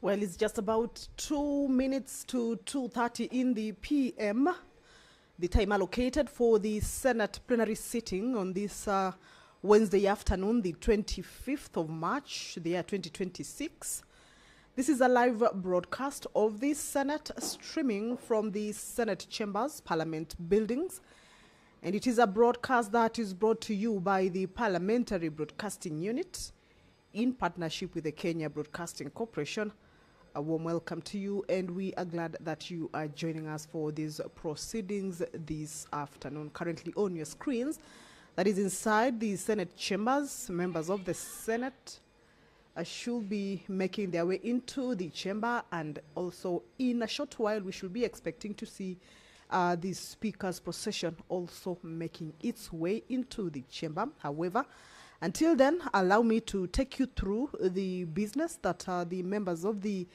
Well, it's just about 2 minutes to 2:30 in the PM, the time allocated for the Senate plenary sitting on this Wednesday afternoon, the 25th of March, the year 2026. This is a live broadcast of the Senate, streaming from the Senate chambers, Parliament buildings. And it is a broadcast that is brought to you by the Parliamentary Broadcasting Unit in partnership with the Kenya Broadcasting Corporation. A warm welcome to you, and we are glad that you are joining us for these proceedings this afternoon. Currently on your screens, that is inside the Senate chambers. Members of the Senate should be making their way into the chamber, and also in a short while we should be expecting to see the Speaker's procession also making its way into the chamber. However, until then, allow me to take you through the business that the members of the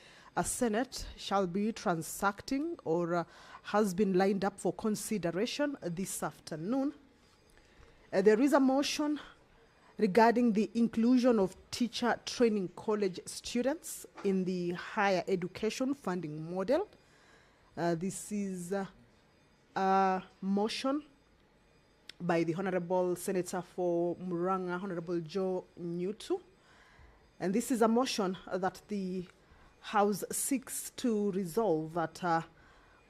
Senate shall be transacting or has been lined up for consideration this afternoon. There is a motion regarding the inclusion of teacher training college students in the higher education funding model. This is a motion by the Honorable Senator for Muranga, Honorable Joe Nyutu. And this is a motion that the House seeks to resolve that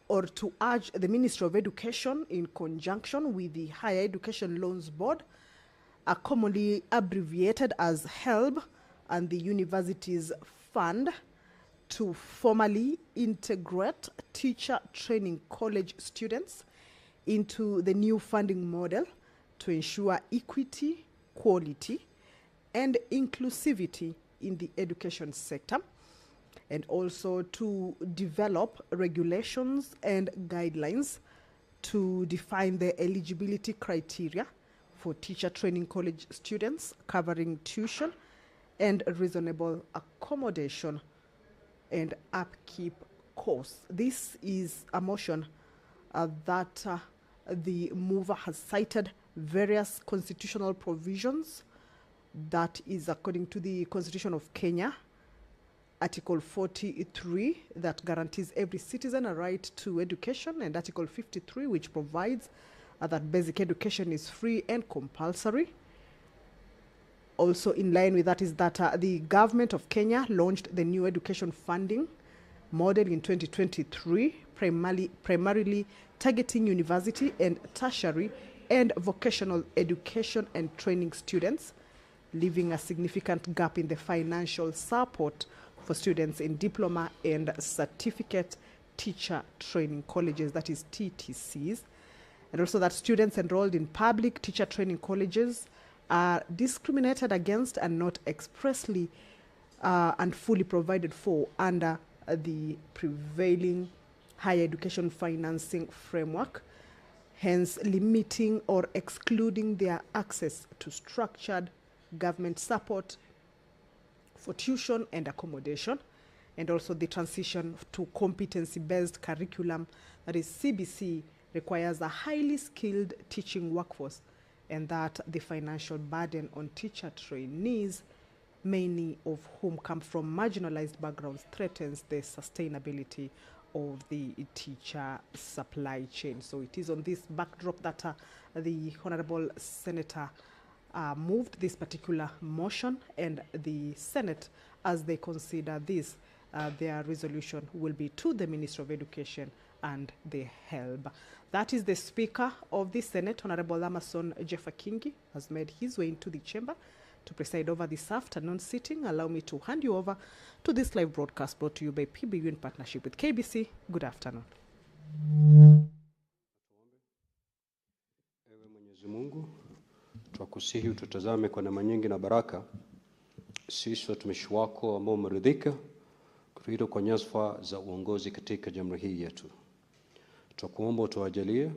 or to urge the Ministry of Education in conjunction with the Higher Education Loans Board, commonly abbreviated as HELB, and the Universities Fund, to formally integrate teacher training college students into the new funding model to ensure equity, quality, and inclusivity in the education sector, and also to develop regulations and guidelines to define the eligibility criteria for teacher training college students, covering tuition and reasonable accommodation and upkeep costs. This is a motion that the mover has cited various constitutional provisions. That is according to the Constitution of Kenya, Article 43, that guarantees every citizen a right to education, and Article 53, which provides that basic education is free and compulsory. Also in line with that is that the government of Kenya launched the new education funding model in 2023, primarily targeting university and tertiary and vocational education and training students, leaving a significant gap in the financial support for students in diploma and certificate teacher training colleges, that is TTCs, and also that students enrolled in public teacher training colleges are discriminated against and not expressly and fully provided for under the prevailing higher education financing framework, hence limiting or excluding their access to structured government support for tuition and accommodation, and also the transition to competency-based curriculum, that is CBC, requires a highly skilled teaching workforce, and that the financial burden on teacher trainees, many of whom come from marginalized backgrounds, threatens the sustainability of the teacher supply chain. So it is on this backdrop that the Honorable Senator moved this particular motion, and the Senate, as they consider this, their resolution will be to the Ministry of Education and the HELB. That is the Speaker of the Senate, Honorable Amason Jeffa Kingi, has made his way into the chamber to preside over this afternoon sitting. Allow me to hand you over to this live broadcast brought to you by PBU in partnership with KBC. Good afternoon. Ewe Mwenyezi Mungu, twakusihi ututazame kwa neema nyingi na baraka, sisi watumishi wako ambao umeridhika kutuita kwa nyadhifa za uongozi katika jamhuri hii yetu. Twakuomba utuajalie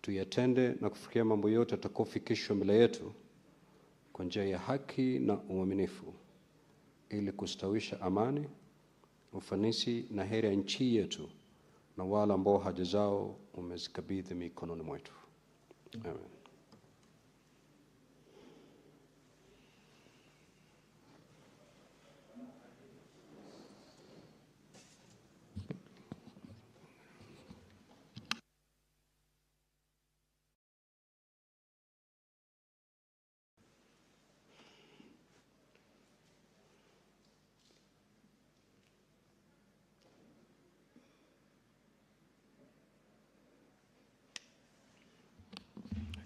tuyatende na kufikia mambo yote yatakayofikishwa mbele yetu kwa njia ya haki na uaminifu, ili kustawisha amani, ufanisi na heri ya nchi yetu na wale ambao haja zao umezikabidhi mikononi mwetu. Amen.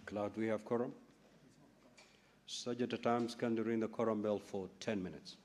Declare we have quorum. Such at a time can ring the quorum bell for 10 minutes.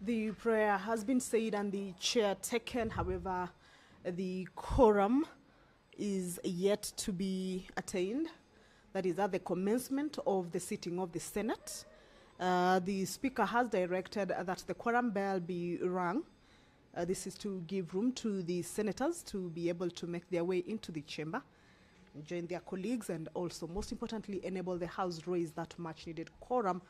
The prayer has been said and the chair taken. However, the quorum is yet to be attained. That is at the commencement of the sitting of the Senate. The Speaker has directed that the quorum bell be rung. This is to give room to the senators to be able to make their way into the chamber, join their colleagues, and also, most importantly, enable the House raise that much needed quorum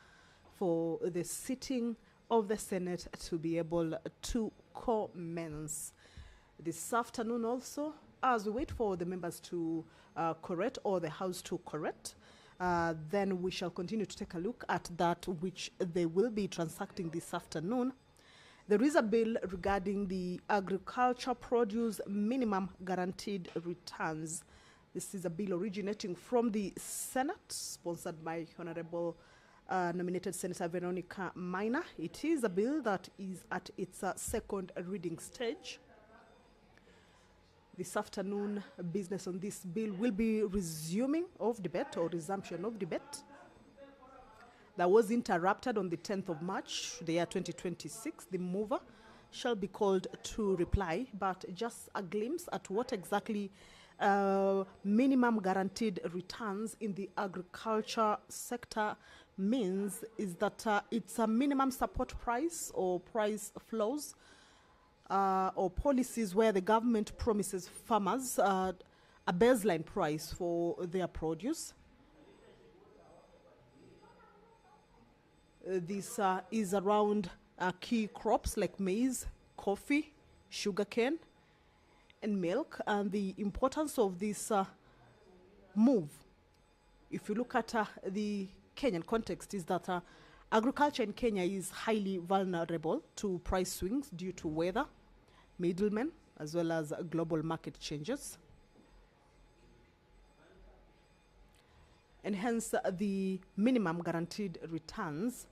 for the sitting of the Senate to be able to commence. This afternoon also, as we wait for the members to correct or the House to correct, then we shall continue to take a look at that which they will be transacting this afternoon. There is a bill regarding the agriculture produce minimum guaranteed returns. This is a bill originating from the Senate, sponsored by Honorable nominated Senator Veronica Minor. It is a bill that is at its second reading stage. This afternoon, business on this bill will be resuming of debate or resumption of debate. That was interrupted on the 10th of March, the year 2026. The mover shall be called to reply, but just a glimpse at what exactly minimum guaranteed returns in the agriculture sector means is that it's a minimum support price or price floors or policies where the government promises farmers a baseline price for their produce. This is around key crops like maize, coffee, sugarcane, and milk. And the importance of this move, if you look at the Kenyan context, is that agriculture in Kenya is highly vulnerable to price swings due to weather, middlemen, as well as global market changes. And hence, the minimum guaranteed returns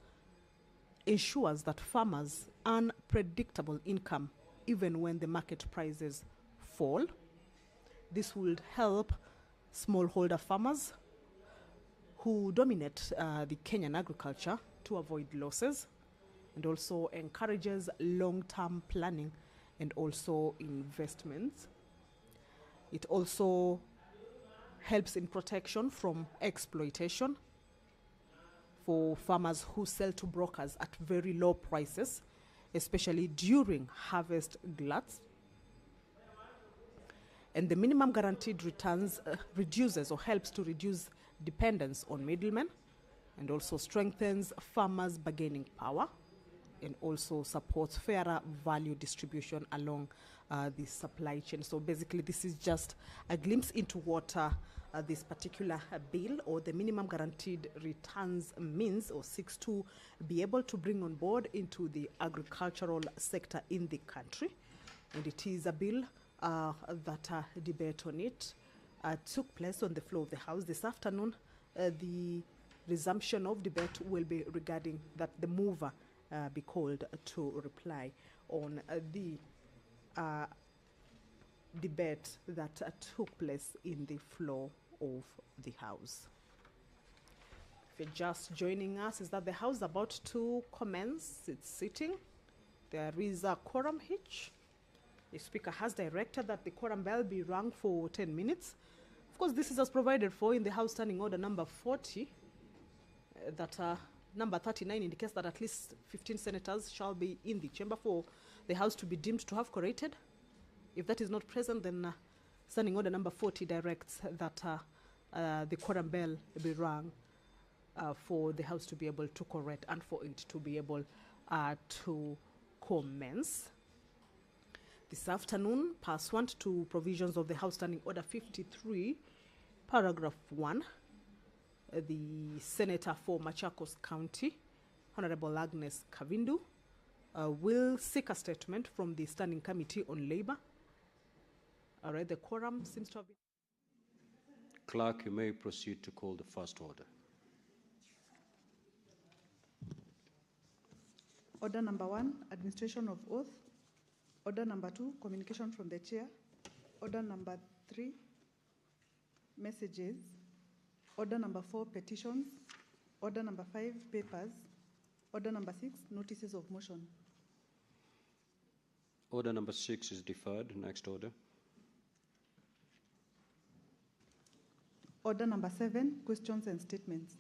ensures that farmers earn predictable income even when the market prices fall. This would help smallholder farmers who dominate the Kenyan agriculture to avoid losses, and also encourages long-term planning and also investments. It also helps in protection from exploitation for farmers who sell to brokers at very low prices, especially during harvest gluts. And the minimum guaranteed returns reduces or helps to reduce dependence on middlemen, and also strengthens farmers' bargaining power, and also supports fairer value distribution along the supply chain. So basically, this is just a glimpse into what this particular bill or the minimum guaranteed returns means or seeks to be able to bring on board into the agricultural sector in the country. And it is a bill that debate on it took place on the floor of the House this afternoon. The resumption of debate will be regarding that the mover be called to reply on the debate that took place in the floor of the House. If you're just joining us, is that the House is about to commence its sitting. There is a quorum hitch. The Speaker has directed that the quorum bell be rung for 10 minutes. Of course, this is as provided for in the House Standing Order number 40, that number 39 indicates that at least 15 senators shall be in the chamber for the House to be deemed to have corrected. If that is not present, then Standing Order number 40 directs that the quorum bell be rung for the House to be able to correct and for it to be able to commence. This afternoon, pursuant to provisions of the House Standing Order 53, paragraph 1, the Senator for Machakos County, Honorable Agnes Kavindu, will seek a statement from the Standing Committee on Labour. All right, the quorum seems to have been... Clerk, you may proceed to call the first order. Order number 1, administration of oath. Order number 2, communication from the chair. Order number 3, messages. Order number 4, petitions. Order number 5, papers. Order number 6, notices of motion. Order number 6 is deferred. Next order. Order number 7, questions and statements.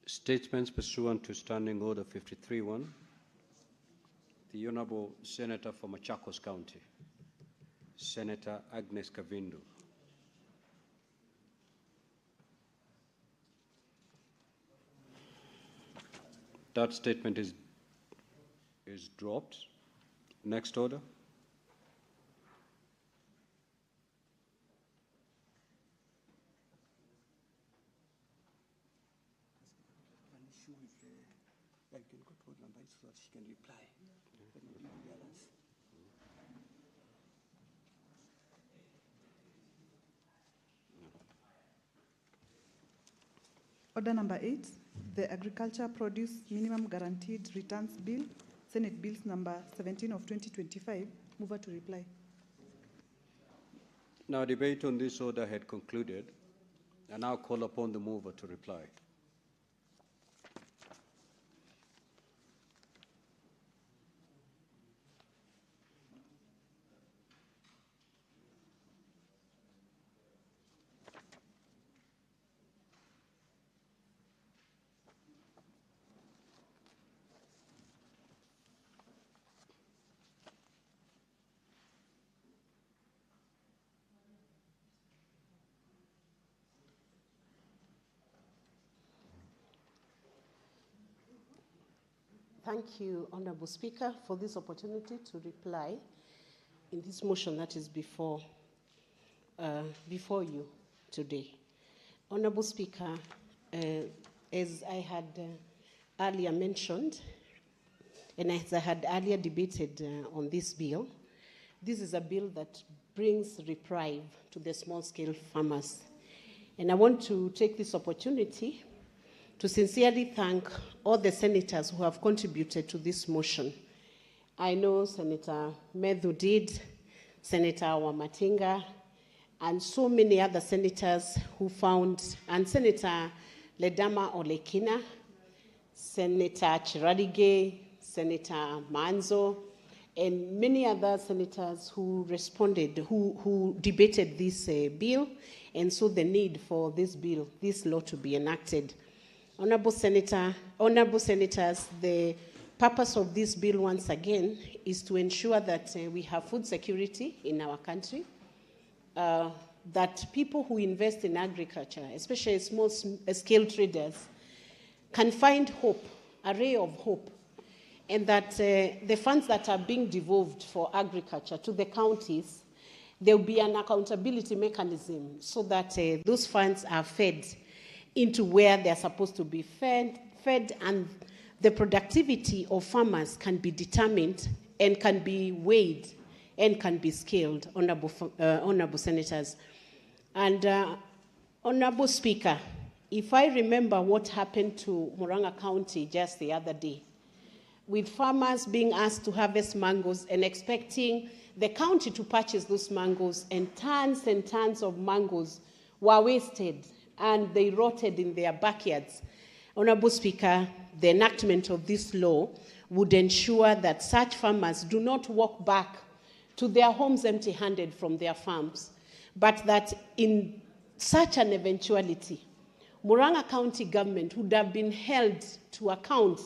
Statements pursuant to Standing Order 53-1. The Honorable Senator for Machakos County, Senator Agnes Kavindu. That statement is dropped. Next order. I can go to order number 8 so that she can reply. Then we'll do the others. Order number 8, the Agriculture Produce Minimum Guaranteed Returns Bill, Senate Bills number 17 of 2025. Mover to reply. Now, debate on this order had concluded. I now call upon the mover to reply. Thank you, Honorable Speaker, for this opportunity to reply in this motion that is before you today. Honorable Speaker, as I had earlier mentioned, and as I had earlier debated on this bill, this is a bill that brings reprieve to the small-scale farmers. And I want to take this opportunity to sincerely thank all the senators who have contributed to this motion. I know Senator Medhu did, Senator Wamatinga, and so many other senators who found, and Senator Ledama Olekina, Senator Chiradige, Senator Manzo, and many other senators who responded, who debated this bill, and saw the need for this bill, this law to be enacted. Honorable Senators, the purpose of this bill, once again, is to ensure that we have food security in our country, that people who invest in agriculture, especially small-scale traders, can find hope, a ray of hope, and that the funds that are being devolved for agriculture to the counties, there will be an accountability mechanism so that those funds are fed into where they're supposed to be fed, and the productivity of farmers can be determined and can be weighed and can be scaled, honorable senators. And Honorable Speaker, if I remember what happened to Murang'a County just the other day, with farmers being asked to harvest mangoes and expecting the county to purchase those mangoes, and tons of mangoes were wasted and they rotted in their backyards. Honorable Speaker, the enactment of this law would ensure that such farmers do not walk back to their homes empty-handed from their farms, but that in such an eventuality, Murang'a County government would have been held to account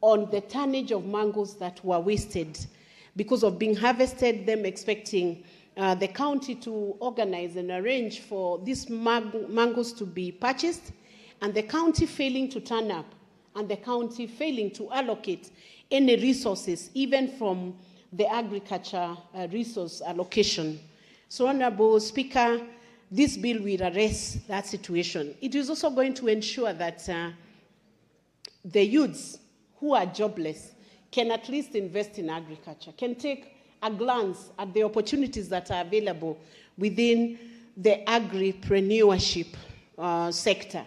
on the tonnage of mangoes that were wasted because of being harvested, them expecting the county to organize and arrange for these mangoes to be purchased, and the county failing to turn up, and the county failing to allocate any resources, even from the agriculture resource allocation. So, Honorable Speaker, this bill will address that situation. It is also going to ensure that the youths who are jobless can at least invest in agriculture, can take a glance at the opportunities that are available within the agripreneurship sector,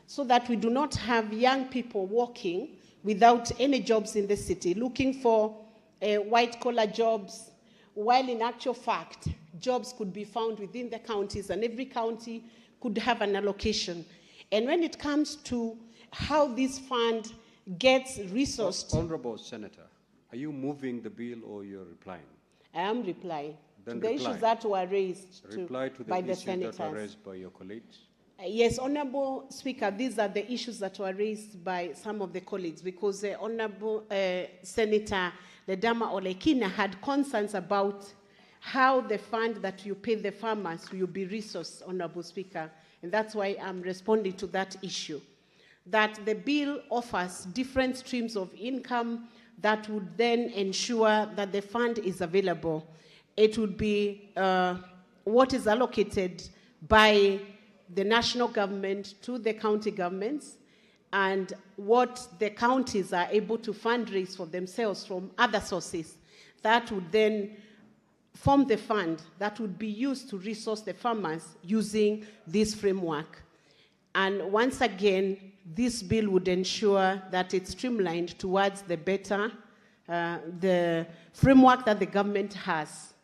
so that we do not have young people working without any jobs in the city, looking for white-collar jobs, while in actual fact, jobs could be found within the counties, and every county could have an allocation. And when it comes to how this fund gets resourced... Honorable Senator, are you moving the bill or you're replying? I am replying Then to the reply. issues that were raised Reply to the by the issues senators. that were raised by your colleagues. Yes, Honorable Speaker, these are the issues that were raised by some of the colleagues, because Honorable Senator Ledama Olekina had concerns about how the fund that you pay the farmers will be resourced, Honorable Speaker, and that's why I'm responding to that issue. That the bill offers different streams of income that would then ensure that the fund is available. It would be what is allocated by the national government to the county governments, and what the counties are able to fundraise for themselves from other sources. That would then form the fund that would be used to resource the farmers using this framework. And once again, this bill would ensure that it's streamlined towards the better, the framework that the government has,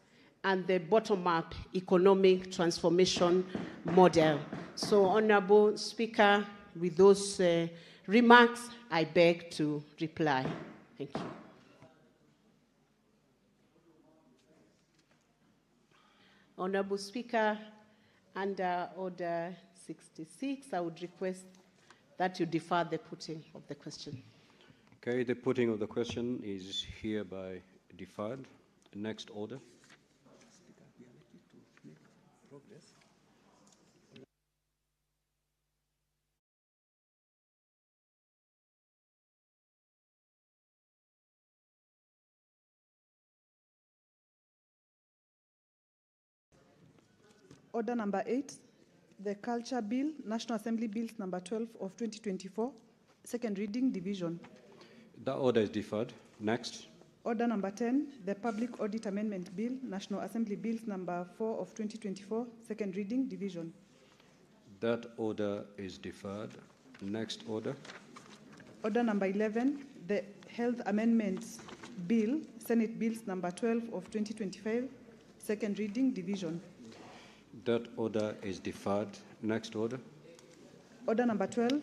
and the bottom-up economic transformation model. So, Honorable Speaker, with those remarks, I beg to reply. Thank you. Honorable Speaker, under Order 66, I would request that you defer the putting of the question. Okay, the putting of the question is hereby deferred. Next order. Order number 8, the Culture Bill, National Assembly Bills number 12 of 2024, second reading, division. That order is deferred. Next. Order number 10, the Public Audit Amendment Bill, National Assembly Bills number 4 of 2024, second reading, division. That order is deferred. Next order. Order number 11, the Health Amendments Bill, Senate Bills number 12 of 2025, second reading, division. That order is deferred. Next order. Order number 12,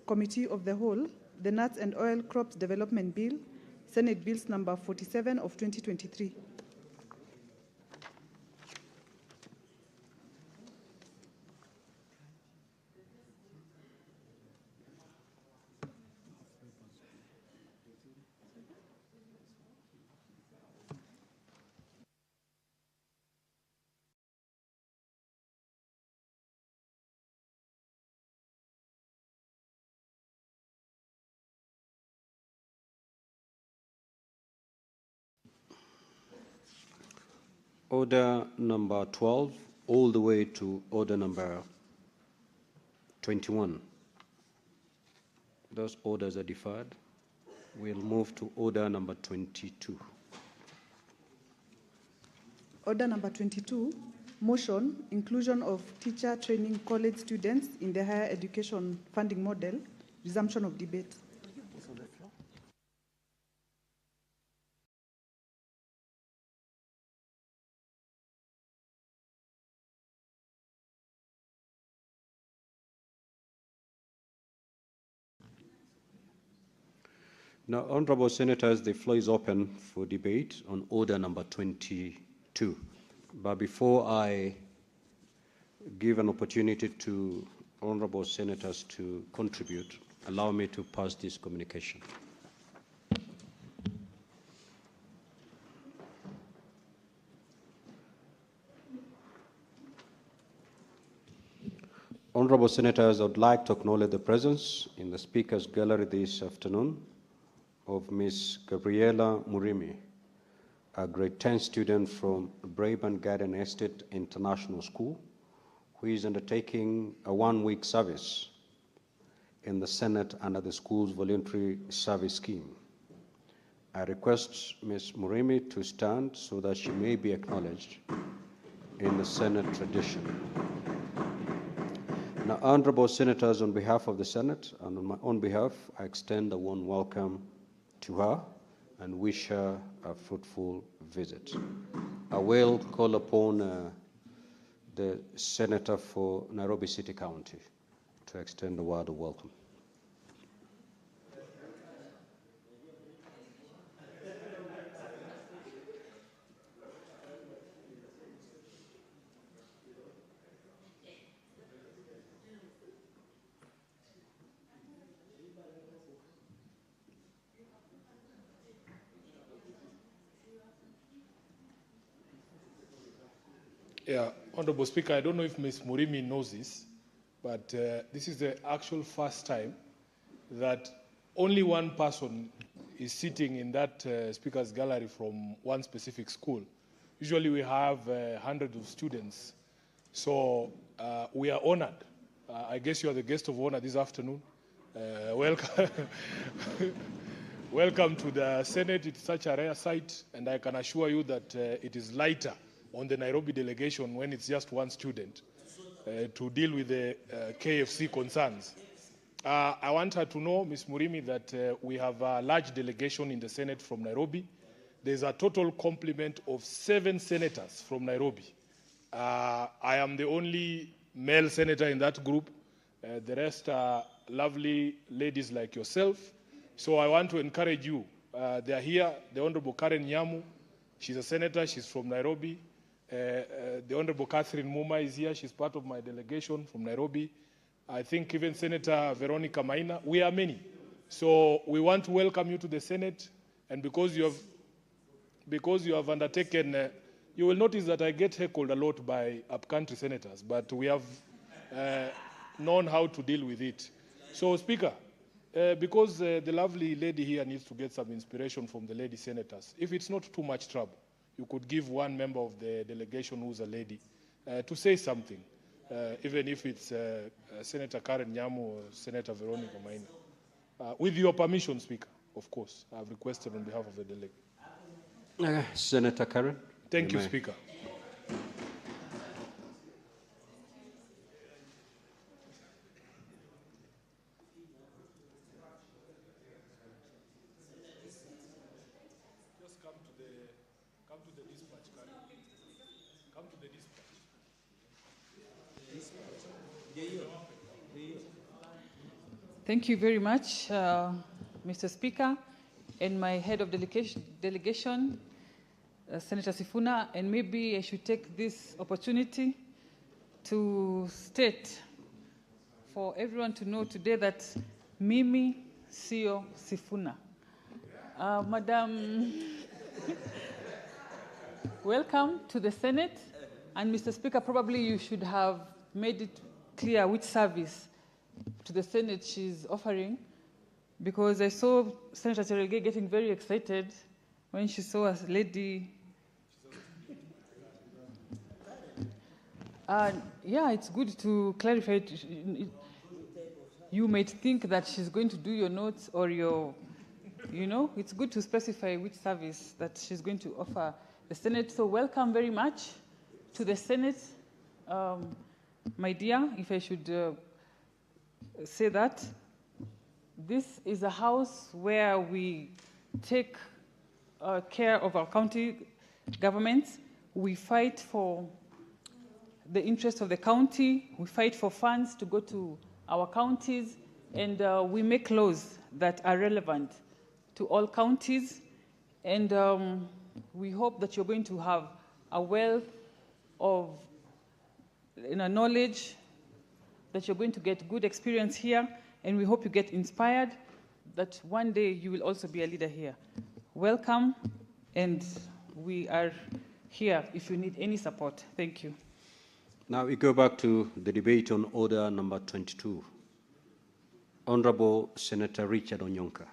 Committee of the Whole, the Nuts and Oil Crops Development Bill, Senate Bills number 47 of 2023. Order number 12, all the way to order number 21. Those orders are deferred. We'll move to order number 22. Order number 22, motion, inclusion of teacher training college students in the higher education funding model, resumption of debate. Now, Honorable Senators, the floor is open for debate on order number 22. But before I give an opportunity to Honorable Senators to contribute, allow me to pass this communication. Honorable Senators, I would like to acknowledge the presence in the Speaker's Gallery this afternoon of Ms. Gabriela Murimi, a grade 10 student from Brabant Garden Estate International School, who is undertaking a one-week service in the Senate under the school's voluntary service scheme. I request Ms. Murimi to stand so that she may be acknowledged in the Senate tradition. Now, honorable senators, on behalf of the Senate and on my own behalf, I extend a warm welcome to her and wish her a fruitful visit. I will call upon the Senator for Nairobi City County to extend a word of welcome. Yeah, Honorable Speaker, I don't know if Ms. Murimi knows this, but this is the actual first time that only one person is sitting in that Speaker's Gallery from one specific school. Usually we have hundreds of students. So we are honored. I guess you are the guest of honor this afternoon. Welcome. Welcome to the Senate. It's such a rare sight, and I can assure you that it is lighter on the Nairobi delegation when it's just one student to deal with the KFC concerns. I want her to know, Ms. Murimi, that we have a large delegation in the Senate from Nairobi. There's a total complement of 7 senators from Nairobi. I am the only male senator in that group. The rest are lovely ladies like yourself. So I want to encourage you. They are here. The Honorable Karen Nyamu, she's a senator. She's from Nairobi. The Honorable Catherine Muma is here. She's part of my delegation from Nairobi. I think even Senator Veronica Maina. We are many. So we want to welcome you to the Senate. And because you have undertaken, you will notice that I get heckled a lot by upcountry senators, but we have known how to deal with it. So, Speaker, because the lovely lady here needs to get some inspiration from the lady senators, if it's not too much trouble, you could give one member of the delegation who's a lady to say something, even if it's Senator Karen Nyamu or Senator Veronica Maina. With your permission, Speaker, of course. I've requested on behalf of the delegate. Senator Karen. Thank you, Speaker. Thank you very much, Mr. Speaker, and my head of delegation, Senator Sifuna, and maybe I should take this opportunity to state for everyone to know today that Mimi Sio Sifuna. Madam, welcome to the Senate. And Mr. Speaker, probably you should have made it clear which service to the Senate she's offering, because I saw Senator Cherelgei getting very excited when she saw a lady. Yeah, it's good to clarify it. You might think that she's going to do your notes or your, it's good to specify which service that she's going to offer the Senate. So welcome very much to the Senate, my dear, if I should say that. This is a house where we take care of our county governments. We fight for the interests of the county. We fight for funds to go to our counties, and we make laws that are relevant to all counties. And we hope that you're going to have a wealth of knowledge, that you're going to get good experience here, and we hope you get inspired that one day you will also be a leader here. Welcome, and we are here if you need any support. Thank you. Now we go back to the debate on order number 22. Honorable Senator Richard Onyonka.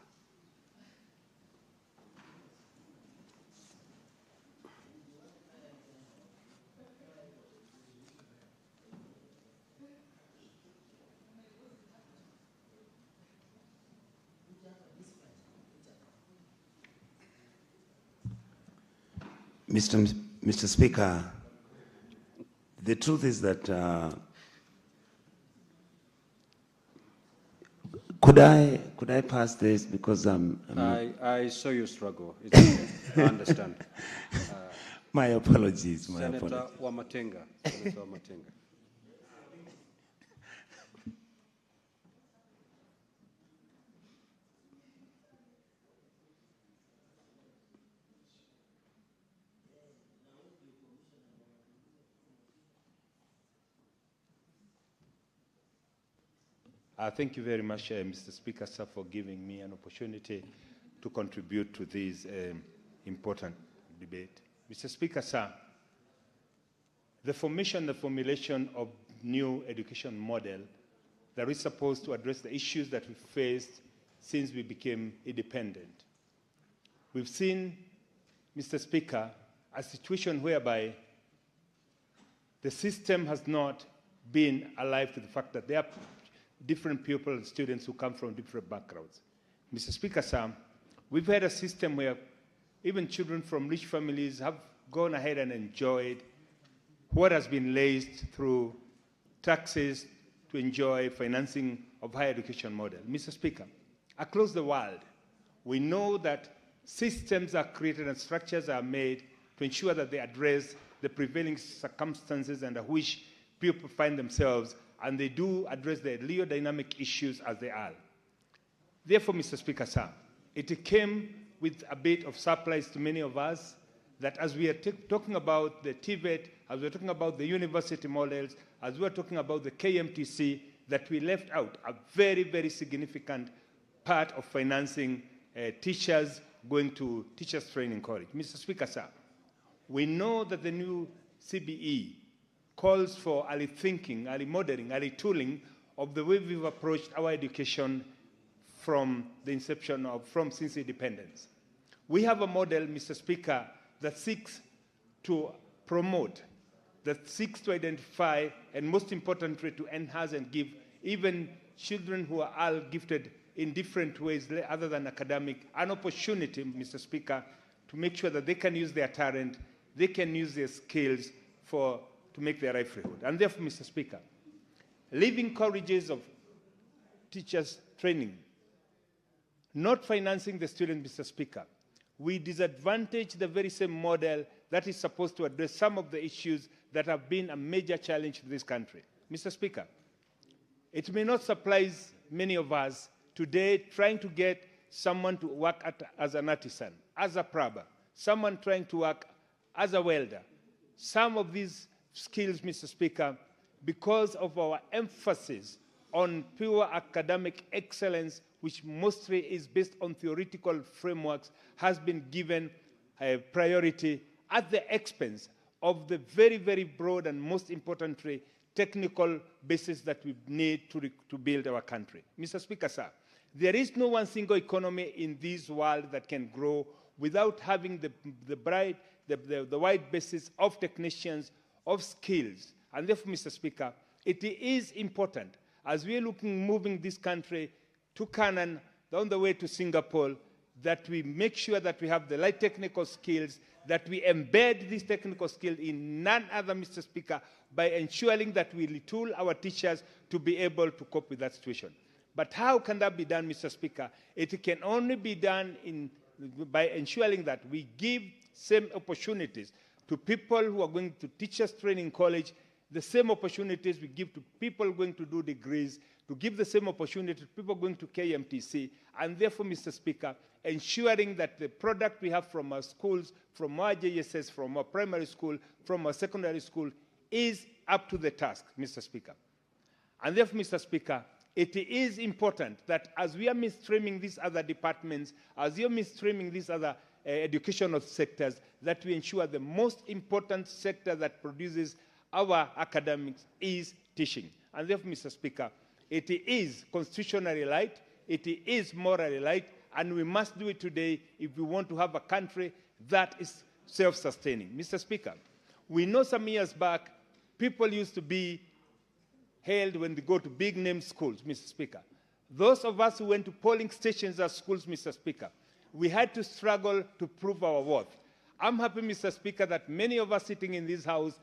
Mr. Speaker, the truth is that could I pass this because I saw you struggle. It's okay. I understand. My apologies. Senator Wamatenga. Senator Wamatenga. Thank you very much, Mr. Speaker, sir, for giving me an opportunity to contribute to this important debate. Mr. Speaker, sir, the formulation of new education model that is supposed to address the issues that we faced since we became independent. We've seen, Mr. Speaker, a situation whereby the system has not been alive to the fact that there are different people and students who come from different backgrounds. Mr. Speaker, sir, we've had a system where even children from rich families have gone ahead and enjoyed what has been raised through taxes to enjoy financing of higher education model. Mr. Speaker, across the world, we know that systems are created and structures are made to ensure that they address the prevailing circumstances under which people find themselves, and they do address the real dynamic issues as they are. Therefore, Mr. Speaker, sir, it came with a bit of surprise to many of us that as we are talking about the TVET, as we're talking about the university models, as we're talking about the KMTC, that we left out a very, very significant part of financing teachers going to teachers training college. Mr. Speaker, sir, we know that the new CBE calls for early thinking, early modeling, early tooling of the way we've approached our education from the inception of, since independence. We have a model, Mr. Speaker, that seeks to promote, that seeks to identify, and most importantly, to enhance and give even children who are all gifted in different ways other than academic, an opportunity, Mr. Speaker, to make sure that they can use their talent, they can use their skills to make their livelihood. And therefore, Mr. Speaker, leaving colleges of teachers training, not financing the student, Mr. Speaker, we disadvantage the very same model that is supposed to address some of the issues that have been a major challenge to this country. Mr. Speaker, it may not surprise many of us today trying to get someone to work as an artisan, as a plumber, someone trying to work as a welder. Some of these skills, Mr. Speaker, because of our emphasis on pure academic excellence, which mostly is based on theoretical frameworks, has been given a priority at the expense of the very, very broad and most importantly, technical basis that we need to build our country. Mr. Speaker, sir, there is no one single economy in this world that can grow without having the wide basis of technicians, of skills. And therefore, Mr. Speaker, it is important, as we are moving this country to Canaan, down the way to Singapore, that we make sure that we have the right technical skills, that we embed these technical skills in none other, Mr. Speaker, by ensuring that we retool our teachers to be able to cope with that situation. But how can that be done, Mr. Speaker? It can only be done by ensuring that we give same opportunities to people who are going to teachers training college, the same opportunities we give to people going to do degrees, to give the same opportunity to people going to KMTC, and therefore, Mr. Speaker, ensuring that the product we have from our schools, from our JSS, from our primary school, from our secondary school, is up to the task, Mr. Speaker. And therefore, Mr. Speaker, it is important that as we are mainstreaming these other departments, as we are mainstreaming these other educational sectors, that we ensure the most important sector that produces our academics is teaching. And therefore, Mr. Speaker, it is constitutionally right, it is morally right, and we must do it today if we want to have a country that is self-sustaining. Mr. Speaker, we know some years back, people used to be held when they go to big-name schools, Mr. Speaker. Those of us who went to polling stations at schools, Mr. Speaker, we had to struggle to prove our worth. I'm happy, Mr. Speaker, that many of us sitting in this House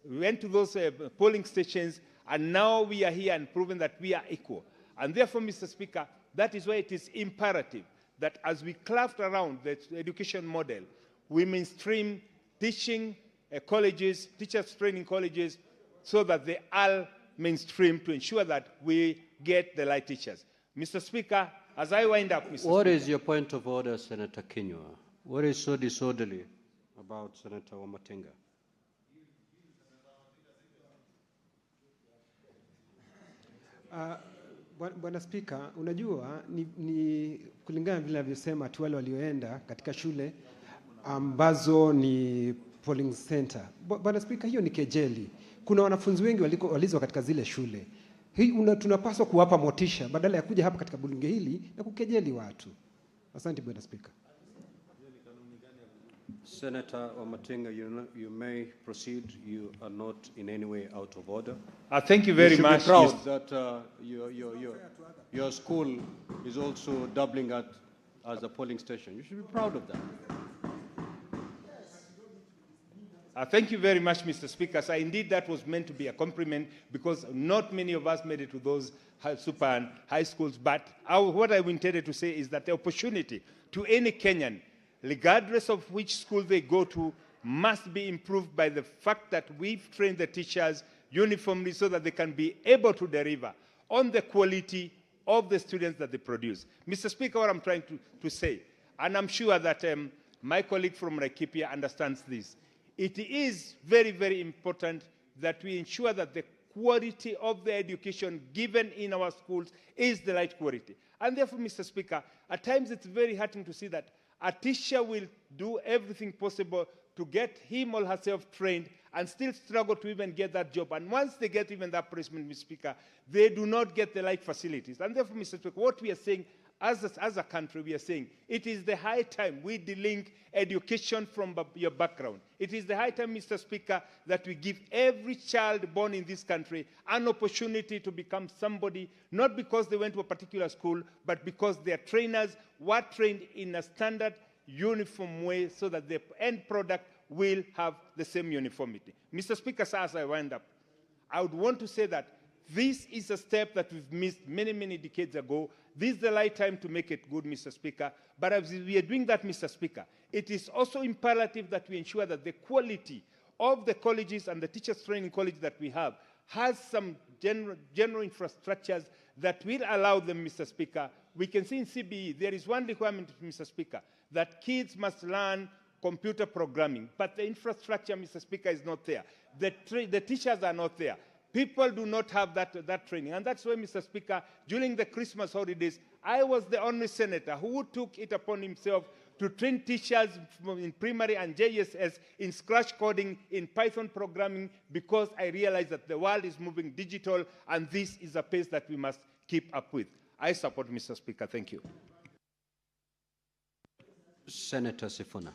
went to those polling stations, and now we are here and proven that we are equal. And therefore, Mr. Speaker, that is why it is imperative that as we craft around the education model, we mainstream teaching colleges, teachers training colleges, so that they are mainstream to ensure that we get the right teachers. Mr. Speaker, as I wind up, Mr. What Speaker, is your point of order, Senator Kinyua? What is so disorderly about Senator Wamatinga? Bwana Spika, unajua ni kulingana vile alivyosema tu wale walioenda katika shule ambazo ni polling center. Bwana Spika, hiyo ni kejeli. Kuna wanafunzi wengi walizwa katika zile shule. Tunapaswa kuwapa motisha badala ya kuja hapa katika bunge hili na kukejeli watu. Asante Bwana Spika. Senator Wamatinga, you may proceed. You are not in any way out of order. thank you very much. You should be proud that your school is also doubling as a polling station. You should be proud of that. Thank you very much, Mr. Speaker. So indeed, that was meant to be a compliment because not many of us made it to those super and high schools. But what I intended to say is that the opportunity to any Kenyan, regardless of which school they go to, must be improved by the fact that we've trained the teachers uniformly so that they can be able to deliver on the quality of the students that they produce. Mr. Speaker, what I'm trying to say, and I'm sure that my colleague from Laikipia understands this, it is very, very important that we ensure that the quality of the education given in our schools is the right quality. And therefore, Mr. Speaker, at times it's very heartening to see that a teacher will do everything possible to get him or herself trained and still struggle to even get that job. And once they get even that placement, Mr. Speaker, they do not get the right facilities. And therefore, Mr. Speaker, what we are saying as a country, we are saying it is the high time we delink education from your background. It is the high time, Mr. Speaker, that we give every child born in this country an opportunity to become somebody, not because they went to a particular school, but because their trainers were trained in a standard, uniform way so that the end product will have the same uniformity. Mr. Speaker, as I wind up, I would want to say that this is a step that we've missed many, many decades ago. This is the right time to make it good, Mr. Speaker. But as we are doing that, Mr. Speaker, it is also imperative that we ensure that the quality of the colleges and the teachers training college that we have has some general infrastructures that will allow them, Mr. Speaker. We can see in CBE, there is one requirement, Mr. Speaker, that kids must learn computer programming. But the infrastructure, Mr. Speaker, is not there. The teachers are not there. People do not have that training. And that's why, Mr. Speaker, during the Christmas holidays, I was the only senator who took it upon himself to train teachers in primary and JSS in Scratch coding, in Python programming, because I realized that the world is moving digital, and this is a pace that we must keep up with. I support, Mr. Speaker. Thank you. Senator Sifuna.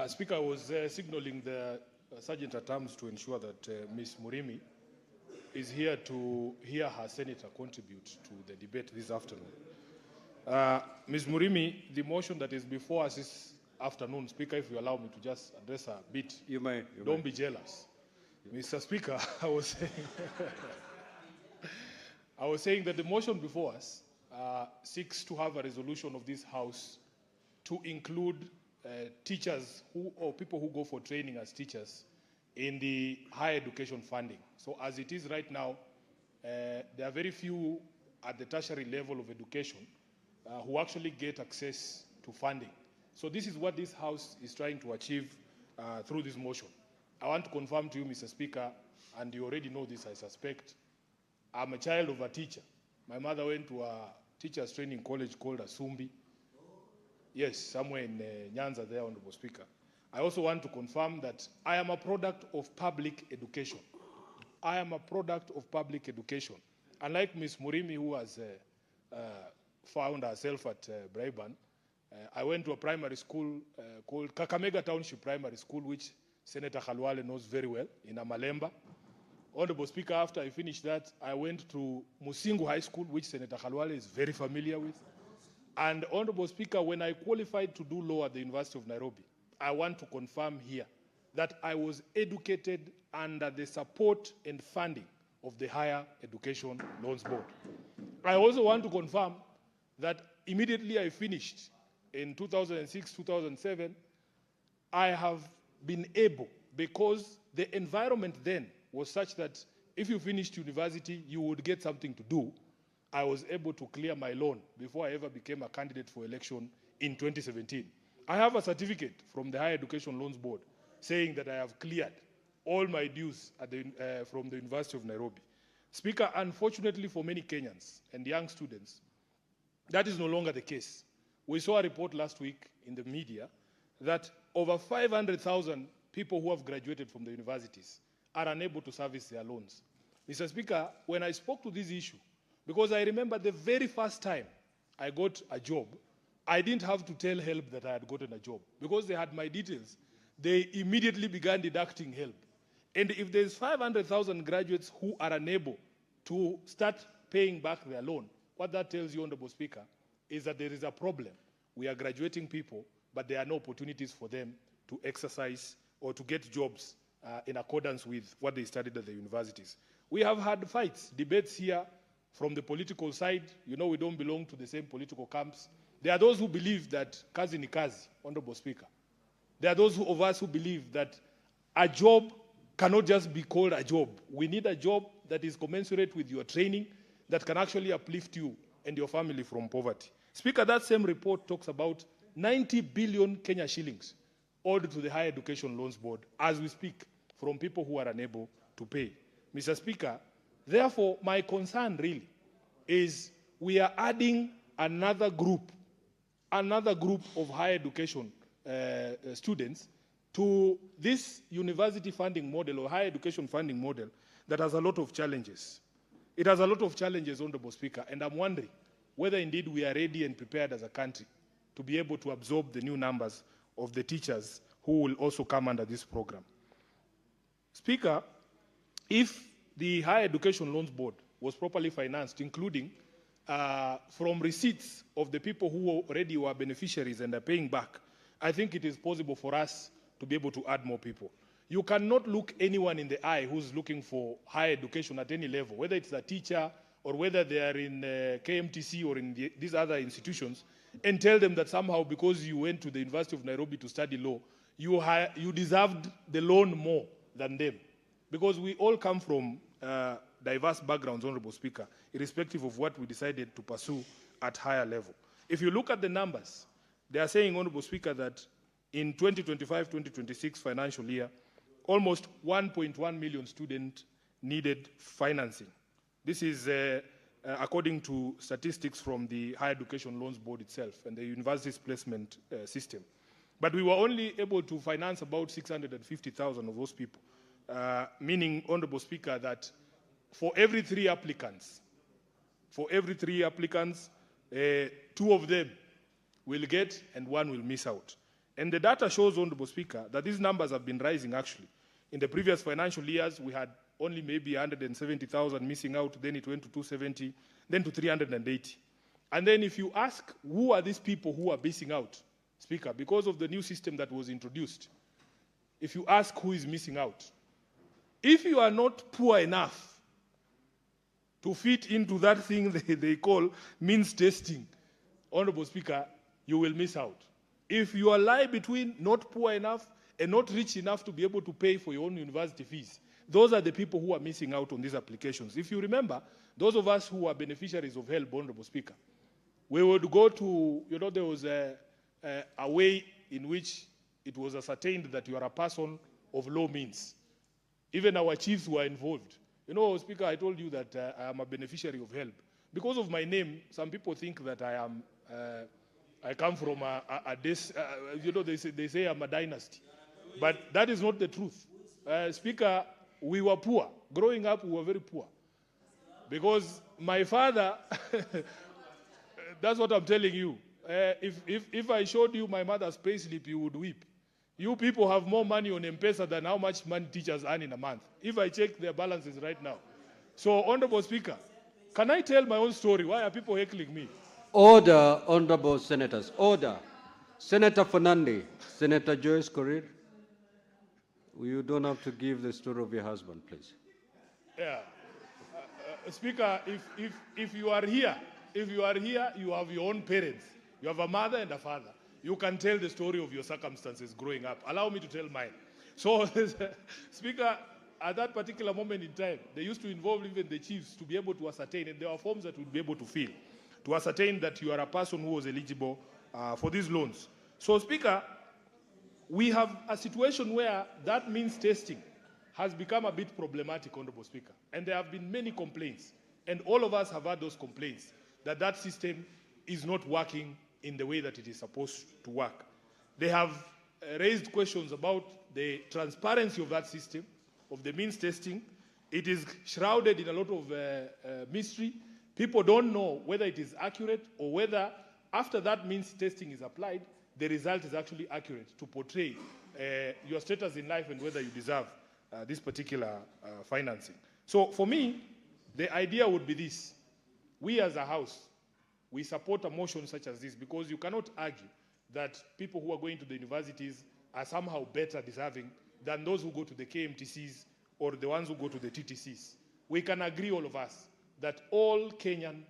Speaker, I was signaling the Sergeant at Arms to ensure that Ms. Murimi is here to hear her senator contribute to the debate this afternoon. Ms. Murimi, the motion that is before us this afternoon, Speaker, if you allow me to just address her a bit. You may. Don't be jealous. Mr. Speaker, I was saying that the motion before us seeks to have a resolution of this House to include teachers or people who go for training as teachers in the higher education funding. So as it is right now, there are very few at the tertiary level of education who actually get access to funding. So this is what this House is trying to achieve through this motion. I want to confirm to you, Mr. Speaker, and you already know this, I suspect, I'm a child of a teacher. My mother went to a teacher's training college called Asumbi. Yes, somewhere in Nyanza there, Honorable Speaker. I also want to confirm that I am a product of public education. I am a product of public education. Unlike Ms. Murimi, who has found herself at Braeburn, I went to a primary school called Kakamega Township Primary School, which Senator Khalwale knows very well, in Amalemba. Honorable Speaker, after I finished that, I went to Musingu High School, which Senator Khalwale is very familiar with. And Honorable Speaker, when I qualified to do law at the University of Nairobi, I want to confirm here that I was educated under the support and funding of the Higher Education Loans Board. I also want to confirm that immediately I finished in 2006, 2007, I have been able, because the environment then was such that if you finished university, you would get something to do. I was able to clear my loan before I ever became a candidate for election in 2017. I have a certificate from the Higher Education Loans Board saying that I have cleared all my dues at from the University of Nairobi. Speaker, unfortunately for many Kenyans and young students, that is no longer the case. We saw a report last week in the media that over 500,000 people who have graduated from the universities are unable to service their loans. Mr. Speaker, when I spoke to this issue, because I remember the very first time I got a job, I didn't have to tell HELP that I had gotten a job. Because they had my details, they immediately began deducting HELP. And if there's 500,000 graduates who are unable to start paying back their loan, what that tells you, Honorable Speaker, is that there is a problem. We are graduating people, but there are no opportunities for them to exercise or to get jobs in accordance with what they studied at the universities. We have had fights, debates here from the political side. You know, we don't belong to the same political camps. There are those who believe that kazi ni kazi, Honorable Speaker. There are those of us who believe that a job cannot just be called a job. We need a job that is commensurate with your training, that can actually uplift you and your family from poverty. Speaker, that same report talks about 90 billion Kenya shillings owed to the Higher Education Loans Board as we speak from people who are unable to pay. Mr. Speaker, therefore, my concern really is we are adding another group of higher education students to this university funding model or higher education funding model that has a lot of challenges. It has a lot of challenges, Honorable Speaker, and I'm wondering whether indeed we are ready and prepared as a country to be able to absorb the new numbers of the teachers who will also come under this program. Speaker, if the Higher Education Loans Board was properly financed, including from receipts of the people who already were beneficiaries and are paying back, I think it is possible for us to be able to add more people. You cannot look anyone in the eye who's looking for higher education at any level, whether it's a teacher or whether they are in KMTC or in these other institutions, and tell them that somehow because you went to the University of Nairobi to study law, you deserved the loan more than them. Because we all come from diverse backgrounds, Honorable Speaker, irrespective of what we decided to pursue at higher level. If you look at the numbers, they are saying, Honorable Speaker, that in 2025-2026 financial year, almost 1.1 million students needed financing. This is according to statistics from the Higher Education Loans Board itself and the university's placement system. But we were only able to finance about 650,000 of those people, meaning, Honorable Speaker, that for every 3 applicants, 2 of them will get and 1 will miss out. And the data shows, Honorable Speaker, that these numbers have been rising actually. In the previous financial years, we had only maybe 170,000 missing out, then it went to 270, then to 380. And then if you ask who are these people who are missing out, Speaker, because of the new system that was introduced, if you ask who is missing out, if you are not poor enough to fit into that thing they call means testing, Honorable Speaker, you will miss out. If you lie between not poor enough and not rich enough to be able to pay for your own university fees, those are the people who are missing out on these applications. If you remember, those of us who are beneficiaries of HELP, Honorable Speaker, we would go to, you know, there was a way in which it was ascertained that you are a person of low means. Even our chiefs were involved. You know, Speaker, I told you that I am a beneficiary of help. Because of my name, some people think that I come from you know, they say I'm a dynasty. But that is not the truth. Speaker, we were poor. Growing up, we were very poor. Because my father, that's what I'm telling you. If I showed you my mother's payslip, you would weep. You people have more money on M-Pesa than how much money teachers earn in a month. If I check their balances right now. So, Honorable Speaker, can I tell my own story? Why are people heckling me? Order, honorable senators, order. Senator Fernandi, Senator Joyce Korir, you don't have to give the story of your husband, please. Yeah. Speaker, if you are here, you have your own parents. You have a mother and a father. You can tell the story of your circumstances growing up. Allow me to tell mine. So, Speaker, at that particular moment in time, they used to involve even the chiefs to be able to ascertain, and there were forms that would be able to fill, to ascertain that you are a person who was eligible for these loans. So, Speaker, we have a situation where that means testing has become a bit problematic, Honorable Speaker. And there have been many complaints, and all of us have had those complaints, that that system is not working in the way that it is supposed to work. They have raised questions about the transparency of that system, of the means testing. It is shrouded in a lot of mystery. People don't know whether it is accurate or whether after that means testing is applied, the result is actually accurate to portray your status in life and whether you deserve this particular financing. So for me, the idea would be this. We as a House, we support a motion such as this because you cannot argue that people who are going to the universities are somehow better deserving than those who go to the KMTCs or the ones who go to the TTCs. We can agree, all of us, that all Kenyan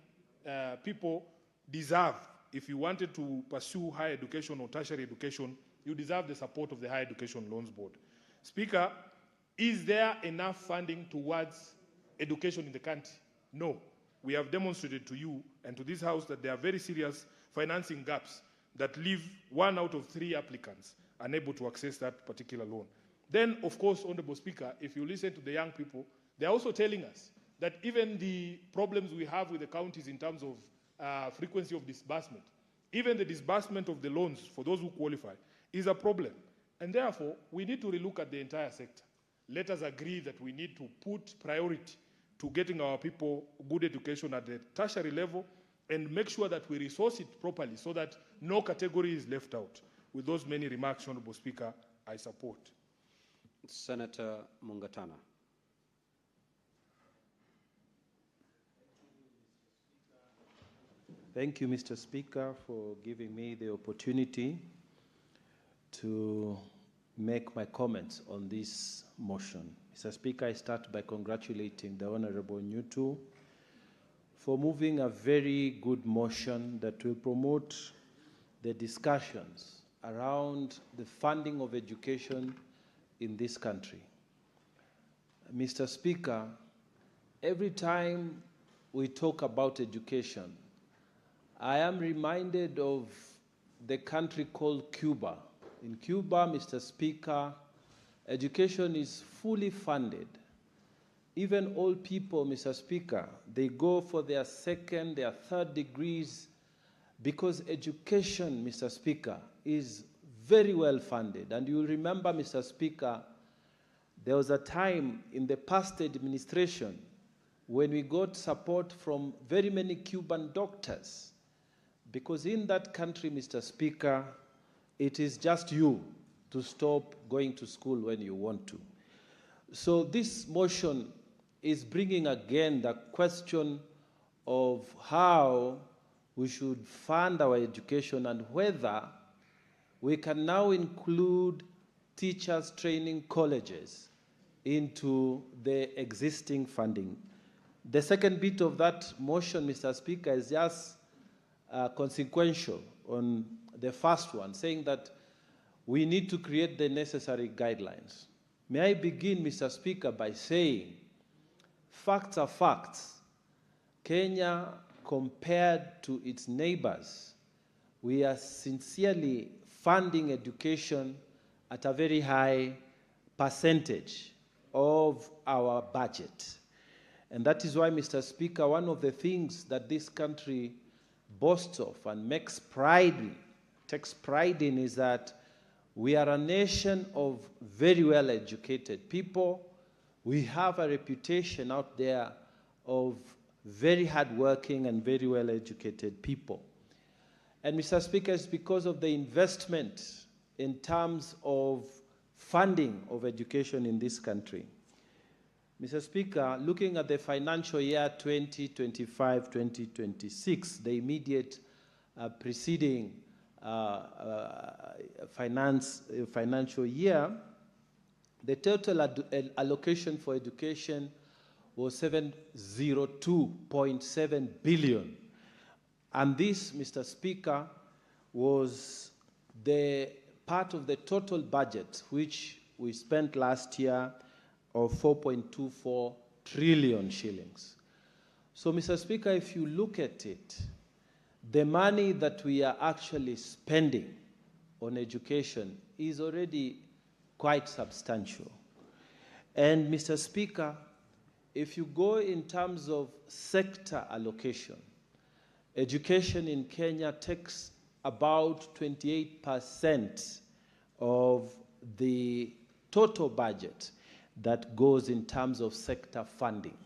people deserve, if you wanted to pursue higher education or tertiary education, you deserve the support of the Higher Education Loans Board. Speaker, is there enough funding towards education in the country? No. We have demonstrated to you and to this House that there are very serious financing gaps that leave 1 out of 3 applicants unable to access that particular loan. Then, of course, Honorable Speaker, if you listen to the young people, they're also telling us that even the problems we have with the counties in terms of frequency of disbursement, even the disbursement of the loans for those who qualify is a problem. And therefore, we need to relook at the entire sector. Let us agree that we need to put priority to getting our people good education at the tertiary level and make sure that we resource it properly so that no category is left out. With those many remarks, Honorable Speaker, I support. Senator Mungatana. Thank you, Mr. Speaker, for giving me the opportunity to make my comments on this motion. Mr. Speaker, I start by congratulating the Honorable Nyutu for moving a very good motion that will promote the discussions around the funding of education in this country. Mr. Speaker, every time we talk about education, I am reminded of the country called Cuba. In Cuba, Mr. Speaker, education is fully funded. Even old people, Mr. Speaker, they go for their second, their third degrees because education, Mr. Speaker, is very well funded. And you remember, Mr. Speaker, there was a time in the past administration when we got support from very many Cuban doctors because in that country, Mr. Speaker, it is just you to stop going to school when you want to. So this motion is bringing again the question of how we should fund our education and whether we can now include teachers training colleges into the existing funding. The second bit of that motion, Mr. Speaker, is just consequential on the first one, saying that we need to create the necessary guidelines. May I begin, Mr. Speaker, by saying facts are facts. Kenya, compared to its neighbors, we are sincerely funding education at a very high percentage of our budget. And that is why, Mr. Speaker, one of the things that this country boasts of and takes pride in is that we are a nation of very well-educated people. We have a reputation out there of very hardworking and very well-educated people. And, Mr. Speaker, it's because of the investment in terms of funding of education in this country. Mr. Speaker, looking at the financial year 2025-2026, the immediate preceding financial year, the total allocation for education was 702.7 billion. And this, Mr. Speaker, was the part of the total budget which we spent last year of 4.24 trillion shillings. So, Mr. Speaker, if you look at it, the money that we are actually spending on education is already quite substantial. And, Mr. Speaker, if you go in terms of sector allocation, education in Kenya takes about 28% of the total budget that goes in terms of sector funding.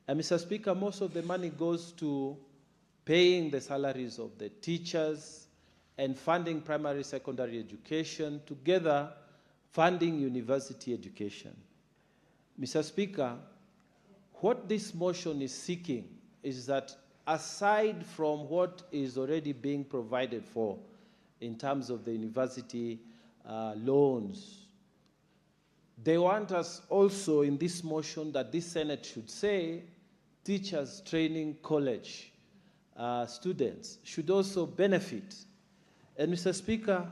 And, Mr. Speaker, most of the money goes to paying the salaries of the teachers and funding primary, secondary education, together funding university education. Mr. Speaker, what this motion is seeking is that aside from what is already being provided for in terms of the university loans, they want us also in this motion that this Senate should say teachers training college students should also benefit. And, Mr. Speaker,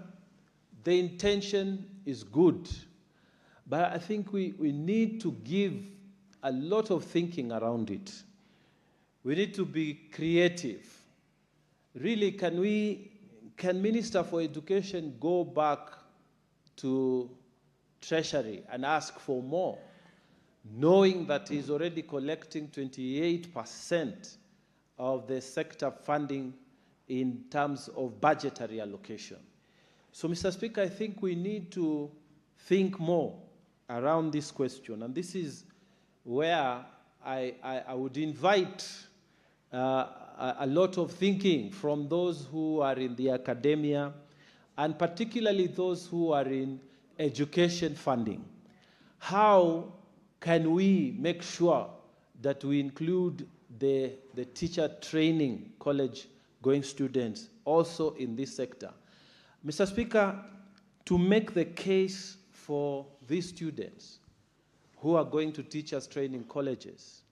the intention is good, but I think we need to give a lot of thinking around it. We need to be creative. Really, can Minister for Education go back to Treasury and ask for more, knowing that he's already collecting 28% of the sector funding in terms of budgetary allocation? So, Mr. Speaker, I think we need to think more around this question, and this is where I would invite a lot of thinking from those who are in the academia, and particularly those who are in education funding. How can we make sure that we include the teacher training college going students also in this sector? Mr. Speaker, to make the case for these students who are going to teachers training colleges,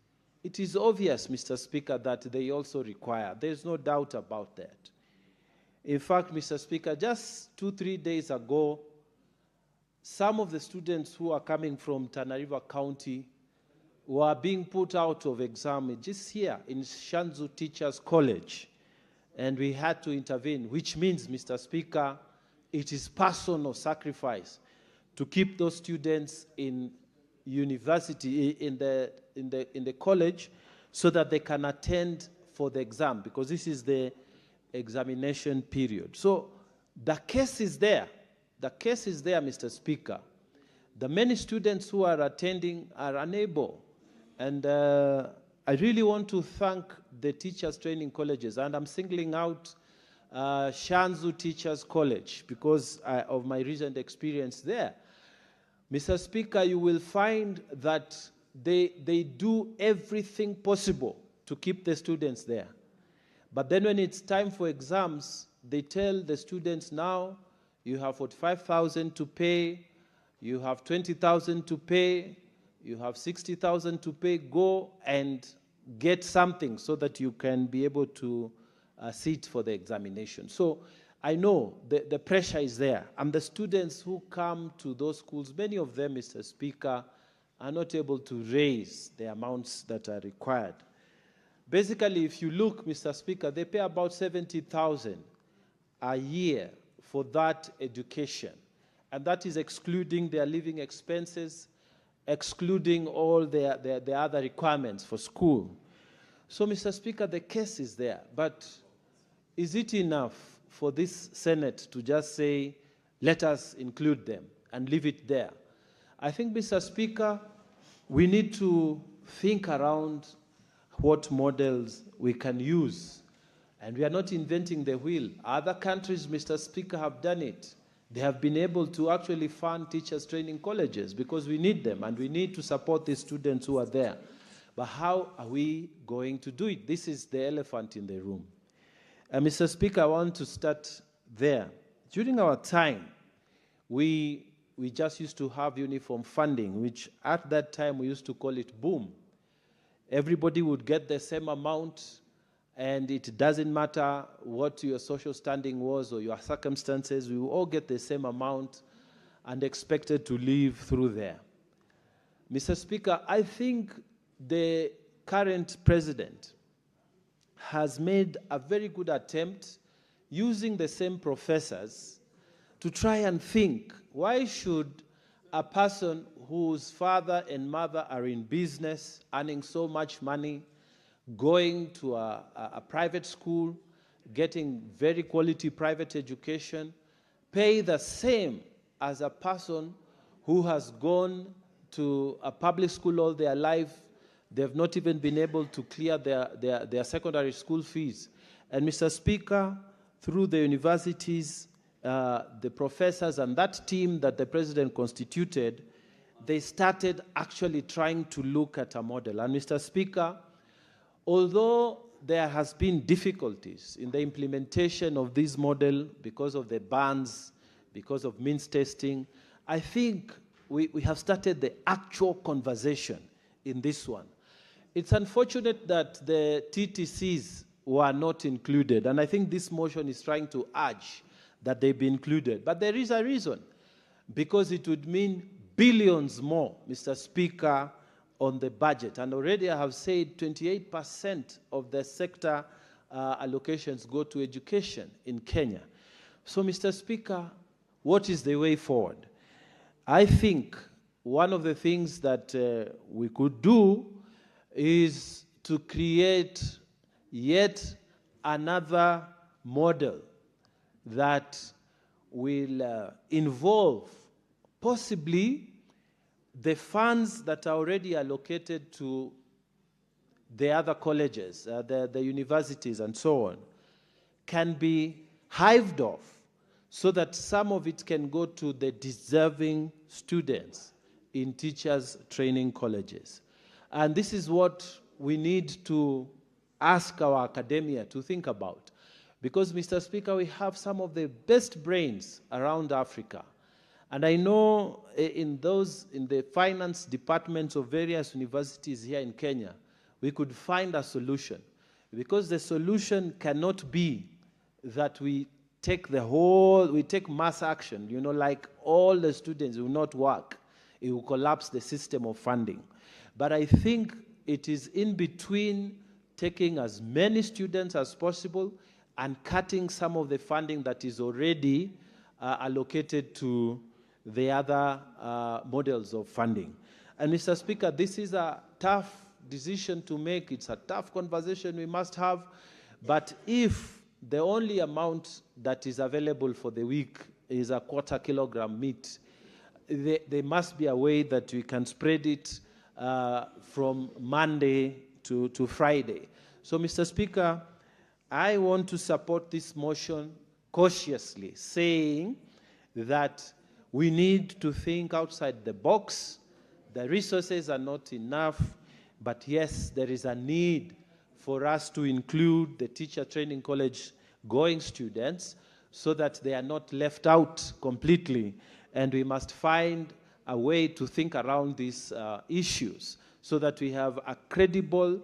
it is obvious, Mr. Speaker, that they also require. There's no doubt about that. In fact, Mr. Speaker, just 2-3 days ago, some of the students who are coming from Tana River County were being put out of exam just here in Shanzu Teachers College, and we had to intervene, which means, Mr. Speaker, it is personal sacrifice to keep those students in university, in the college, so that they can attend for the exam, because this is the examination period. So the case is there. The case is there, Mr. Speaker. The many students who are attending are unable. And I really want to thank the teachers training colleges, and I'm singling out Shanzu Teachers College because of my recent experience there. Mr. Speaker, you will find that they do everything possible to keep the students there. But then when it's time for exams, they tell the students, now you have 45,000 to pay, you have 20,000 to pay, you have 60,000 to pay, go and get something so that you can be able to sit for the examination. So I know the pressure is there, and the students who come to those schools, many of them, Mr. Speaker, are not able to raise the amounts that are required. Basically, if you look, Mr. Speaker, they pay about 70,000 a year for that education. and that is excluding their living expenses, excluding all their other requirements for school. So, Mr. Speaker, the case is there, but is it enough for this Senate to just say, let us include them and leave it there? I think, Mr. Speaker, we need to think around what models we can use. And we are not inventing the wheel. Other countries, Mr. Speaker, have done it. They have been able to actually fund teachers' training colleges because we need them and we need to support the students who are there. But how are we going to do it? This is the elephant in the room. Mr. Speaker, I want to start there. During our time, we just used to have uniform funding, which at that time we used to call it boom. Everybody would get the same amount, and it doesn't matter what your social standing was or your circumstances, we will all get the same amount and expected to live through there. Mr. Speaker, I think the current president has made a very good attempt using the same professors to try and think, why should a person whose father and mother are in business, earning so much money, going to a private school, getting very quality private education, pay the same as a person who has gone to a public school all their life? They've not even been able to clear their secondary school fees. And Mr. Speaker, through the universities, the professors and that team that the president constituted, they started actually trying to look at a model. And Mr. Speaker, although there has been difficulties in the implementation of this model because of the bans, because of means testing, I think we have started the actual conversation in this one. It's unfortunate that the TTCs were not included, and I think this motion is trying to urge that they be included. But there is a reason, because it would mean billions more, Mr. Speaker, on the budget. And already I have said 28% of the sector allocations go to education in Kenya. So, Mr. Speaker, what is the way forward? I think one of the things that we could do is to create yet another model that will involve possibly the funds that are already allocated to the other colleges, the universities and so on, can be hived off so that some of it can go to the deserving students in teachers' training colleges. And this is what we need to ask our academia to think about. Because, Mr. Speaker, we have some of the best brains around Africa. And I know in the finance departments of various universities here in Kenya, we could find a solution. Because the solution cannot be that we take mass action, like all the students will not work. It will collapse the system of funding. But I think it is in between taking as many students as possible and cutting some of the funding that is already allocated to the other models of funding. And Mr. Speaker, this is a tough decision to make. It's a tough conversation we must have. But if the only amount that is available for the week is a 1/4 kilogram meat, there must be a way that we can spread it from Monday to Friday. So, Mr. Speaker, I want to support this motion cautiously, saying that we need to think outside the box. The resources are not enough, but yes, there is a need for us to include the teacher training college going students so that they are not left out completely. And we must find a way to think around these issues so that we have a credible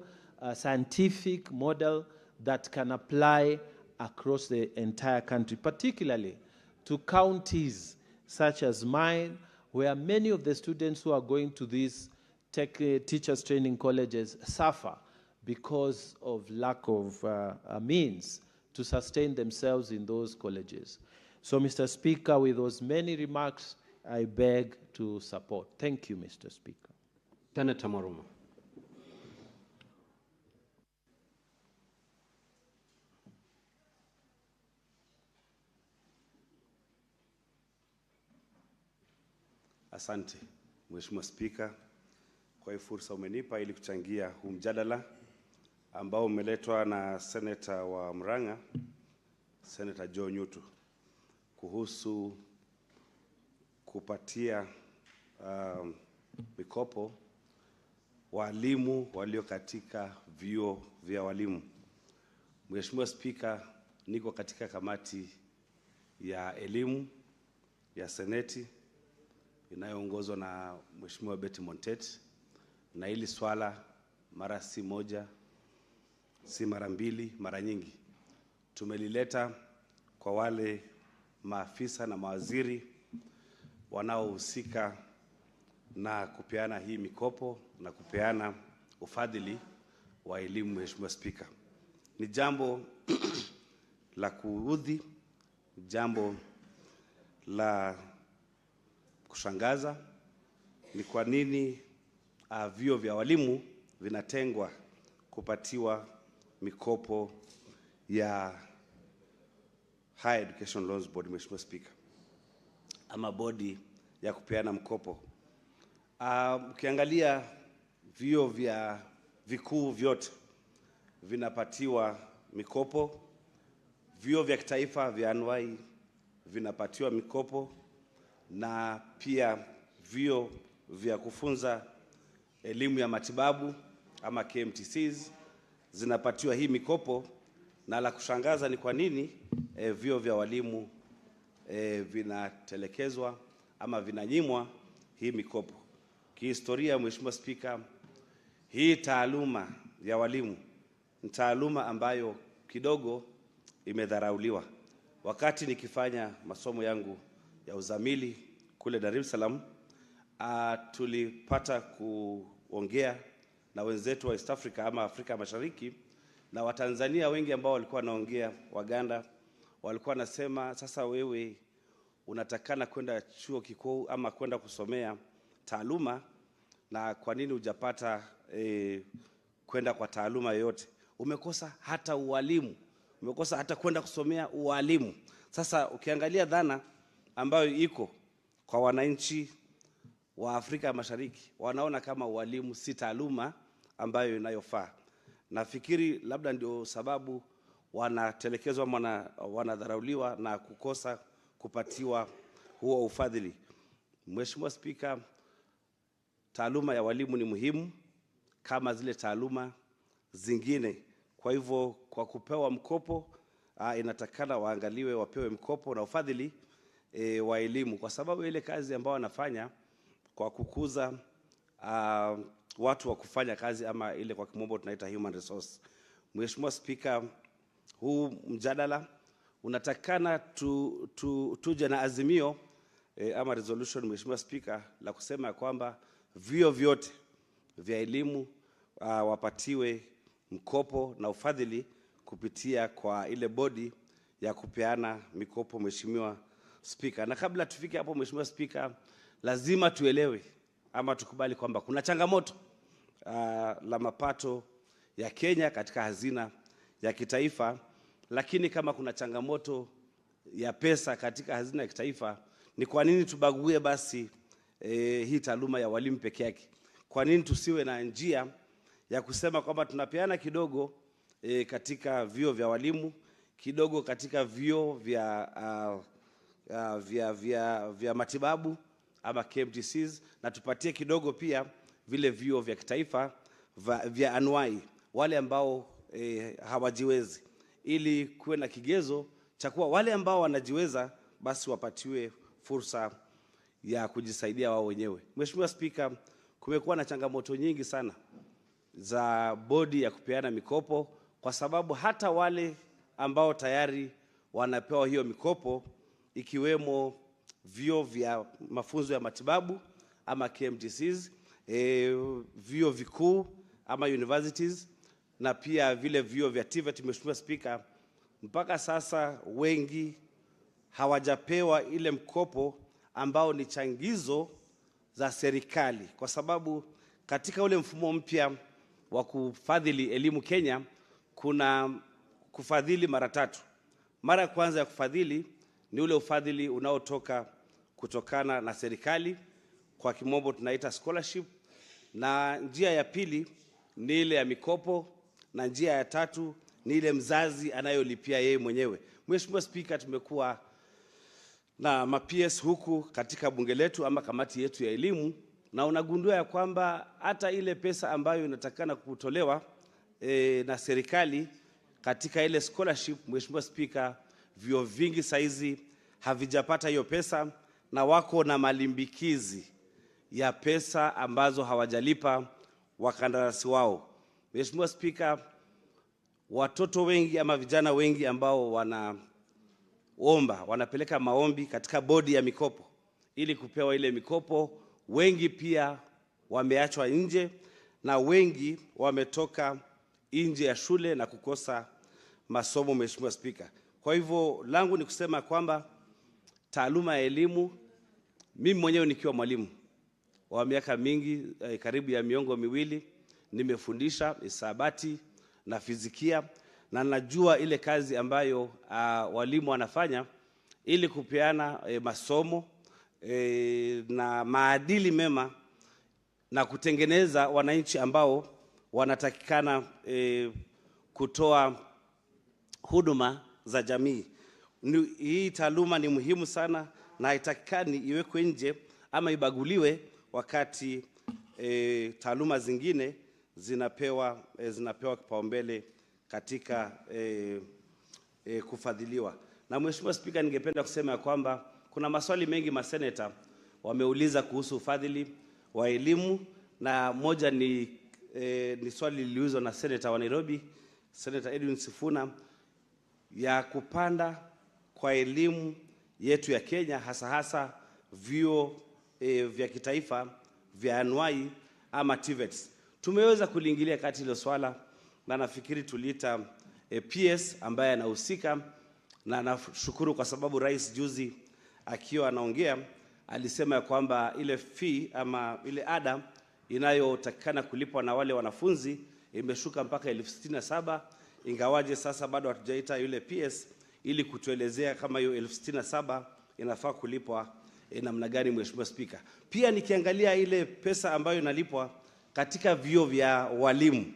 scientific model that can apply across the entire country, particularly to counties such as mine, where many of the students who are going to these teachers training colleges suffer because of lack of means to sustain themselves in those colleges. So, Mr. Speaker, with those many remarks, I beg to support. Thank you, Mr. Speaker. Senator Maruma. Asante, Mheshimiwa Spika, kwa hii fursa umenipa ili kuchangia huu mjadala ambao umeletwa na Senator wa Murang'a, Senator Joe Nyutu, kuhusu kupatia mikopo walimu walio katika vyuo vya walimu. Mheshimiwa Spika, niko katika kamati ya elimu ya Seneti inayoongozwa na Mheshimiwa Betty Montet, na hili swala mara si moja, si mara mbili, mara nyingi tumelileta kwa wale maafisa na mawaziri wanaohusika na kupeana hii mikopo na kupeana ufadhili wa elimu. Mheshimiwa Spika, ni jambo la kuudhi, jambo la kushangaza ni kwa nini vyuo vya walimu vinatengwa kupatiwa mikopo ya Higher Education Loans Board, Mheshimiwa Speaker, ama bodi ya kupeana mkopo. Ukiangalia vyuo vya vikuu vyote vinapatiwa mikopo, vyuo vya kitaifa vya anuai vinapatiwa mikopo, na pia vyuo vya kufunza elimu ya matibabu ama KMTCs zinapatiwa hii mikopo. Na la kushangaza ni kwa nini vyuo vya walimu vinatelekezwa ama vinanyimwa hii mikopo. Kihistoria, Mheshimiwa Spika, hii taaluma ya walimu ni taaluma ambayo kidogo imedharauliwa. Wakati nikifanya masomo yangu ya uzamili kule Dar es Salaam, tulipata kuongea na wenzetu wa East Africa ama Afrika Mashariki, na Watanzania wengi ambao walikuwa wanaongea Waganda walikuwa nasema, sasa wewe unatakana kwenda chuo kikuu ama kwenda kusomea taaluma, na kwa nini hujapata kwenda kwa taaluma yoyote? Umekosa hata ualimu, umekosa hata kwenda kusomea ualimu. Sasa ukiangalia dhana ambayo iko kwa wananchi wa Afrika Mashariki, wanaona kama ualimu si taaluma ambayo inayofaa. Nafikiri labda ndio sababu wanatelekezwa, wanadharauliwa na kukosa kupatiwa huo ufadhili. Mheshimiwa Spika, taaluma ya walimu ni muhimu kama zile taaluma zingine. Kwa hivyo kwa kupewa mkopo, inatakana waangaliwe, wapewe mkopo na ufadhili wa elimu, kwa sababu ile kazi ambayo wanafanya kwa kukuza watu wa kufanya kazi ama ile kwa kimombo tunaita human resource. Mheshimiwa Spika, huu mjadala unatakana tuje na azimio ama resolution, Mheshimiwa Spika, la kusema kwamba vyuo vyote vya elimu wapatiwe mkopo na ufadhili kupitia kwa ile bodi ya kupeana mikopo, Mheshimiwa Spika. Na kabla tufike hapo, Mheshimiwa Spika, lazima tuelewe ama tukubali kwamba kuna changamoto la mapato ya Kenya katika hazina ya kitaifa, lakini kama kuna changamoto ya pesa katika hazina ya kitaifa, ni kwa nini tubague basi hii taaluma ya walimu peke yake? Kwa nini tusiwe na njia ya kusema kwamba tunapeana kidogo katika vyuo vya walimu, kidogo katika vyuo vya matibabu ama KMTCs, na tupatie kidogo pia vile vyuo vya kitaifa vya anuai, wale ambao hawajiwezi, ili kuwe na kigezo cha kuwa wale ambao wanajiweza basi wapatiwe fursa ya kujisaidia wao wenyewe. Mheshimiwa Spika, kumekuwa na changamoto nyingi sana za bodi ya kupeana mikopo, kwa sababu hata wale ambao tayari wanapewa hiyo mikopo, ikiwemo vyuo vya mafunzo ya matibabu ama KMTCs, vyuo vikuu ama universities, na pia vile vyuo vya TVET, Mheshimiwa Spika, mpaka sasa wengi hawajapewa ile mkopo ambao ni changizo za serikali, kwa sababu katika ule mfumo mpya wa kufadhili elimu Kenya kuna kufadhili mara tatu. Mara ya kwanza ya kufadhili ni ule ufadhili unaotoka kutokana na serikali, kwa kimombo tunaita scholarship, na njia ya pili ni ile ya mikopo, na njia ya tatu ni ile mzazi anayolipia yeye mwenyewe. Mheshimiwa Spika, tumekuwa na ma-PS huku katika bunge letu ama kamati yetu ya elimu, na unagundua ya kwamba hata ile pesa ambayo inatakana kutolewa na serikali katika ile scholarship, Mheshimiwa Spika, vyuo vingi saizi havijapata hiyo pesa na wako na malimbikizi ya pesa ambazo hawajalipa wakandarasi wao. Mheshimiwa Spika, watoto wengi ama vijana wengi ambao wanapeleka maombi katika bodi ya mikopo ili kupewa ile mikopo, wengi pia wameachwa nje na wengi wametoka nje ya shule na kukosa masomo, Mheshimiwa Spika. Kwa hivyo langu ni kusema kwamba taaluma ya elimu, mimi mwenyewe nikiwa mwalimu wa miaka mingi, karibu ya miongo miwili, nimefundisha hisabati na fizikia, na najua ile kazi ambayo walimu wanafanya ili kupeana masomo na maadili mema na kutengeneza wananchi ambao wanatakikana kutoa huduma za jamii. Hii taaluma ni muhimu sana na haitakikani iwekwe nje ama ibaguliwe wakati taaluma zingine zinapewa kipaumbele katika kufadhiliwa. Na Mheshimiwa Spika, ningependa kusema kwamba kuna maswali mengi maseneta wameuliza kuhusu ufadhili wa elimu, na moja ni swali liliulizwa na seneta wa Nairobi, Senator Edwin Sifuna, ya kupanda kwa elimu yetu ya Kenya, hasa vyuo vya kitaifa vya anuai ama TVETs. Tumeweza kuliingilia kati hilo swala, na nafikiri tuliita PS ambaye anahusika, na nashukuru kwa sababu rais juzi akiwa anaongea alisema ya kwamba ile fee ama ile ada inayotakikana kulipwa na wale wanafunzi imeshuka mpaka 67,000, ingawaje sasa bado hatujaita yule PS ili kutuelezea kama hiyo 67,000 inafaa kulipwa namna gani, Mheshimiwa Spika. Pia nikiangalia ile pesa ambayo inalipwa katika vyuo vya walimu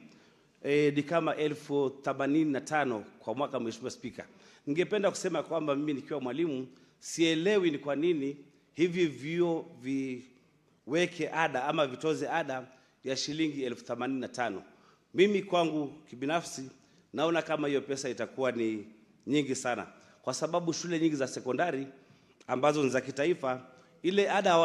ni kama 85,000 kwa mwaka, Mheshimiwa Spika. Ningependa kusema kwamba mimi nikiwa mwalimu sielewi ni kwa nini hivi vyuo viweke ada ama vitoze ada ya shilingi 85,000. Mimi kwangu kibinafsi naona kama hiyo pesa itakuwa ni nyingi sana, kwa sababu shule nyingi za sekondari ambazo ni za kitaifa, ile ada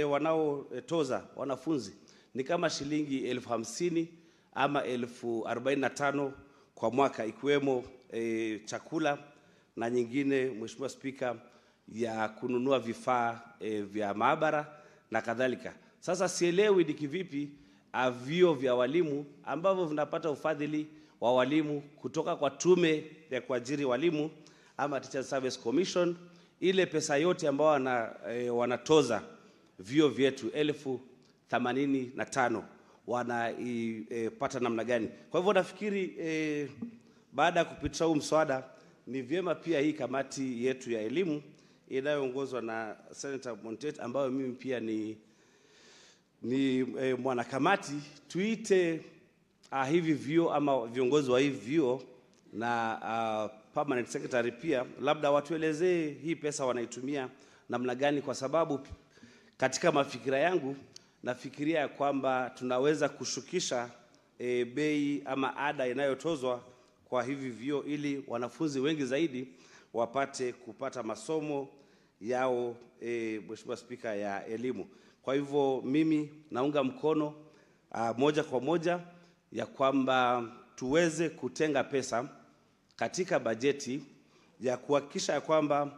wanaotoza wanafunzi ni kama shilingi 50,000 ama 45,000 kwa mwaka, ikiwemo chakula na nyingine, Mheshimiwa Spika, ya kununua vifaa vya maabara na kadhalika. Sasa sielewi ni kivipi vyuo vya walimu ambavyo vinapata ufadhili wa walimu kutoka kwa tume ya kuajiri walimu ama Teacher Service Commission, ile pesa yote ambao wanatoza vyuo vyetu 85,000 wanaipata namna gani? Kwa hivyo nafikiri baada ya kupitisha huu mswada ni vyema pia hii kamati yetu ya elimu inayoongozwa na Senator Montet, ambayo mimi pia ni mwanakamati, tuite hivi vyuo ama viongozi wa hivi vyuo na permanent secretary pia, labda watuelezee hii pesa wanaitumia namna gani, kwa sababu katika mafikira yangu nafikiria kwamba tunaweza kushukisha bei ama ada inayotozwa kwa hivi vyuo ili wanafunzi wengi zaidi wapate kupata masomo yao, Mheshimiwa Spika, ya elimu. Kwa hivyo mimi naunga mkono moja kwa moja ya kwamba tuweze kutenga pesa katika bajeti ya kuhakikisha ya kwamba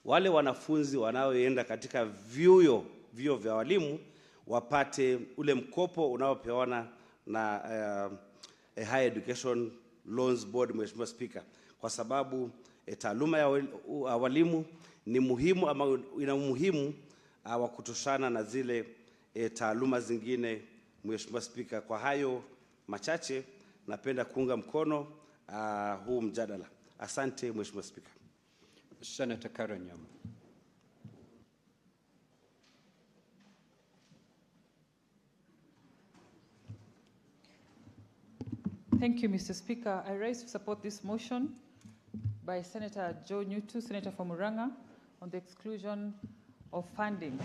wale wanafunzi wanaoenda katika vyuo vya walimu wapate ule mkopo unaopewana na Higher Education Loans Board, Mheshimiwa Spika, kwa sababu taaluma ya walimu ni muhimu ama ina umuhimu wa kutoshana na zile taaluma zingine. Mheshimiwa Spika, kwa hayo machache napenda kuunga mkono huu mjadala. Asante Mheshimiwa Spika. Senator Karanyama. Thank you, Mr. Speaker. I rise to support this motion by Senator Joe Nyutu, Senator from Murang'a, on the exclusion of funding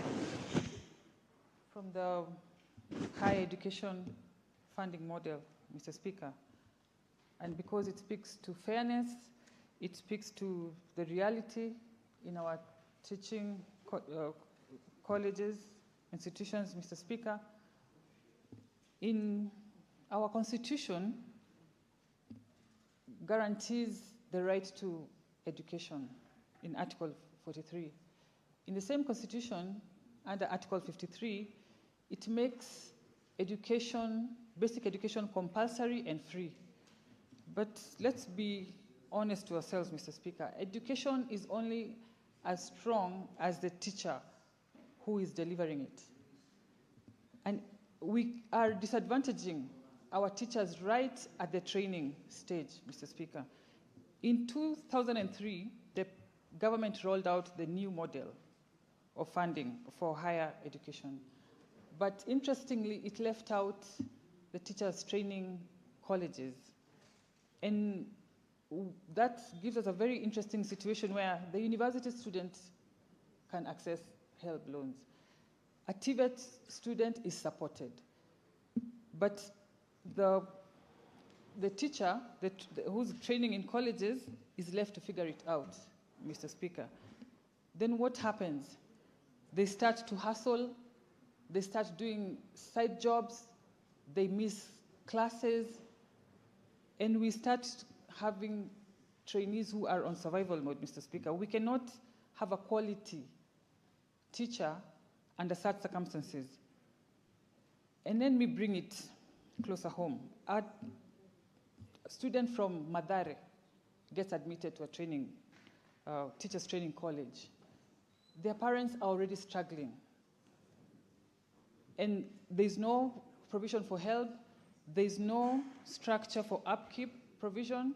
from the higher education funding model, Mr. Speaker. And because it speaks to fairness, it speaks to the reality in our teaching colleges, institutions, Mr. Speaker. In our Constitution guarantees the right to education in Article 43. In the same Constitution, under Article 53, it makes education, basic education, compulsory and free. But let's be honest to ourselves, Mr. Speaker. Education is only as strong as the teacher who is delivering it. And we are disadvantaging our teachers right at the training stage, Mr. Speaker. In 2003, the government rolled out the new model of funding for higher education. But interestingly, it left out the teachers training colleges. And that gives us a very interesting situation where the university student can access HELP loans. A TVET student is supported, but the teacher who's training in colleges is left to figure it out, Mr. Speaker. Then what happens? They start to hustle, they start doing side jobs, they miss classes, and we start having trainees who are on survival mode, Mr. Speaker. We cannot have a quality teacher under such circumstances. And let me bring it closer home. A student from Mathare gets admitted to a training, teachers training college. Their parents are already struggling. And there's no provision for help, there's no structure for upkeep provision,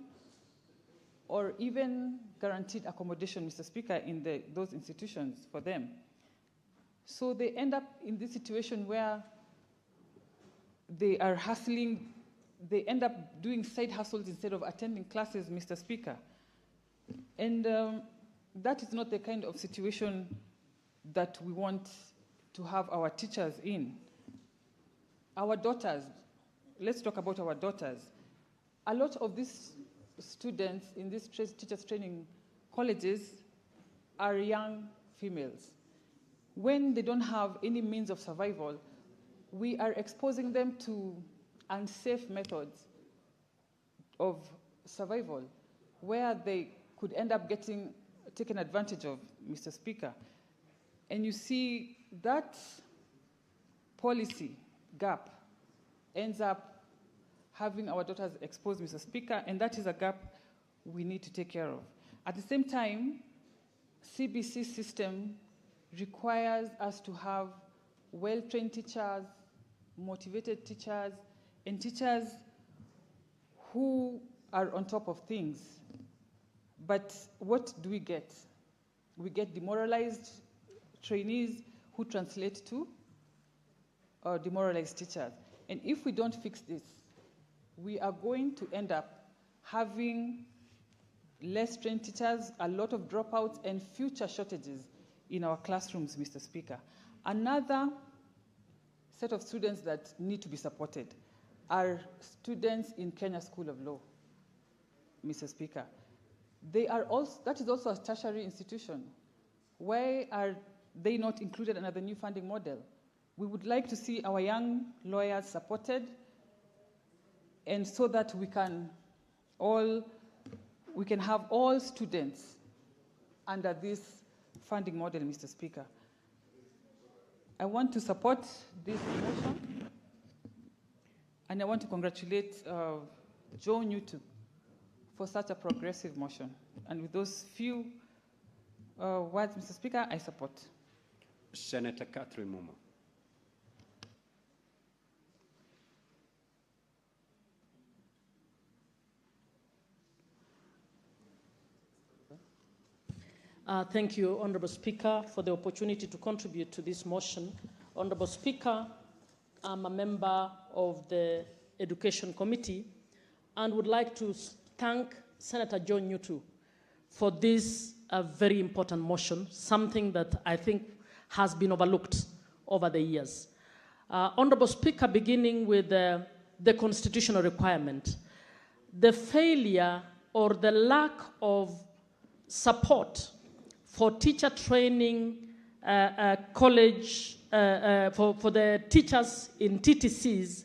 or even guaranteed accommodation, Mr. Speaker, in those institutions for them. So they end up in this situation where they are hustling, they end up doing side hustles instead of attending classes, Mr. Speaker. And that is not the kind of situation that we want to have our teachers in. Our daughters, let's talk about our daughters. A lot of these students in these teachers training colleges are young females. When they don't have any means of survival, we are exposing them to unsafe methods of survival where they could end up getting taken advantage of, Mr. Speaker. And you see that policy gap ends up having our daughters exposed, Mr. Speaker, and that is a gap we need to take care of. At the same time, CBC system requires us to have well-trained teachers, motivated teachers, and teachers who are on top of things. But what do we get? We get demoralized trainees who translate to demoralized teachers. And if we don't fix this, we are going to end up having less trained teachers, a lot of dropouts, and future shortages in our classrooms, Mr. Speaker. Another set of students that need to be supported are students in Kenya School of Law, Mr. Speaker. That is also a tertiary institution. Why are they not included under the new funding model? We would like to see our young lawyers supported, and so that we can have all students under this funding model, Mr. Speaker. I want to support this motion, and I want to congratulate Joe Nyutu for such a progressive motion. And with those few words, Mr. Speaker, I support. Senator Catherine Muma. Thank you, Honorable Speaker, for the opportunity to contribute to this motion. Honorable Speaker, I'm a member of the Education Committee and would like to thank Senator John Nyutu for this very important motion, something that I think has been overlooked over the years. Honorable Speaker, beginning with the constitutional requirement, the failure or the lack of support for teacher training, college, for the teachers in TTCs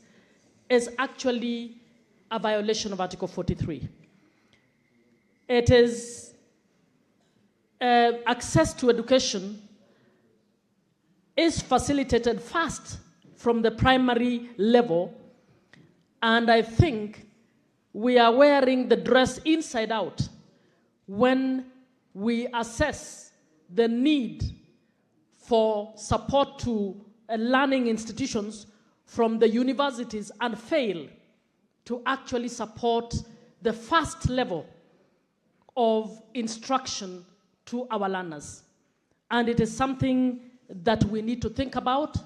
is actually a violation of Article 43. It is access to education is facilitated first from the primary level, and I think we are wearing the dress inside out when we assess the need for support to learning institutions from the universities and fail to actually support the first level of instruction to our learners. And it is something that we need to think about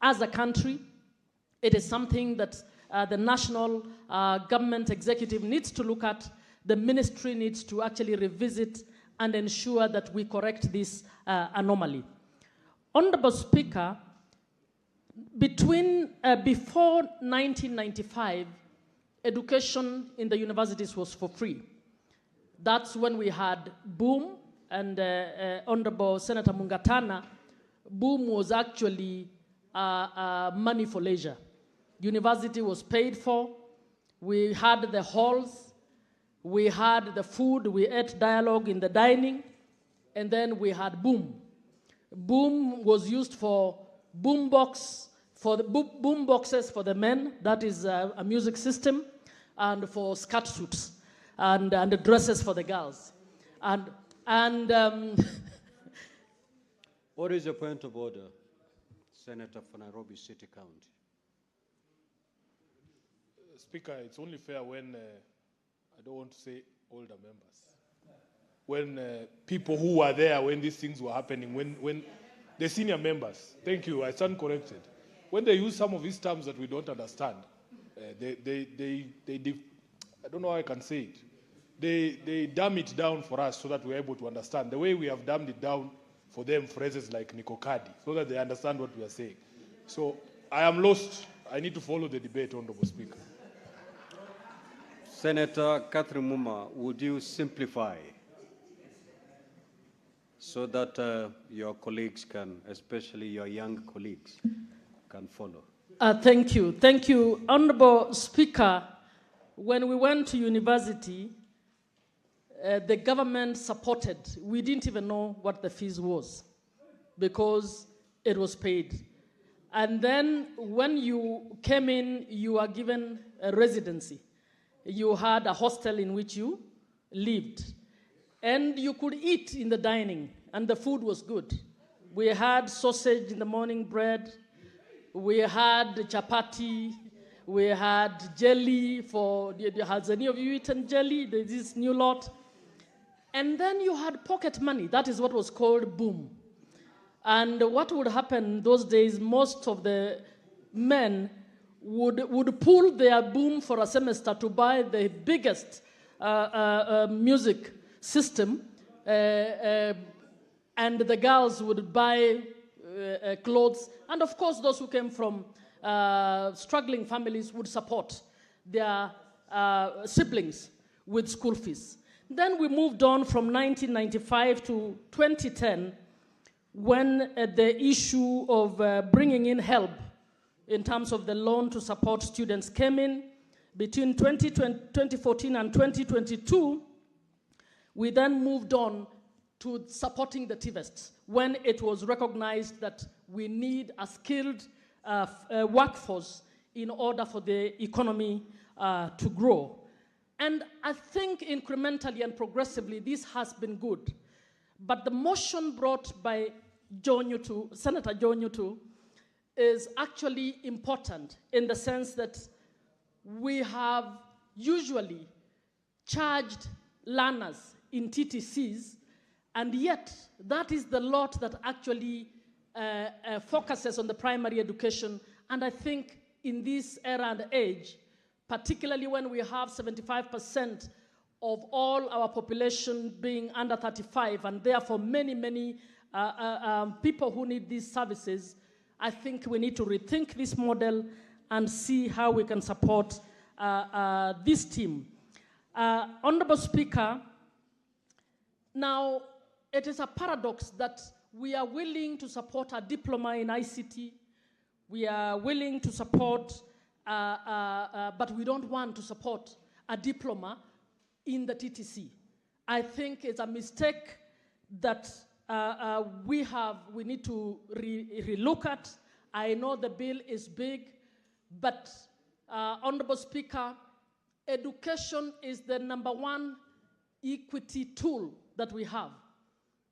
as a country. It is something that the national government executive needs to look at. The ministry needs to actually revisit and ensure that we correct this anomaly. Honorable Speaker, before 1995, education in the universities was for free. That's when we had boom, and Honorable Senator Mungatana, boom was actually money for leisure. University was paid for. We had the halls. We had the food, we ate dialogue in the dining, and then we had boom. Boom was used for boom boxes for the men, that is a music system, and for skirt suits, and the dresses for the girls. What is your point of order, Senator for Nairobi City County? Speaker, it's only fair when I don't want to say older members. When people who were there when these things were happening, when the senior members, thank you, I stand corrected. When they use some of these terms that we don't understand, I don't know how I can say it. They dumb it down for us so that we're able to understand. The way we have dumbed it down for them, phrases like Nikokadi, so that they understand what we are saying. So I am lost. I need to follow the debate, Honorable Speaker. Senator Catherine Muma, would you simplify so that your colleagues can, especially your young colleagues, can follow? Thank you. Thank you. Honorable Speaker, when we went to university, the government supported. We didn't even know what the fees was because it was paid. And then when you came in, you were given a residency. You had a hostel in which you lived. And you could eat in the dining, and the food was good. We had sausage in the morning, bread. We had chapati. We had jelly for, has any of you eaten jelly? There's this new lot. And then you had pocket money. That is what was called boom. And what would happen those days, most of the men would pull their boom for a semester to buy the biggest music system, and the girls would buy clothes. And of course, those who came from struggling families would support their siblings with school fees. Then we moved on from 1995 to 2010, when the issue of bringing in help in terms of the loan to support students came in. Between 2014 and 2022, we then moved on to supporting the TVETs when it was recognized that we need a skilled workforce in order for the economy to grow. And I think incrementally and progressively, this has been good. But the motion brought by Senator Joe Nyutu is actually important in the sense that we have usually charged learners in TTCs, and yet that is the lot that actually focuses on the primary education. And I think in this era and age, particularly when we have 75% of all our population being under 35, and therefore many people who need these services, I think we need to rethink this model and see how we can support this team. Honorable Speaker, now it is a paradox that we are willing to support a diploma in ICT, we are willing to support, but we don't want to support a diploma in the TTC. I think it's a mistake that we need to relook at. I know the bill is big, but Honorable Speaker, education is the #1 equity tool that we have.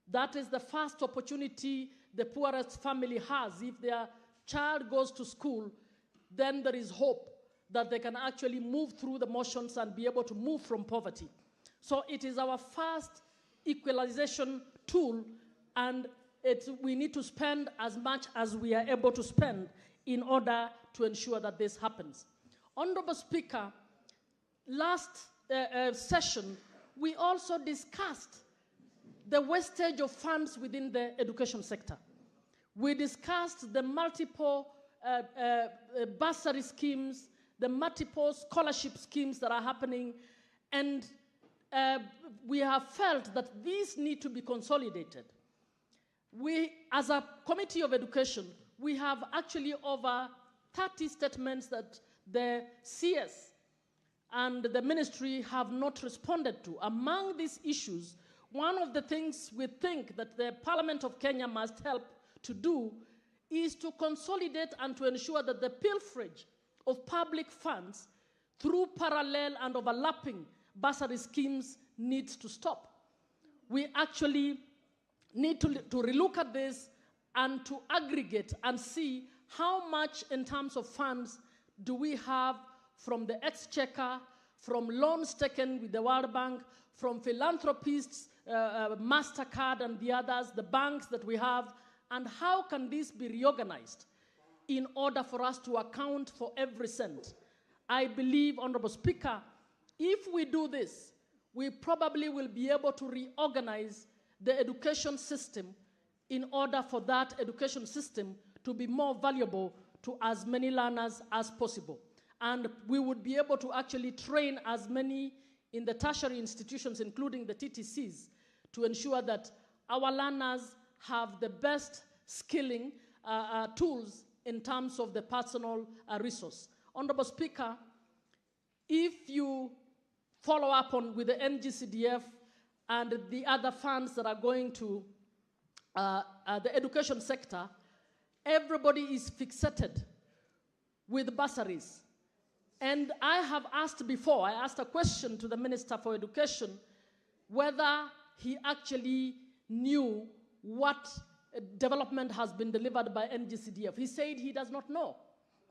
That is the first opportunity the poorest family has. If their child goes to school, then there is hope that they can actually move through the motions and be able to move from poverty. So it is our first equalization tool, and we need to spend as much as we are able to spend in order to ensure that this happens. Honorable Speaker, last session, we also discussed the wastage of funds within the education sector. We discussed the multiple bursary schemes, the multiple scholarship schemes that are happening, and we have felt that these need to be consolidated. We, as a Committee of Education, we have actually over 30 statements that the CS and the ministry have not responded to. Among these issues, one of the things we think that the Parliament of Kenya must help to do is to consolidate and to ensure that the pilferage of public funds through parallel and overlapping bursary schemes needs to stop. We actually need to relook at this and to aggregate and see how much in terms of funds do we have from the exchequer, from loans taken with the World Bank, from philanthropists, MasterCard and the others, the banks that we have, and how can this be reorganized in order for us to account for every cent? I believe, Honorable Speaker, if we do this, we probably will be able to reorganize the education system in order for that education system to be more valuable to as many learners as possible. And we would be able to actually train as many in the tertiary institutions, including the TTCs, to ensure that our learners have the best skilling tools in terms of the personal resource. Honorable Speaker, if you follow up with the NGCDF and the other funds that are going to the education sector, everybody is fixated with bursaries. And I have asked before, I asked a question to the Minister for Education, whether he actually knew what development has been delivered by NGCDF. He said he does not know,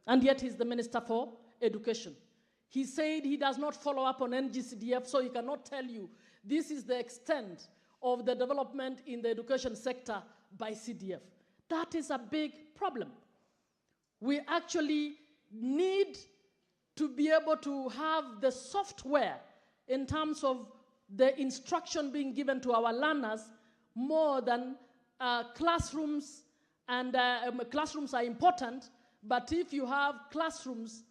and yet he's the Minister for Education. He said he does not follow up on NGCDF, so he cannot tell you this is the extent of the development in the education sector by CDF. That is a big problem. We actually need to be able to have the software in terms of the instruction being given to our learners more than classrooms. And classrooms are important, but if you have classrooms,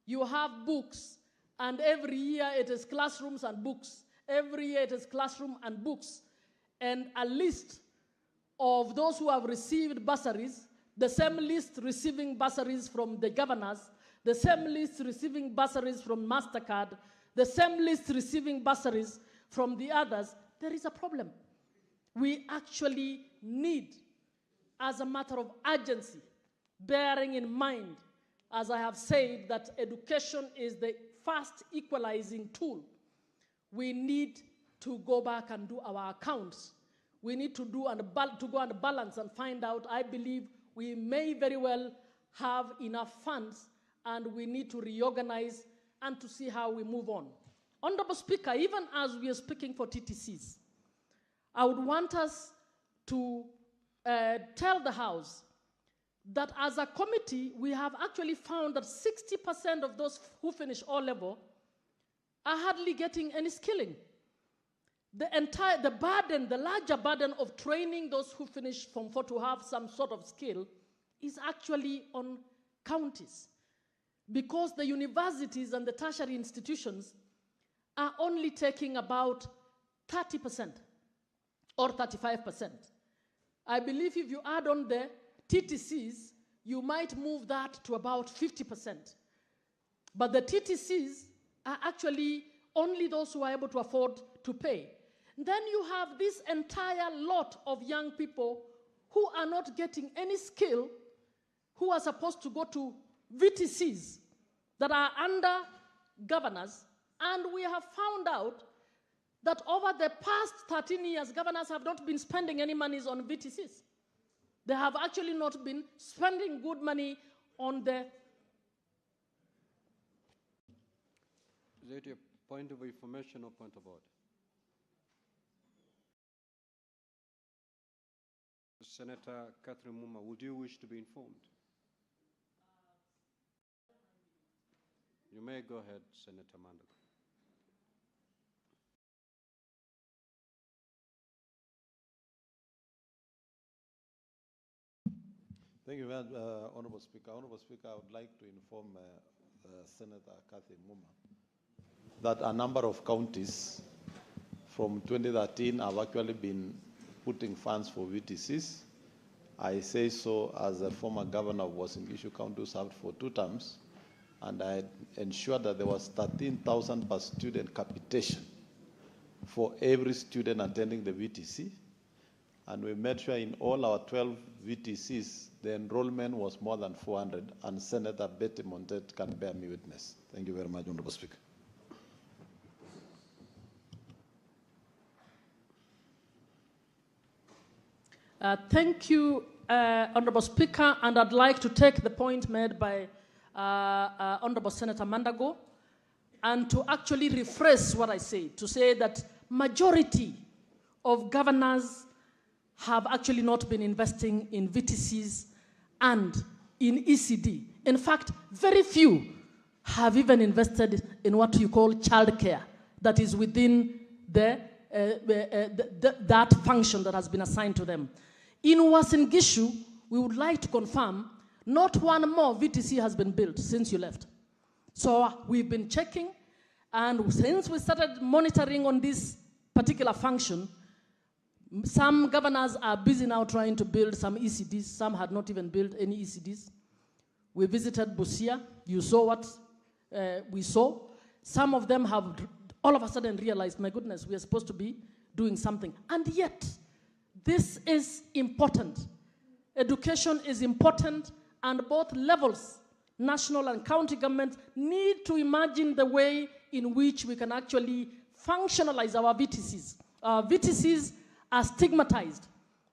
you have books, and every year it is classrooms and books. Every year it is classroom and books. And a list of those who have received bursaries, the same list receiving bursaries from the governors, the same list receiving bursaries from MasterCard, the same list receiving bursaries from the others, there is a problem. We actually need, as a matter of urgency, bearing in mind, as I have said, that education is the first equalizing tool. we need to go back and do our accounts. We need to go and balance and find out. I believe we may very well have enough funds, and we need to reorganize and to see how we move on. Honorable Speaker, even as we are speaking for TTCs, I would want us to tell the House that as a committee, we have actually found that 60% of those who finish O-level are hardly getting any skilling. The larger burden of training those who finish Form 4 to have some sort of skill is actually on counties, because the universities and the tertiary institutions are only taking about 30% or 35%. I believe if you add on the TTCs, you might move that to about 50%. But the TTCs are actually only those who are able to afford to pay. Then you have this entire lot of young people who are not getting any skill, who are supposed to go to VTCs that are under governors, and we have found out that over the past 13 years, governors have not been spending any monies on VTCs. They have actually not been spending good money on the... Is it a point of information or point of order? Senator Catherine Muma, would you wish to be informed? You may go ahead, Senator Mandago. Thank you, Honorable Speaker. Honorable Speaker, I would like to inform Senator Catherine Muma that a number of counties from 2013 have actually been putting funds for VTCs. I say so as a former governor of Uasin Gishu County who served for 2 terms, and I ensured that there was 13,000 per student capitation for every student attending the VTC. And we made sure in all our 12 VTCs, the enrollment was more than 400, and Senator Betty Montet can bear me witness. Thank you very much, Honorable Speaker. Thank you, Honorable Speaker, and I'd like to take the point made by Honorable Senator Mandago and to actually rephrase what I say, to say that majority of governors have actually not been investing in VTCs and in ECD. In fact, very few have even invested in what you call childcare, that is within that function that has been assigned to them. In Uasin Gishu, we would like to confirm not one more VTC has been built since you left. So we've been checking, and since we started monitoring on this particular function, some governors are busy now trying to build some ECDs. Some had not even built any ECDs. We visited Busia. You saw what we saw. Some of them have all of a sudden realized, my goodness, we are supposed to be doing something. And yet, this is important. Education is important, and both levels, national and county governments, need to imagine the way in which we can actually functionalize our VTCs. Our VTCs are stigmatized.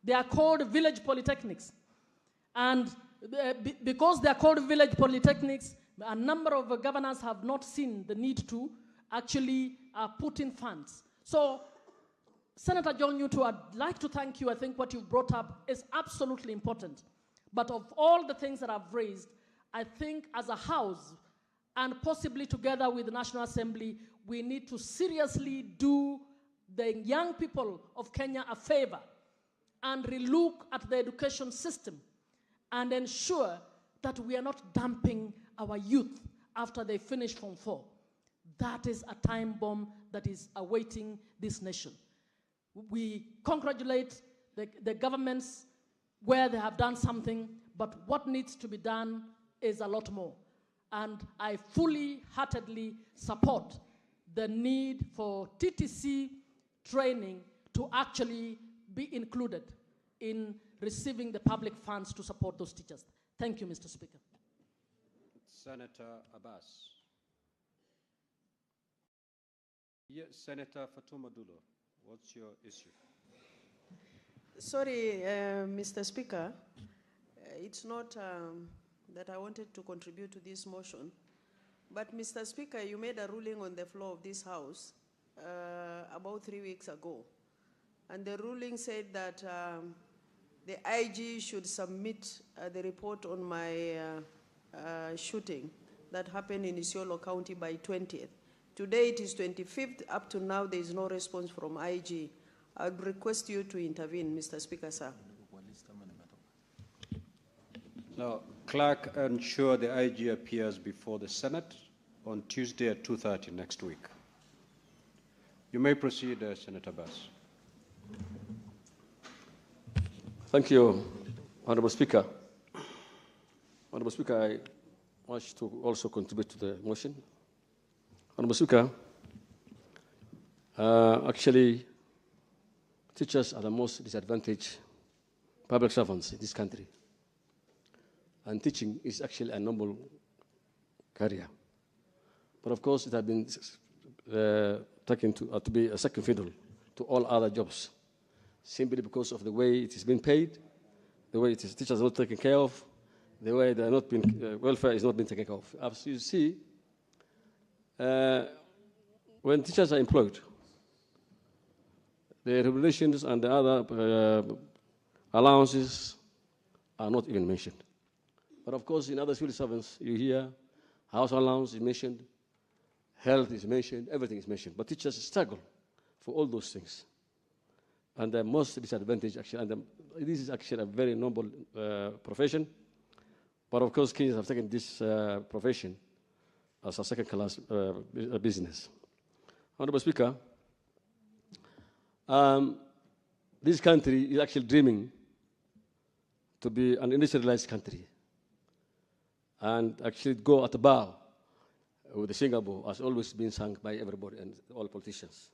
They are called village polytechnics. And because they are called village polytechnics, a number of governors have not seen the need to actually put in funds. So, Senator John Newton, I'd like to thank you. I think what you've brought up is absolutely important. But of all the things that I've raised, I think as a House, and possibly together with the National Assembly, we need to seriously do the young people of Kenya a favor and relook at the education system and ensure that we are not dumping our youth after they finish Form 4. That is a time bomb that is awaiting this nation. We congratulate the governments where they have done something, but what needs to be done is a lot more. And I fully, heartedly support the need for TTC training to actually be included in receiving the public funds to support those teachers. Thank you, Mr. Speaker. Senator Abbas. Yes, Senator Fatuma Dulo, what's your issue? Sorry, Mr. Speaker. It's not that I wanted to contribute to this motion, but Mr. Speaker, you made a ruling on the floor of this House about 3 weeks ago. And the ruling said that the IG should submit the report on my shooting that happened in Isiolo County by 20th. Today it is 25th. Up to now, there is no response from IG. I would request you to intervene, Mr. Speaker, sir. Now, clerk, ensure the IG appears before the Senate on Tuesday at 2:30 next week. You may proceed, Senator Bass. Thank you, Honorable Speaker. Honorable Speaker, I wish to also contribute to the motion. Honorable Speaker, actually, teachers are the most disadvantaged public servants in this country. And teaching is actually a noble career. But of course, it has been taken to be a second fiddle to all other jobs, simply because of the way it is being paid, the way it is teachers are not taken care of, the way they are not being, welfare is not being taken care of. As you see, when teachers are employed, the remunerations and the other allowances are not even mentioned. But of course, in other civil servants, you hear house allowance is mentioned, health is mentioned, everything is mentioned. But teachers struggle for all those things. And the most disadvantaged, actually, and this is actually a very noble profession. But of course, Kenyans have taken this profession as a second-class business. Honorable Speaker, this country is actually dreaming to be an industrialized country and actually go at the bar with the Singapore has always been sung by everybody and all politicians.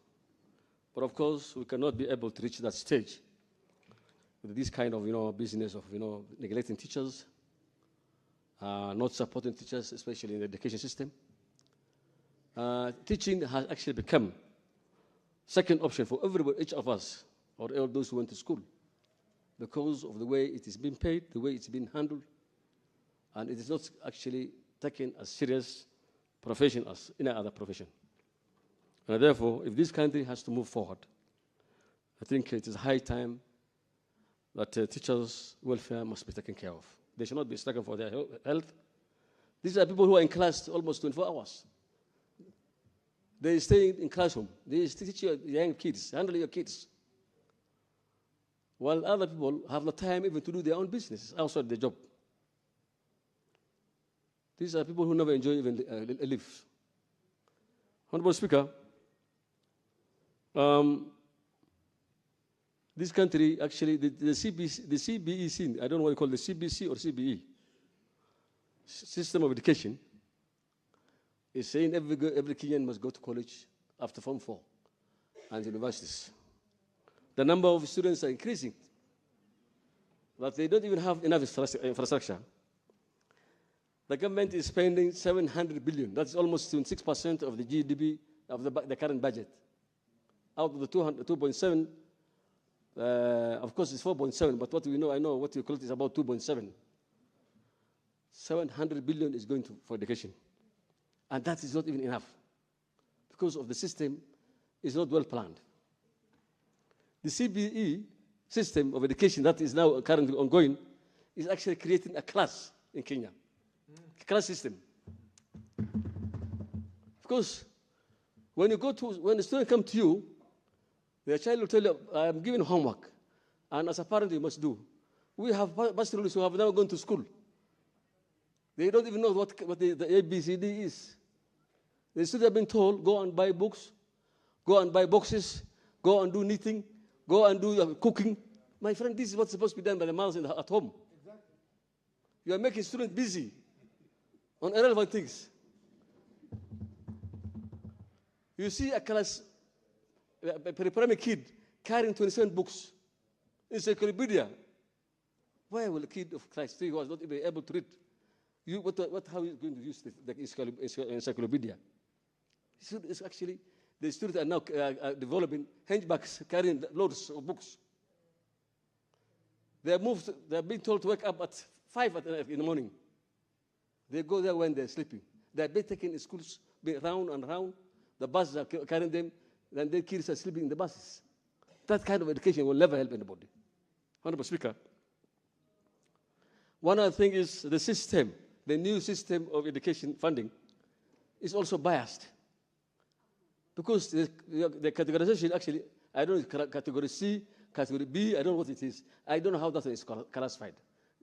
But of course, we cannot be able to reach that stage with this kind of, business of, neglecting teachers, not supporting teachers, especially in the education system. Teaching has actually become second option for everybody, each of us, or all those who went to school, because of the way it is being paid, the way it's been handled, and it is not actually taken as serious profession as any other profession. And therefore, if this country has to move forward, I think it is high time that teachers' welfare must be taken care of. They should not be struggling for their health. These are people who are in class almost 24 hours. They stay in classroom. They teach your young kids, handle your kids. While other people have no time even to do their own business outside their job. These are people who never enjoy even live. Honorable Speaker, this country actually, the CBEC, I don't know what you call the CBC or CBE, system of education, is saying every Kenyan must go to college after Form 4 and universities. The number of students are increasing, but they don't even have enough infrastructure. The government is spending 700 billion. That's almost 26% of the GDP of the current budget. Out of the 2.7, of course it's 4.7, but what we know, I know what you call it is about 2.7. 700 billion is going for education. And that is not even enough because of the system is not well planned. The CBE system of education that is now currently ongoing is actually creating a class in Kenya. Class system. Because when the student comes to you, the child will tell you, I am given homework, and as a parent you must do. We have pastors who have never gone to school. They don't even know what the ABCD is. The students have been told, go and buy books, go and buy boxes, go and do knitting, go and do cooking. My friend, this is what's supposed to be done by the mothers at home. Exactly. You are making students busy on irrelevant things. You see a class, a primary kid carrying 27 books, encyclopedia. Why will a kid of class 3 who was not even able to read, how are you going to use the encyclopedia? It's actually The students are now developing hunchbacks carrying loads of books. They are being told to wake up at 5 in the morning. They go there when they're sleeping. They're being taken in schools, being round and round. The buses are carrying them, and their kids are sleeping in the buses. That kind of education will never help anybody. Honorable Speaker, one other thing is the system, the new system of education funding is also biased. Because the categorization, actually, I don't know, category C, category B, I don't know what it is. I don't know how that is classified.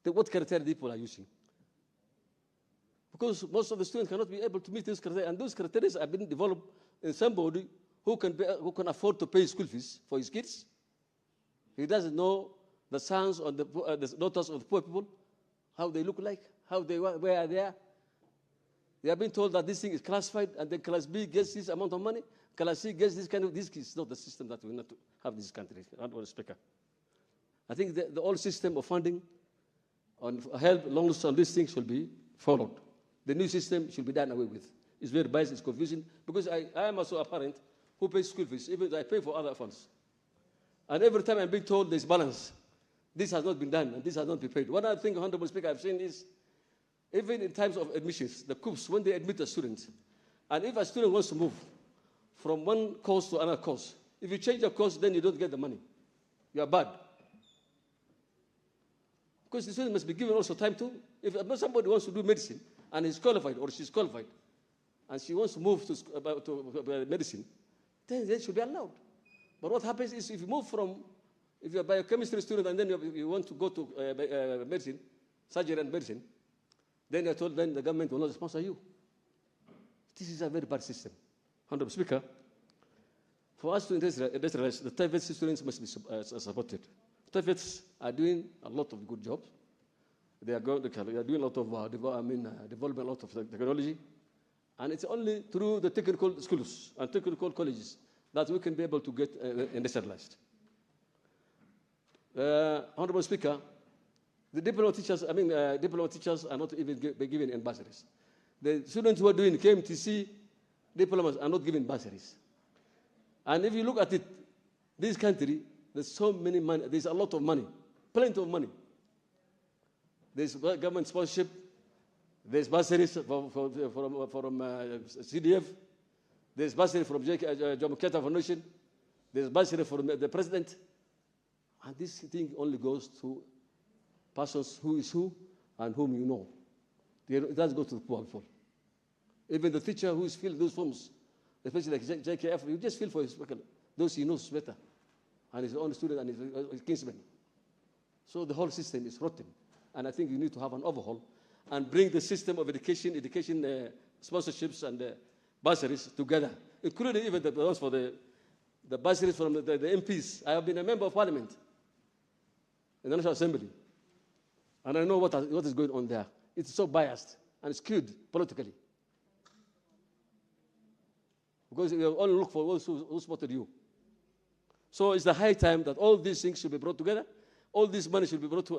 What criteria people are using. Because most of the students cannot be able to meet those criteria, and those criteria have been developed in somebody who can afford to pay school fees for his kids. He doesn't know the sons or the daughters of the poor people, how they look like, where they are. They have been told that this thing is classified, and then Class B gets this amount of money, Class C gets this kind of. This is not the system that we need to have in this country. Honorable Speaker, I think the old system of funding on help, loans, and these things should be followed. The new system should be done away with. It's very biased, it's confusing, because I am also a parent who pays school fees, even though I pay for other funds. And every time I'm being told there's balance, this has not been done, and this has not been paid. One other thing, Honorable Speaker, I've seen is, even in times of admissions, the COOPs, when they admit a student, and if a student wants to move from one course to another course, if you change the course, then you don't get the money. You are bad. Because the student must be given also time to, if somebody wants to do medicine, and is qualified, or she's qualified, and she wants to move to medicine, then they should be allowed. But what happens is, if you move from, if you're a biochemistry student and then you want to go to medicine, surgery and medicine, then you're told then the government will not sponsor you. This is a very bad system. Honorable Speaker, for us to industrialize, the TVET students must be supported. TVETs are doing a lot of good jobs. They are doing a lot of developing a lot of technology, and it's only through the technical schools and technical colleges that we can be able to get industrialized. Honorable Speaker, the diploma teachers, diploma teachers are not even given in bursaries. The students who are doing KMTC diplomas are not given bursaries. And if you look at it, this country, there's so many money, there's a lot of money, plenty of money. There's government sponsorship, there's bursaries from CDF, there's bursary from Jomo Kenyatta Foundation, there's bursary from the president, and this thing only goes to persons who is who and whom you know. It doesn't go to the poor people. Even the teacher who is filling those forms, especially like JKF, you just feel for those he knows better, and his own student and his kinsmen. So the whole system is rotten. And I think you need to have an overhaul and bring the system of education sponsorships and bursaries together, including even the ones for the bursaries from the MPs. I have been a member of parliament in the National Assembly, and I know what is going on there. It's so biased and skewed politically. Because you only look for those who supported you. So it's the high time that all these things should be brought together. All this money should be brought to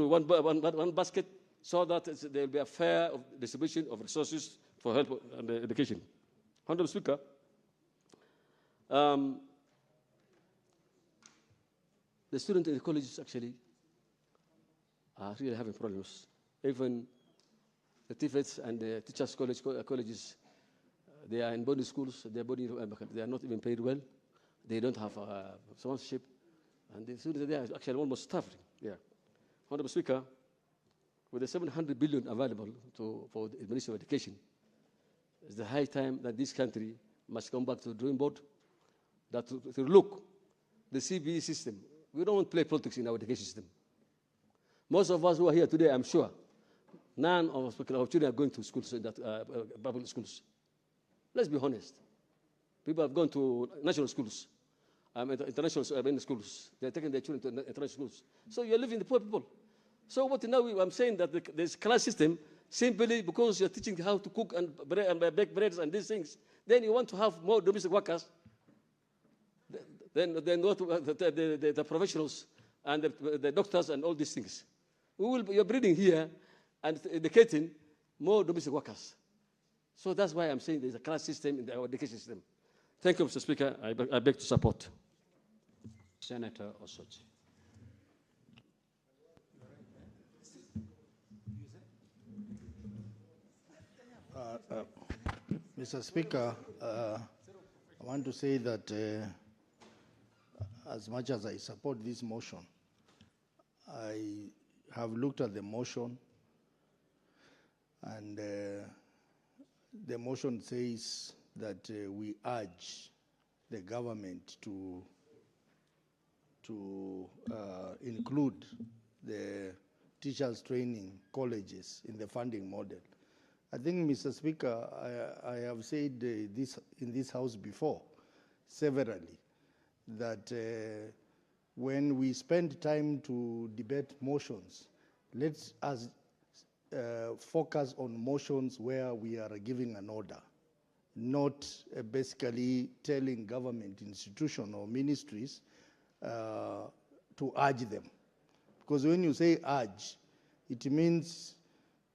one basket, so that there will be a fair distribution of resources for health and education. Honorable Speaker, the students in the colleges actually are really having problems. Even the TVETs and the teachers' colleges, they are in boarding schools. They are not even paid well. They don't have sponsorship, and the students there are actually almost starving. Yeah. Honorable Speaker, with the 700 billion available for the Ministry of Education, it's the high time that this country must come back to the drawing board, that to look the CBE system. We don't want to play politics in our education system. Most of us who are here today, I'm sure, none of our children are going to schools, public schools. Let's be honest. People have gone to national schools, international schools. They're taking their children to international schools. So you're living the poor people. So what now I'm saying that this class system, simply because you're teaching how to cook and bake breads and these things, then you want to have more domestic workers than what the professionals and the doctors and all these things. You're breeding here and educating more domestic workers. So that's why I'm saying there's a class system in our education system. Thank you, Mr. Speaker. I beg to support. Senator Osotsi. Mr. Speaker, I want to say that as much as I support this motion, I have looked at the motion, and the motion says that we urge the government to include the teachers training colleges in the funding model. I think, Mr. Speaker, I have said this in this House before, severally, that when we spend time to debate motions, let us focus on motions where we are giving an order, not basically telling government institutions or ministries to urge them. Because when you say urge, it means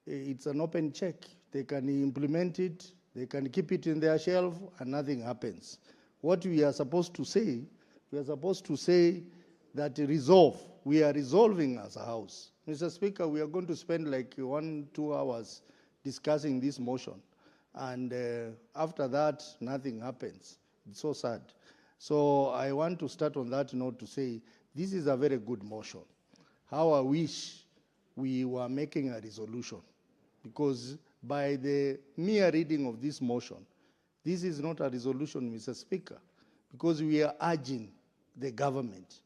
it's an open check. They can implement it, they can keep it in their shelf, and nothing happens. What we are supposed to say, that resolve. We are resolving as a House. Mr. Speaker, we are going to spend like 1-2 hours discussing this motion. And after that, nothing happens. It's so sad. So I want to start on that note to say, this is a very good motion. How I wish we were making a resolution, because by the mere reading of this motion, this is not a resolution, Mr. Speaker, because we are urging the government.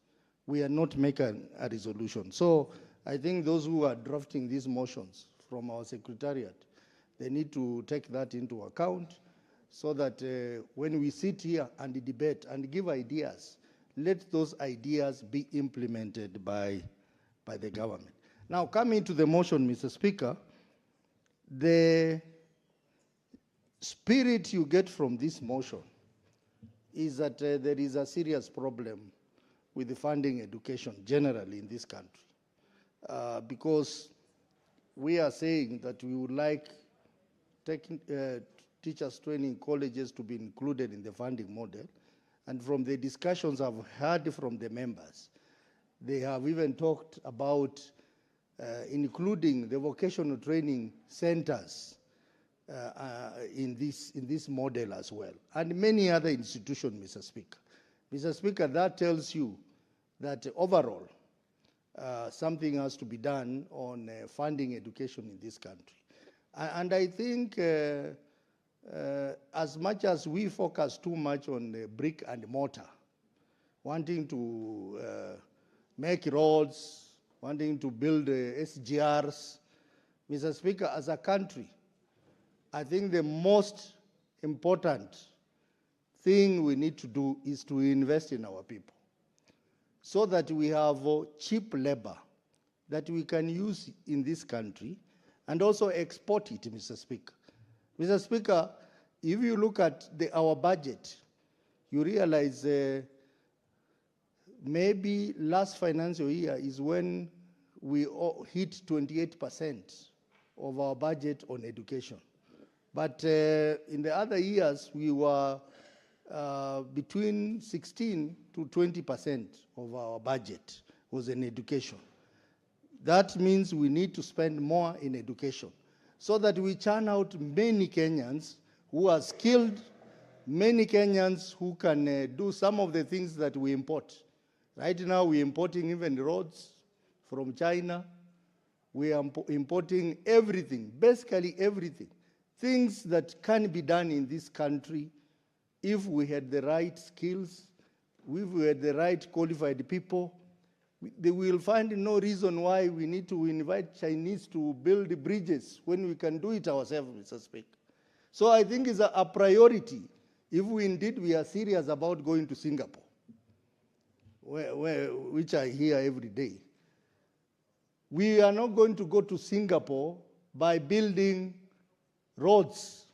We are not making a resolution. So I think those who are drafting these motions from our secretariat, they need to take that into account so that when we sit here and debate and give ideas, let those ideas be implemented by the government. Now, coming to the motion, Mr. Speaker, the spirit you get from this motion is that there is a serious problem with the funding education generally in this country. Because we are saying that we would like teachers training colleges to be included in the funding model. And from the discussions I've heard from the members, they have even talked about including the vocational training centers in this model as well, and many other institutions, Mr. Speaker. Mr. Speaker, that tells you that overall something has to be done on funding education in this country. And I think as much as we focus too much on brick and mortar, wanting to make roads, wanting to build SGRs, Mr. Speaker, as a country, I think the most important thing we need to do is to invest in our people so that we have cheap labor that we can use in this country and also export it, Mr. Speaker. Mr. Speaker, if you look at our budget, you realize maybe last financial year is when we hit 28% of our budget on education. But in the other years, we were between 16 to 20% of our budget was in education. That means we need to spend more in education so that we churn out many Kenyans who are skilled, many Kenyans who can do some of the things that we import. Right now, we're importing even roads from China. We are importing everything, basically everything. Things that can be done in this country if we had the right skills, if we had the right qualified people. They will find no reason why we need to invite Chinese to build bridges when we can do it ourselves, Mr. Speaker. So I think it's a priority if we are serious about going to Singapore, which I hear every day. We are not going to go to Singapore by building roads,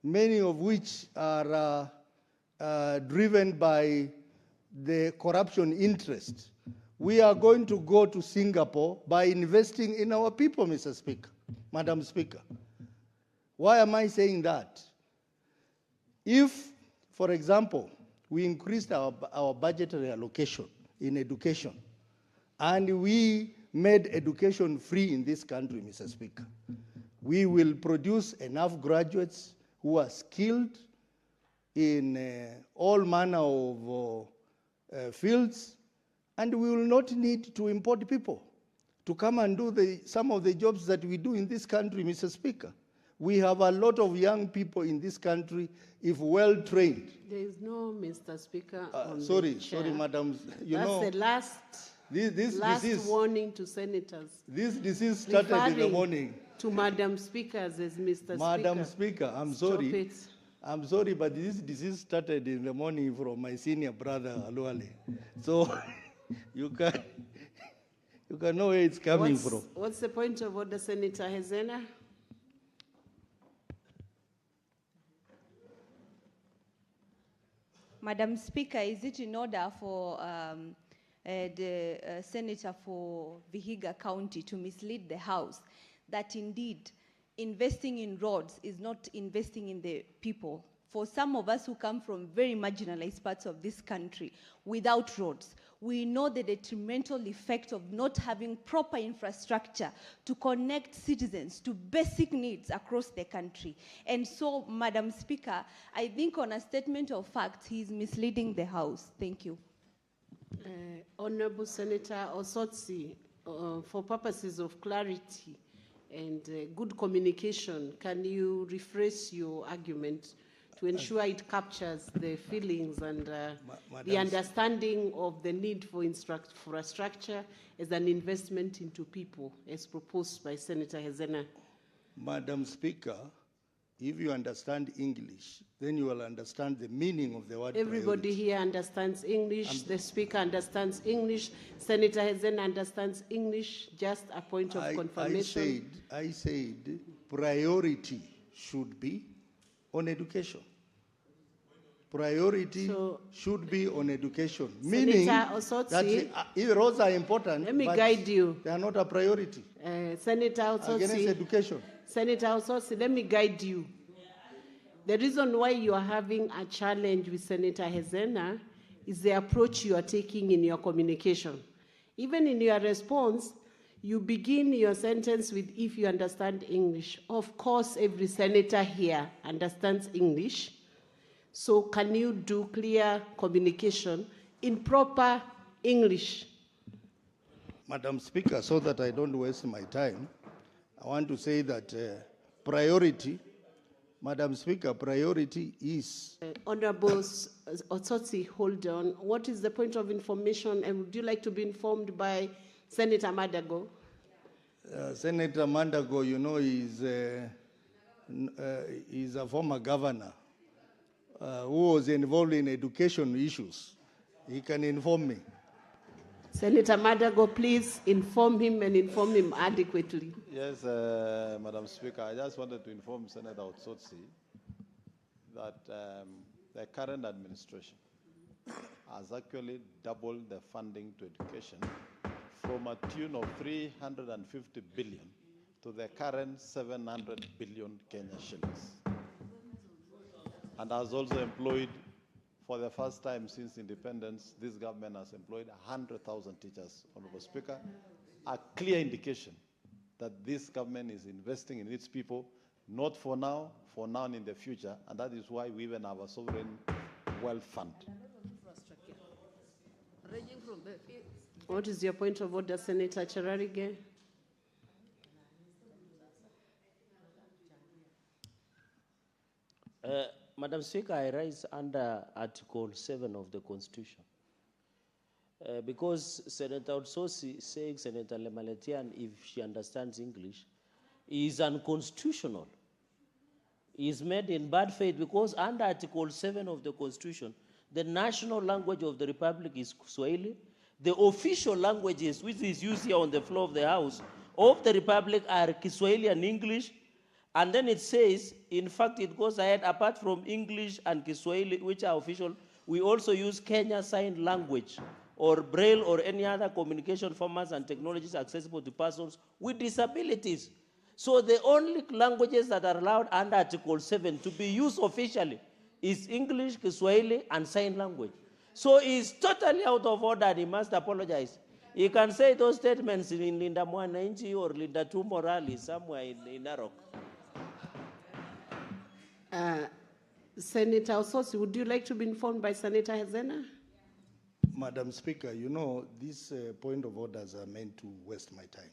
many of which are driven by the corruption interest. We are going to go to Singapore by investing in our people, Mr. Speaker, Madam Speaker. Why am I saying that? If, for example, we increased our budgetary allocation in education, and we made education free in this country, Mr. Speaker, we will produce enough graduates who are skilled in all manner of fields, and we will not need to import people to come and do some of the jobs that we do in this country, Mr. Speaker. We have a lot of young people in this country, if well trained. There is no Mr. Speaker on Sorry, the chair. sorry, madam. That's the last warning to senators. This disease started in the morning. To Madam Speakers as Mr. Madam Speaker. Speaker, I'm Stop sorry. it. I'm sorry, but this disease started in the morning from my senior brother, Aluale. So you can know where it's coming from. What's the point of order, Senator Hezena? Madam Speaker, is it in order for the Senator for Vihiga County to mislead the House that indeed investing in roads is not investing in the people? For some of us who come from very marginalized parts of this country without roads, we know the detrimental effect of not having proper infrastructure to connect citizens to basic needs across the country. And so, Madam Speaker, I think on a statement of facts, he is misleading the House. Thank you. Honorable Senator Osotsi, for purposes of clarity and good communication, can you rephrase your argument to ensure it captures the feelings and the understanding of the need for infrastructure as an investment into people, as proposed by Senator Hezena? Madam Speaker, if you understand English, then you will understand the meaning of the word Everybody priority. here understands English. The Speaker understands English. Senator Hezena understands English. Just a point of confirmation. I said priority should be on education. Priority should be on education. Meaning Osotsi, that roads are important, let me but guide you. They are not a priority. Senator Osotsi, against education. Senator Osotsi, let me guide you. The reason why you are having a challenge with Senator Hezena is the approach you are taking in your communication. Even in your response, you begin your sentence with, if you understand English. Of course, every senator here understands English. So can you do clear communication in proper English? Madam Speaker, so that I don't waste my time, I want to say that priority, Madam Speaker, priority is... Honorable Osotsi, hold on. What is the point of information, and would you like to be informed by Senator Madago? Senator Mandago, you know, is a former governor who was involved in education issues. He can inform me. Senator Madago, please inform him and inform him adequately. Yes, Madam Speaker, I just wanted to inform Senator Otsotsi that the current administration has actually doubled the funding to education from a tune of 350 billion to the current 700 billion Kenya shillings. And has also employed, for the first time since independence, this government has employed 100,000 teachers, Honorable Speaker, a clear indication that this government is investing in its people, not for now and in the future, and that is why we even have a sovereign wealth fund. What is your point of order, Senator Cherarige? Madam Speaker, I rise under Article 7 of the Constitution. Because Senator Otsosi saying Senator Lemaletian, if she understands English, is unconstitutional. Is made in bad faith because under Article 7 of the Constitution, the national language of the Republic is Kiswahili. The official languages which is used here on the floor of the House of the Republic are Kiswahili and English. And then it says, in fact, it goes ahead, apart from English and Kiswahili, which are official, we also use Kenya Sign Language or Braille or any other communication formats and technologies accessible to persons with disabilities. So the only languages that are allowed under Article 7 to be used officially is English, Kiswahili, and sign language. So he's totally out of order and he must apologize. He can say those statements in Linda Mwananchi or Linda Tumorali somewhere in Narok. Senator Ososi, would you like to be informed by Senator Hezena? Madam Speaker, you know, these point of orders are meant to waste my time.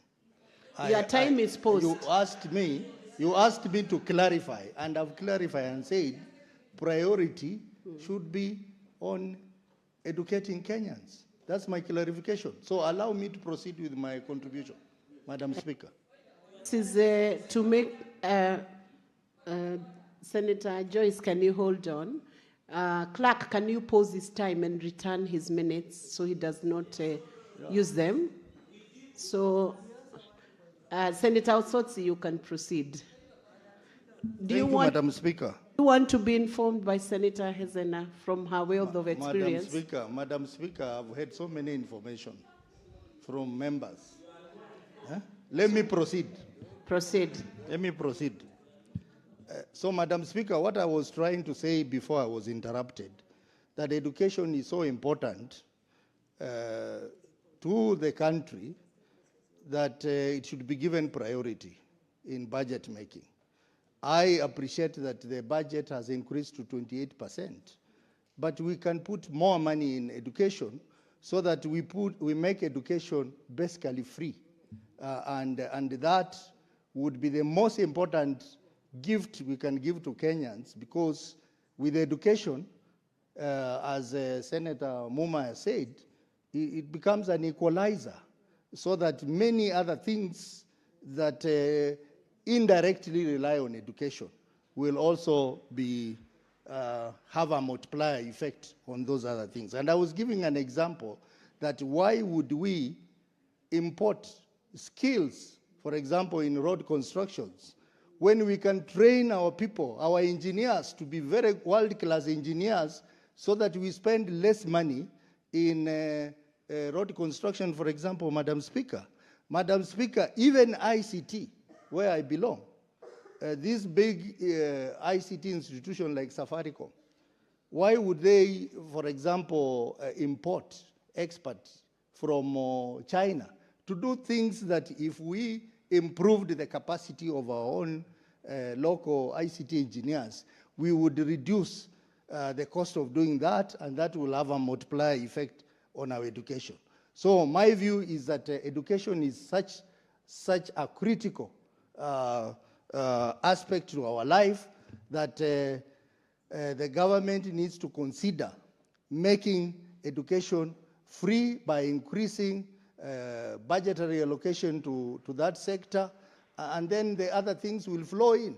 Your time is posed. You asked me to clarify, and I've clarified and said priority should be on educating Kenyans. That's my clarification. So allow me to proceed with my contribution, Madam Speaker. This is to make, Senator Joyce, can you hold on? Clerk, can you pause his time and return his minutes so he does not use them? So, Senator Osotsi, you can proceed. Thank you, Madam Speaker. Do you want to be informed by Senator Hezena from her wealth of experience? Madam Speaker, I've had so many information from members. Let me proceed. Proceed. Let me proceed. So, Madam Speaker, what I was trying to say before I was interrupted, that education is so important to the country that it should be given priority in budget making. I appreciate that the budget has increased to 28%, but we can put more money in education so that we make education basically free. And that would be the most important gift we can give to Kenyans, because with education, as Senator Muma has said, it becomes an equalizer, so that many other things that indirectly rely on education will also be have a multiplier effect on those other things. And I was giving an example that why would we import skills, for example, in road constructions, when we can train our people, our engineers, to be very world-class engineers, so that we spend less money in road construction, for example, Madam Speaker. Madam Speaker, even ICT, where I belong, this big ICT institution like Safaricom, why would they, for example, import experts from China to do things that if we improved the capacity of our own local ICT engineers, we would reduce the cost of doing that, and that will have a multiplier effect on our education. So my view is that education is such a critical aspect to our life that the government needs to consider making education free by increasing budgetary allocation to that sector, and then the other things will flow in,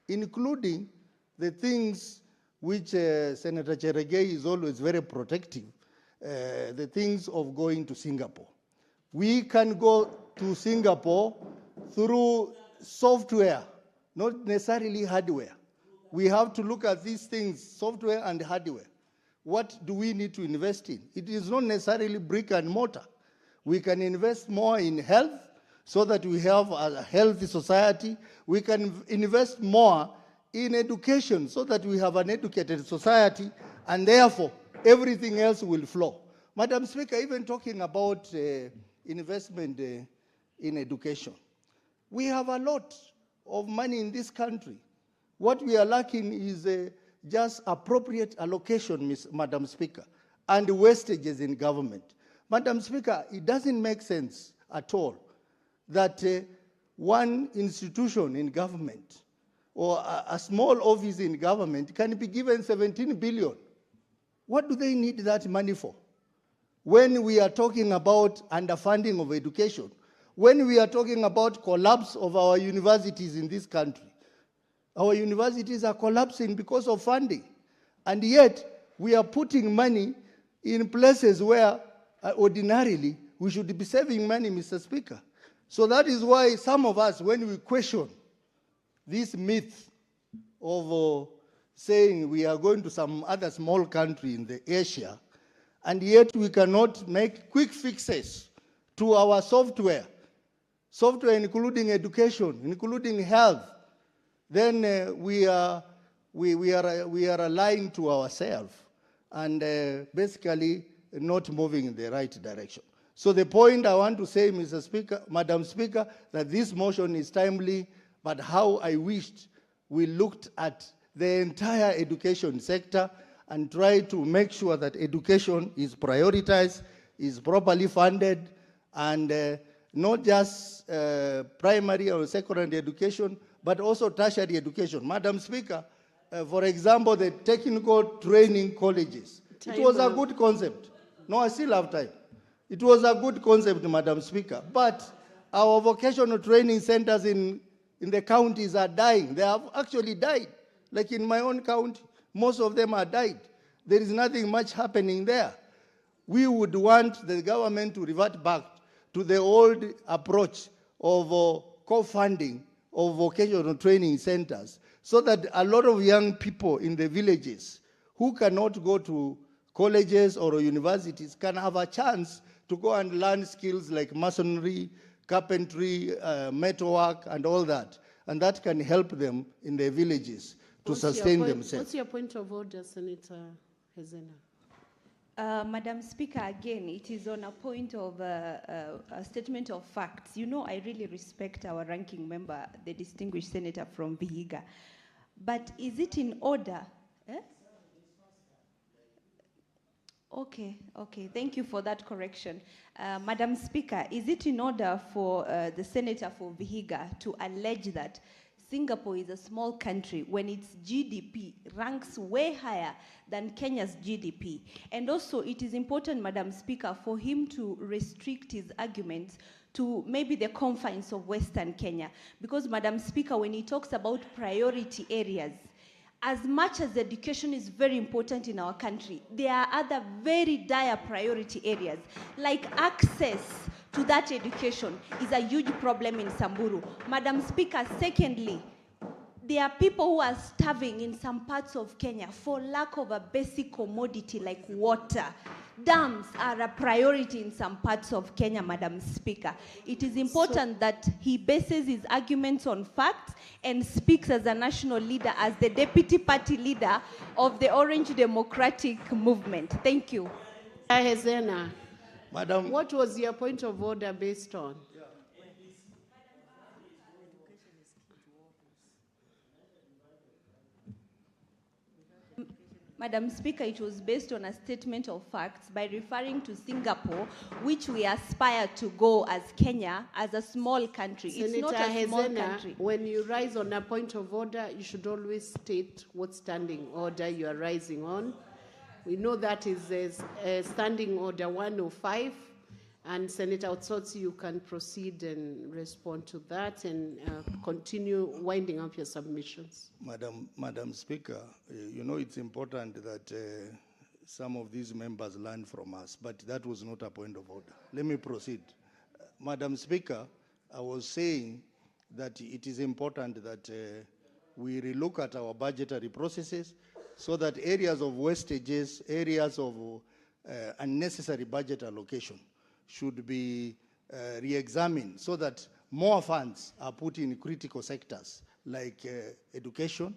including the things which Senator Cheregei is always very protective, the things of going to Singapore. We can go to Singapore through software, not necessarily hardware. We have to look at these things, software and hardware. What do we need to invest in? It is not necessarily brick and mortar. We can invest more in health so that we have a healthy society. We can invest more in education so that we have an educated society, and therefore everything else will flow. Madam Speaker, even talking about investment in education, we have a lot of money in this country. What we are lacking is just appropriate allocation, Madam Speaker, and wastages in government. Madam Speaker, it doesn't make sense at all that one institution in government or a small office in government can be given 17 billion. What do they need that money for? When we are talking about underfunding of education, when we are talking about collapse of our universities in this country, our universities are collapsing because of funding. And yet, we are putting money in places where ordinarily we should be saving money, Mr. Speaker. So that is why some of us, when we question this myth of saying we are going to some other small country in the Asia, and yet we cannot make quick fixes to our software, software including education, including health, then we are lying to ourselves and basically not moving in the right direction. So the point I want to say, Mr. Speaker, Madam Speaker, that this motion is timely, but how I wished we looked at the entire education sector and tried to make sure that education is prioritized, is properly funded, and not just primary or secondary education, but also tertiary education. Madam Speaker, for example, the technical training colleges. It was a good concept. No, I still have time. It was a good concept, Madam Speaker, but our vocational training centers in the counties are dying. They have actually died. Like in my own county, most of them are died. There is nothing much happening there. We would want the government to revert back to the old approach of co-funding of vocational training centers so that a lot of young people in the villages who cannot go to colleges or universities can have a chance to go and learn skills like masonry, carpentry, metalwork, and all that. And that can help them in their villages to sustain themselves. What's your point of order, Senator Hezena? Madam Speaker, again, it is on a point of a statement of facts. You know, I really respect our ranking member, the distinguished senator from Vihiga. But is it in order? Okay, thank you for that correction. Madam Speaker, is it in order for the senator for Vihiga to allege that Singapore is a small country when its GDP ranks way higher than Kenya's GDP? And also, it is important, Madam Speaker, for him to restrict his arguments to maybe the confines of Western Kenya. Because, Madam Speaker, when he talks about priority areas, as much as education is very important in our country, there are other very dire priority areas, like access to that education is a huge problem in Samburu. Madam Speaker, secondly, there are people who are starving in some parts of Kenya for lack of a basic commodity like water. Dams are a priority in some parts of Kenya, Madam Speaker. It is important that he bases his arguments on facts and speaks as a national leader, as the deputy party leader of the Orange Democratic Movement. Thank you. Hezena, Madam, what was your point of order based on? Madam Speaker, it was based on a statement of facts by referring to Singapore, which we aspire to go as Kenya, as a small country. Senator It's not a small Hezena, country. when you rise on a point of order, you should always state what standing order you are rising on. We know that is a standing order 105, and Senator Otsotsi, you can proceed and respond to that and continue winding up your submissions. Madam Speaker, you know it's important that some of these members learn from us, but that was not a point of order. Let me proceed. Madam Speaker, I was saying that it is important that we relook at our budgetary processes so that areas of wastages, areas of unnecessary budget allocation should be re-examined so that more funds are put in critical sectors like education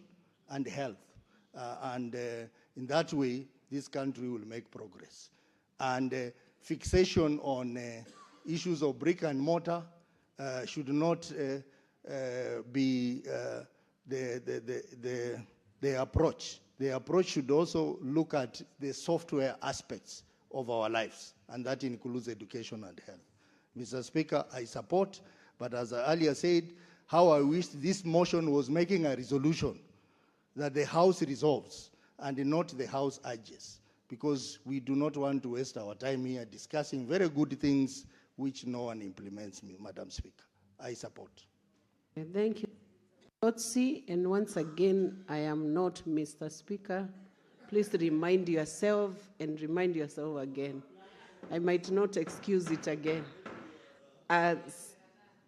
and health. In that way, this country will make progress. And fixation on issues of brick and mortar should not be the approach. The approach should also look at the software aspects of our lives, and that includes education and health. Mr. Speaker, I support, but as I earlier said, how I wish this motion was making a resolution that the House resolves and not the House urges, because we do not want to waste our time here discussing very good things which no one implements, Madam Speaker. I support. Thank you. Otsi, and once again, I am not Mr. Speaker. Please remind yourself and remind yourself again. I might not excuse it again.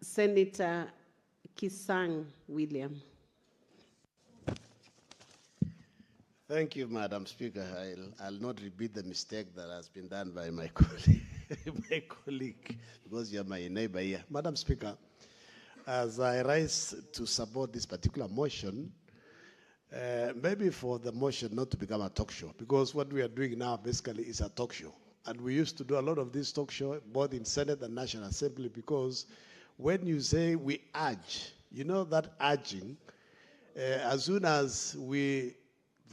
Senator Kisang William. Thank you, Madam Speaker. I'll not repeat the mistake that has been done by my colleague, because you're my neighbor here. Madam Speaker, as I rise to support this particular motion, maybe for the motion not to become a talk show, because what we are doing now basically is a talk show. And we used to do a lot of this talk show, both in Senate and National Assembly, because when you say we urge, you know that urging, as soon as we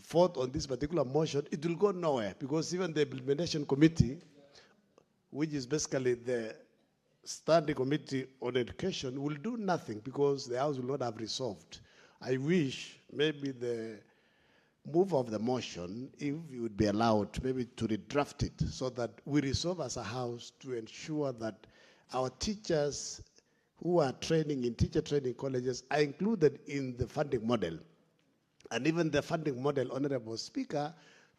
fought on this particular motion, it will go nowhere, because even the implementation committee, which is basically the standing committee on education, will do nothing because the House will not have resolved. I wish maybe the move of the motion, if you would be allowed, maybe to redraft it so that we resolve as a House to ensure that our teachers who are training in teacher training colleges are included in the funding model. And even the funding model, Honorable Speaker,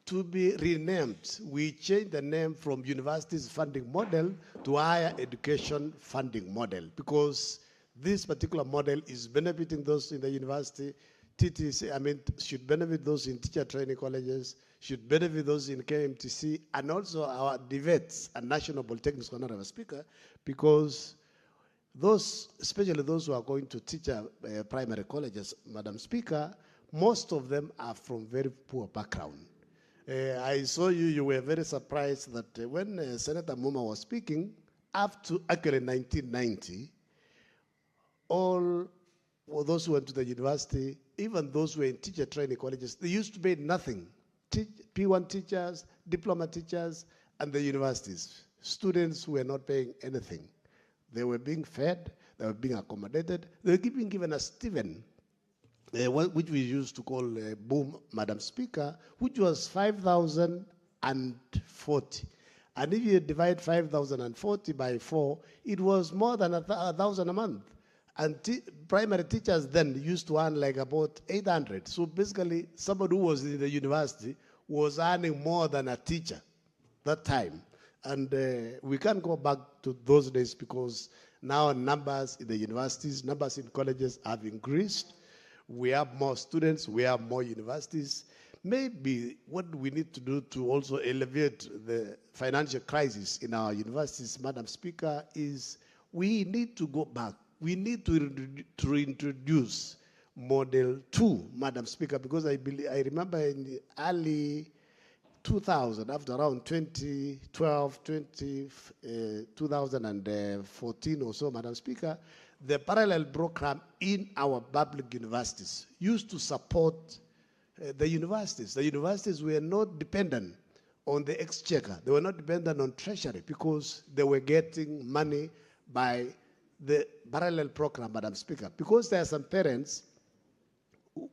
to be renamed. We changed the name from universities funding model to higher education funding model, because this particular model is benefiting those in the university. TTC, should benefit those in teacher training colleges, should benefit those in KMTC, and also our DVETs and national polytechnics, Honorable Speaker, because those, especially those who are going to teacher primary colleges, Madam Speaker, most of them are from very poor background. I saw you were very surprised that when Senator Muma was speaking, up to actually 1990, all those who went to the university, even those who were in teacher training colleges, they used to pay nothing. P1 teachers, diploma teachers, and the universities. Students were not paying anything. They were being fed, they were being accommodated, they were being given a stipend, which we used to call boom, Madam Speaker, which was 5,040. And if you divide 5,040 by 4, it was more than 1,000 a month. And primary teachers then used to earn like about 800. So basically, somebody who was in the university was earning more than a teacher that time. And we can't go back to those days because now numbers in the universities, numbers in colleges have increased. We have more students, we have more universities. Maybe what we need to do to also alleviate the financial crisis in our universities, Madam Speaker, is we need to go back. We need to reintroduce Model 2, Madam Speaker, because I remember in the early 2000, after around 2012, 2014 or so, Madam Speaker, the parallel program in our public universities used to support the universities. The universities were not dependent on the exchequer. They were not dependent on treasury because they were getting money by the parallel program, Madam Speaker. Because there are some parents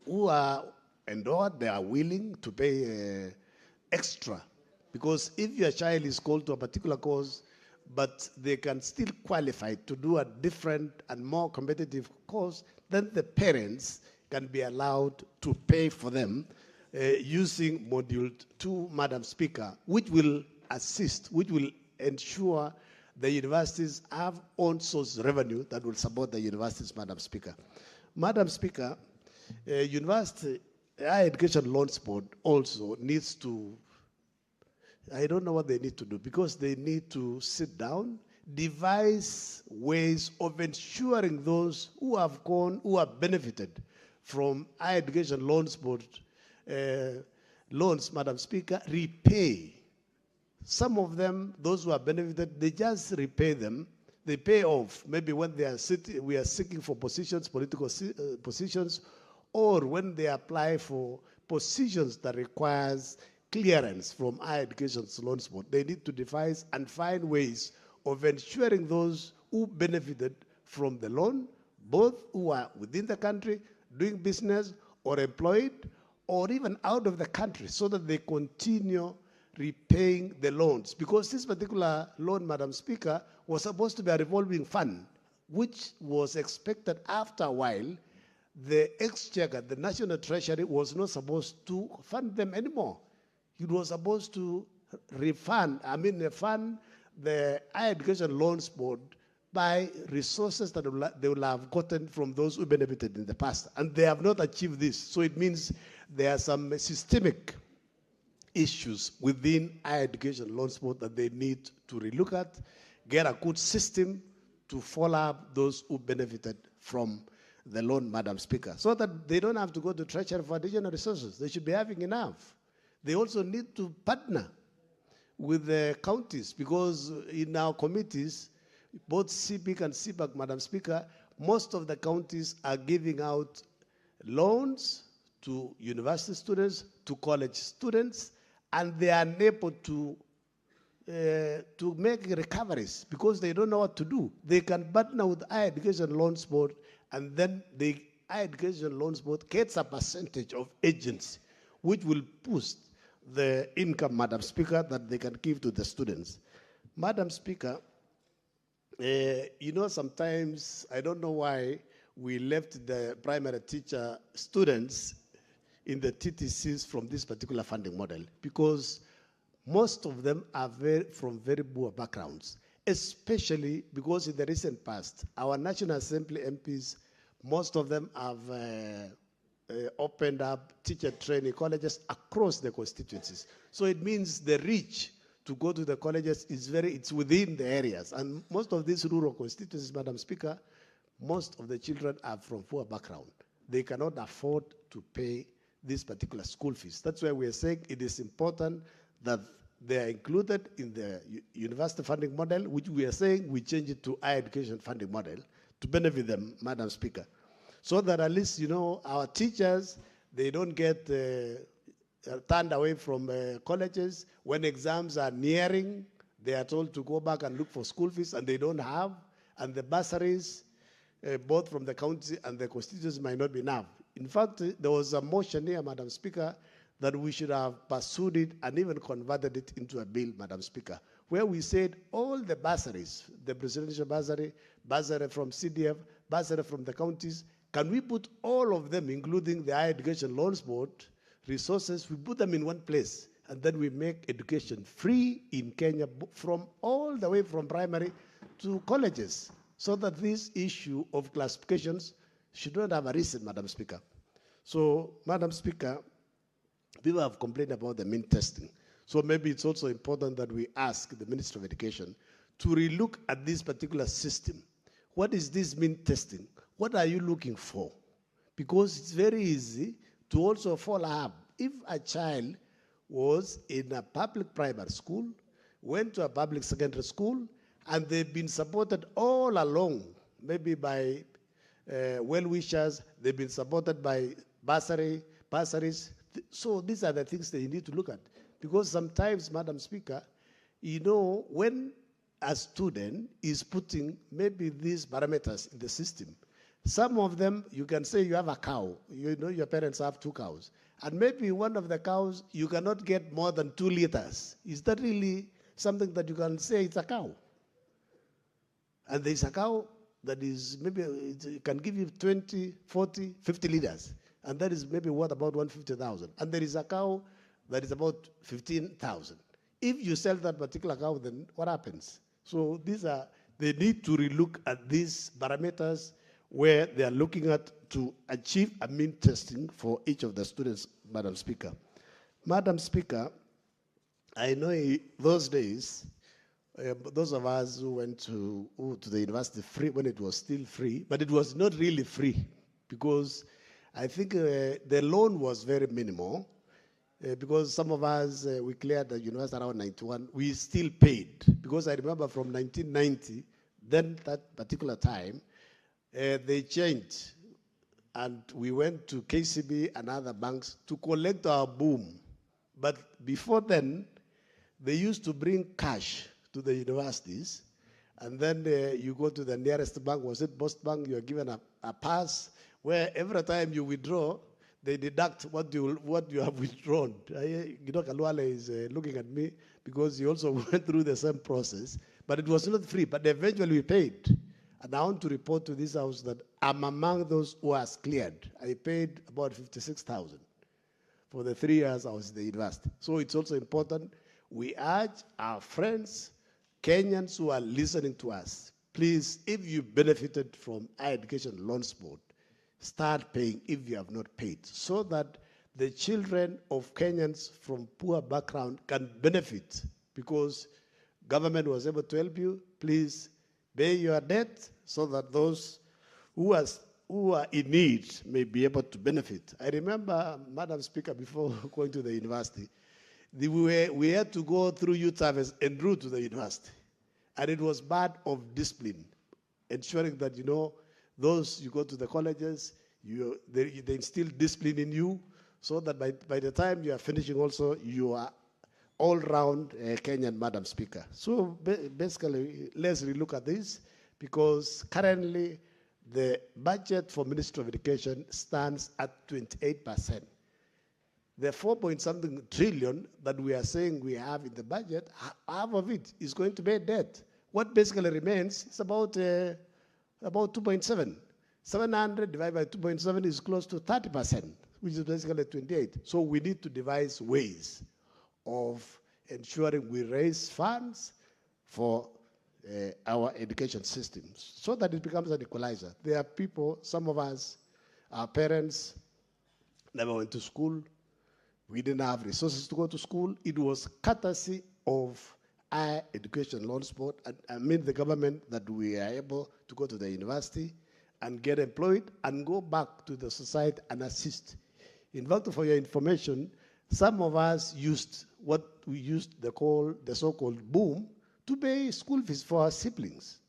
who are endowed, they are willing to pay extra. Because if your child is called to a particular course, but they can still qualify to do a different and more competitive course, then the parents can be allowed to pay for them using Module 2, Madam Speaker, which will assist, which will ensure the universities have own source revenue that will support the universities, Madam Speaker. Madam Speaker, University Higher Education Loans Board also needs to, I don't know what they need to do, because they need to sit down, devise ways of ensuring those who have gone, who have benefited from Higher Education Loans Board loans, Madam Speaker, repay. Some of them, those who have benefited, they just repay them. They pay off, maybe when they are we are seeking for positions, political positions, or when they apply for positions that requires clearance from Higher Education Loans Board. They need to devise and find ways of ensuring those who benefited from the loan, both who are within the country, doing business, or employed, or even out of the country, so that they continue repaying the loans. Because this particular loan, Madam Speaker, was supposed to be a revolving fund, which was expected after a while, the exchequer, the National Treasury, was not supposed to fund them anymore. It was supposed to fund the Higher Education Loans Board by resources that they will have gotten from those who benefited in the past. And they have not achieved this. So it means there are some systemic issues within Higher Education Loans Board that they need to relook at, get a good system to follow up those who benefited from the loan, Madam Speaker, so that they don't have to go to Treasury for additional resources. They should be having enough. They also need to partner with the counties, because in our committees, both CPIC and CPAC, Madam Speaker, most of the counties are giving out loans to university students, to college students, and they are unable to make recoveries because they don't know what to do. They can partner with Higher Education Loans Board, and then the Higher Education Loans Board gets a percentage of agency, which will boost the income, Madam Speaker, that they can give to the students. Madam Speaker, you know, sometimes, I don't know why we left the primary teacher students in the TTCs from this particular funding model, because most of them are from very poor backgrounds, especially because in the recent past, our National Assembly MPs, most of them have opened up teacher training colleges across the constituencies. So it means the reach to go to the colleges is it's within the areas. And most of these rural constituencies, Madam Speaker, most of the children are from poor background. They cannot afford to pay this particular school fees. That's why we are saying it is important that they are included in the university funding model, which we are saying we change it to higher education funding model to benefit them, Madam Speaker. So that at least, you know, our teachers, they don't get turned away from colleges. When exams are nearing, they are told to go back and look for school fees, and they don't have. And the bursaries, both from the county and the constituencies, might not be enough. In fact, there was a motion here, Madam Speaker, that we should have pursued it and even converted it into a bill, Madam Speaker, where we said all the bursaries, the presidential bursary, bursary from CDF, bursary from the counties, can we put all of them, including the Higher Education Loans Board resources, we put them in one place, and then we make education free in Kenya from all the way from primary to colleges, so that this issue of classifications should not have arisen, Madam Speaker. So, Madam Speaker, people have complained about the mean testing. So maybe it's also important that we ask the Minister of Education to relook at this particular system. What is this mean testing? What are you looking for? Because it's very easy to also follow up. If a child was in a public primary school, went to a public secondary school, and they've been supported all along, maybe by well-wishers, they've been supported by bursaries. So these are the things that you need to look at. Because sometimes, Madam Speaker, you know, when a student is putting maybe these parameters in the system, some of them, you can say you have a cow. You know your parents have 2 cows. And maybe one of the cows, you cannot get more than 2 liters. Is that really something that you can say it's a cow? And there's a cow that is maybe, it can give you 20, 40, 50 liters. And that is maybe worth about 150,000. And there is a cow that is about 15,000. If you sell that particular cow, then what happens? So they need to relook at these parameters where they are looking at to achieve a mean testing for each of the students, Madam Speaker. Madam Speaker, I know those days, those of us who went to the university free when it was still free, but it was not really free, because I think the loan was very minimal, because some of us, we cleared the university around 91, we still paid, because I remember from 1990, then that particular time, they changed, and we went to KCB and other banks to collect our boom. But before then, they used to bring cash to the universities, and then you go to the nearest bank, was it Post Bank, you are given a pass, where every time you withdraw, they deduct what you have withdrawn. You know, Kalwale is looking at me because he also went through the same process, but it was not free, but eventually we paid. And I want to report to this house that I'm among those who has cleared. I paid about 56,000 for the 3 years I was in the university. So it's also important. We urge our friends, Kenyans who are listening to us, please, if you benefited from Higher Education Loans Board, start paying if you have not paid, so that the children of Kenyans from poor background can benefit, because government was able to help you. Please pay your debt so that those who are in need may be able to benefit. I remember, Madam Speaker, before going to the university, we had to go through youth service en route to the university. And it was part of discipline, ensuring that, you know, those you go to the colleges, they instill discipline in you, so that by the time you are finishing also, you are all-round Kenyan, Madam Speaker. So basically, let's relook at this, because currently the budget for Ministry of Education stands at 28%. The 4-point-something trillion that we are saying we have in the budget, half of it is going to be debt. What basically remains is about 2.7. 700 divided by 2.7 is close to 30%, which is basically 28. So we need to devise ways of ensuring we raise funds for our education systems so that it becomes an equalizer. There are people, some of us, our parents never went to school. We didn't have resources to go to school. It was courtesy of our education loans board, the government, that we are able to go to the university and get employed and go back to the society and assist. In fact, for your information, some of us used what we used to call the so-called boom to pay school fees for our siblings.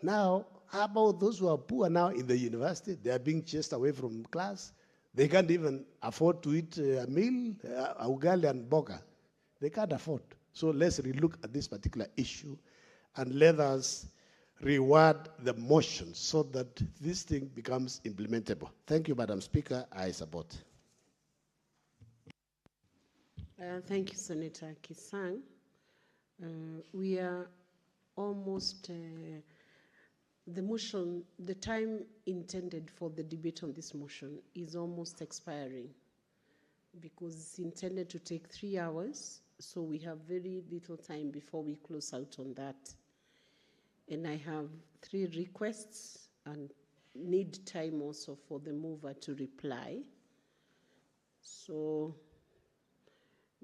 Now, how about those who are poor now in the university? They are being chased away from class. They can't even afford to eat a meal, ugali and boga. They can't afford. So let's relook at this particular issue and let us reward the motion so that this thing becomes implementable. Thank you, Madam Speaker. I support. Thank you, Senator Kisang. We are almost, the motion, the time intended for the debate on this motion is almost expiring because it's intended to take 3 hours, so we have very little time before we close out on that. And I have 3 requests and need time also for the mover to reply. So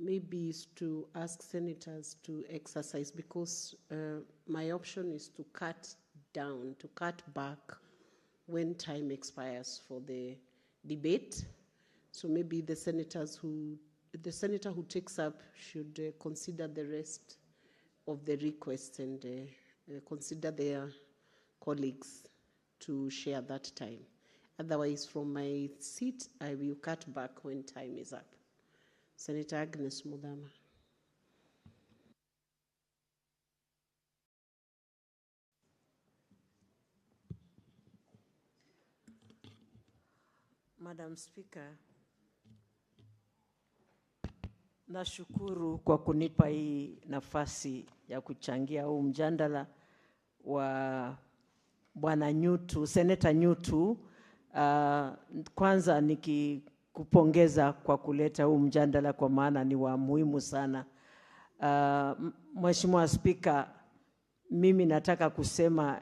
maybe is to ask senators to exercise, because my option is to cut down, to cut back when time expires for the debate. So maybe the senator who takes up should consider the rest of the requests and consider their colleagues to share that time. Otherwise, from my seat, I will cut back when time is up. Senator Agnes Mudama. Madam Speaker, nashukuru kwa kunipa hii nafasi ya kuchangia huu mjadala wa Bwana Nyutu, Senator Nyutu. Kwanza nikikupongeza kwa kuleta huu mjadala kwa maana ni wa muhimu sana. Mheshimiwa Spika, mimi nataka kusema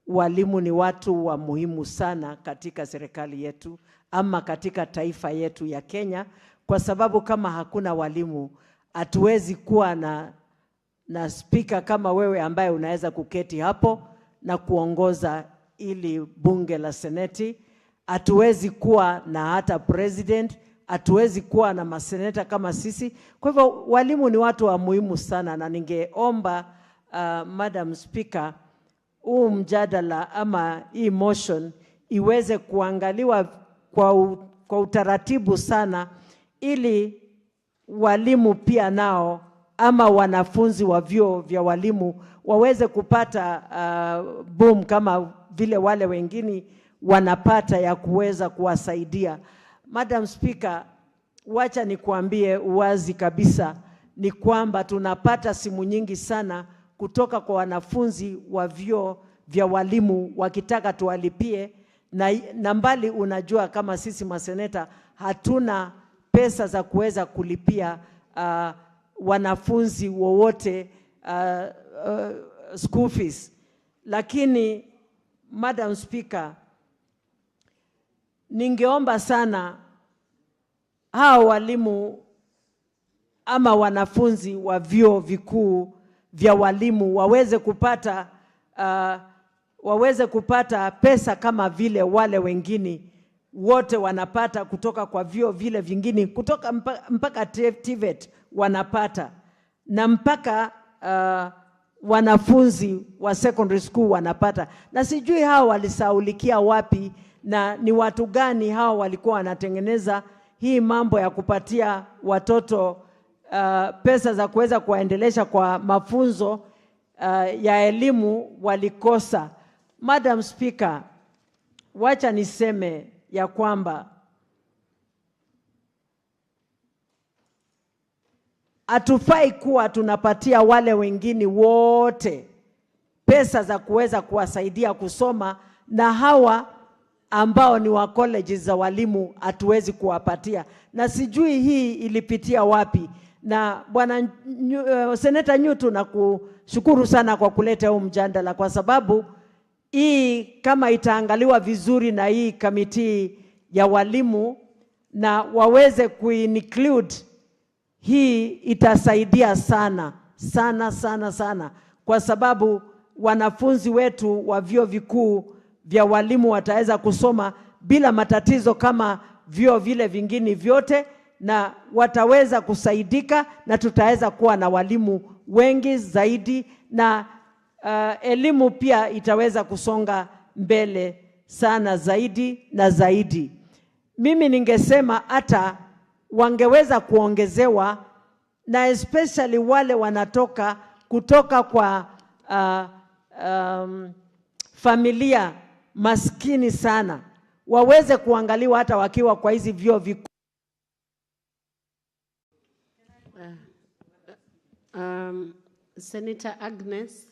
walimu ni watu wa muhimu sana katika serikali yetu ama katika taifa yetu ya Kenya, kwa sababu kama hakuna walimu hatuwezi kuwa na spika kama wewe ambaye unaweza kuketi hapo na kuongoza ili bunge la seneti. Hatuwezi kuwa na hata president, hatuwezi kuwa na maseneta kama sisi. Kwa hivyo walimu ni watu wa muhimu sana, na ningeomba Madam Speaker, huu mjadala ama hii motion iweze kuangaliwa kwa utaratibu sana, ili walimu pia nao ama wanafunzi wa vyuo vya walimu waweze kupata boom kama vile wale wengine wanapata, ya kuweza kuwasaidia. Madam Speaker, wacha nikuambie uwazi kabisa ni kwamba tunapata simu nyingi sana kutoka kwa wanafunzi wa vyuo vya walimu wakitaka tuwalipie, na mbali unajua kama sisi maseneta hatuna pesa za kuweza kulipia wanafunzi wowote school fees. Lakini Madam Speaker, ningeomba sana hao walimu ama wanafunzi wa vyuo vikuu vya walimu waweze kupata waweze kupata pesa kama vile wale wengine wote wanapata kutoka kwa vyuo vile vingine, kutoka mpaka TVET wanapata, na mpaka wanafunzi wa secondary school wanapata. Na sijui hao walisaulikia wapi, na ni watu gani hao walikuwa wanatengeneza hii mambo ya kupatia watoto pesa za kuweza kuwaendelesha kwa mafunzo ya elimu walikosa. Madam Speaker, wacha niseme ya kwamba hatufai kuwa tunapatia wale wengine wote pesa za kuweza kuwasaidia kusoma, na hawa ambao ni wa colleges za walimu hatuwezi kuwapatia. Na sijui hii ilipitia wapi. Na bwana Seneta Nyutu, na kushukuru sana kwa kuleta huu mjadala, kwa sababu hii kama itaangaliwa vizuri na hii kamiti ya walimu na waweze kuinclude, hii itasaidia sana sana sana sana, kwa sababu wanafunzi wetu wa vyuo vikuu vya walimu wataweza kusoma bila matatizo kama vyuo vile vingine vyote, na wataweza kusaidika, na tutaweza kuwa na walimu wengi zaidi, na elimu pia itaweza kusonga mbele sana zaidi na zaidi. Mimi ningesema hata wangeweza kuongezewa, na especially wale wanatoka kutoka kwa familia maskini sana, waweze kuangaliwa hata wakiwa kwa hizi vyuo vikuu. Senator Agnes,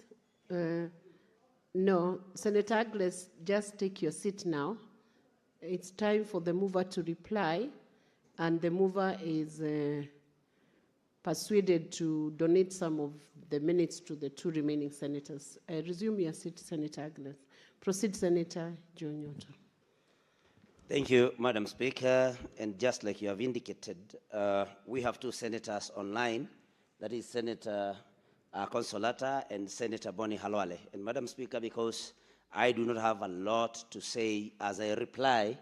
no, Senator Agnes, just take your seat now. It's time for the mover to reply, and the mover is persuaded to donate some of the minutes to the two remaining senators. Resume your seat, Senator Agnes. Proceed, Senator John Nyoto. Thank you, Madam Speaker. And just like you have indicated, we have two senators online, that is Senator Consolata and Senator Bonnie Halwale. And Madam Speaker, because I do not have a lot to say as I reply,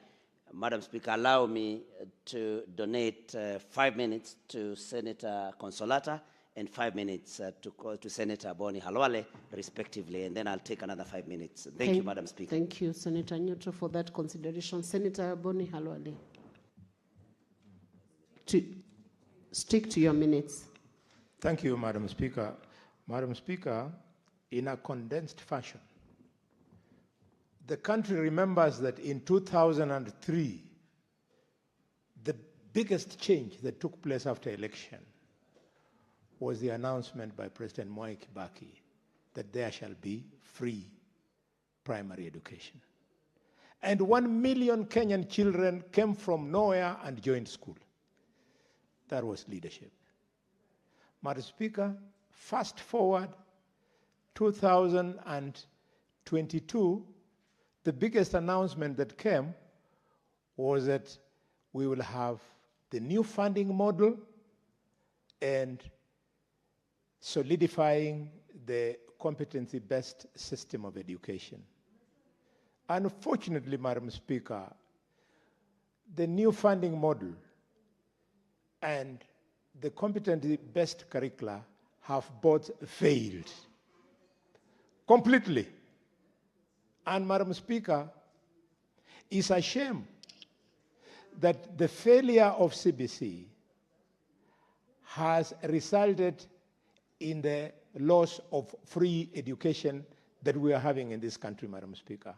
Madam Speaker, allow me to donate 5 minutes to Senator Consolata and 5 minutes to Senator Bonnie Halwale, respectively, and then I'll take another 5 minutes. Thank you, Madam Speaker. Thank you, Senator Nyoto, for that consideration. Senator Bonnie Halwale. Stick to your minutes. Thank you, Madam Speaker. Madam Speaker, in a condensed fashion, the country remembers that in 2003, the biggest change that took place after election was the announcement by President Mwai Kibaki that there shall be free primary education. And 1 million Kenyan children came from nowhere and joined school. That was leadership. Madam Speaker, fast forward 2022, the biggest announcement that came was that we will have the new funding model and solidifying the competency-based system of education. Unfortunately, Madam Speaker, the new funding model and the competency-based curricula have both failed completely. And Madam Speaker, it's a shame that the failure of CBC has resulted in the loss of free education that we are having in this country, Madam Speaker.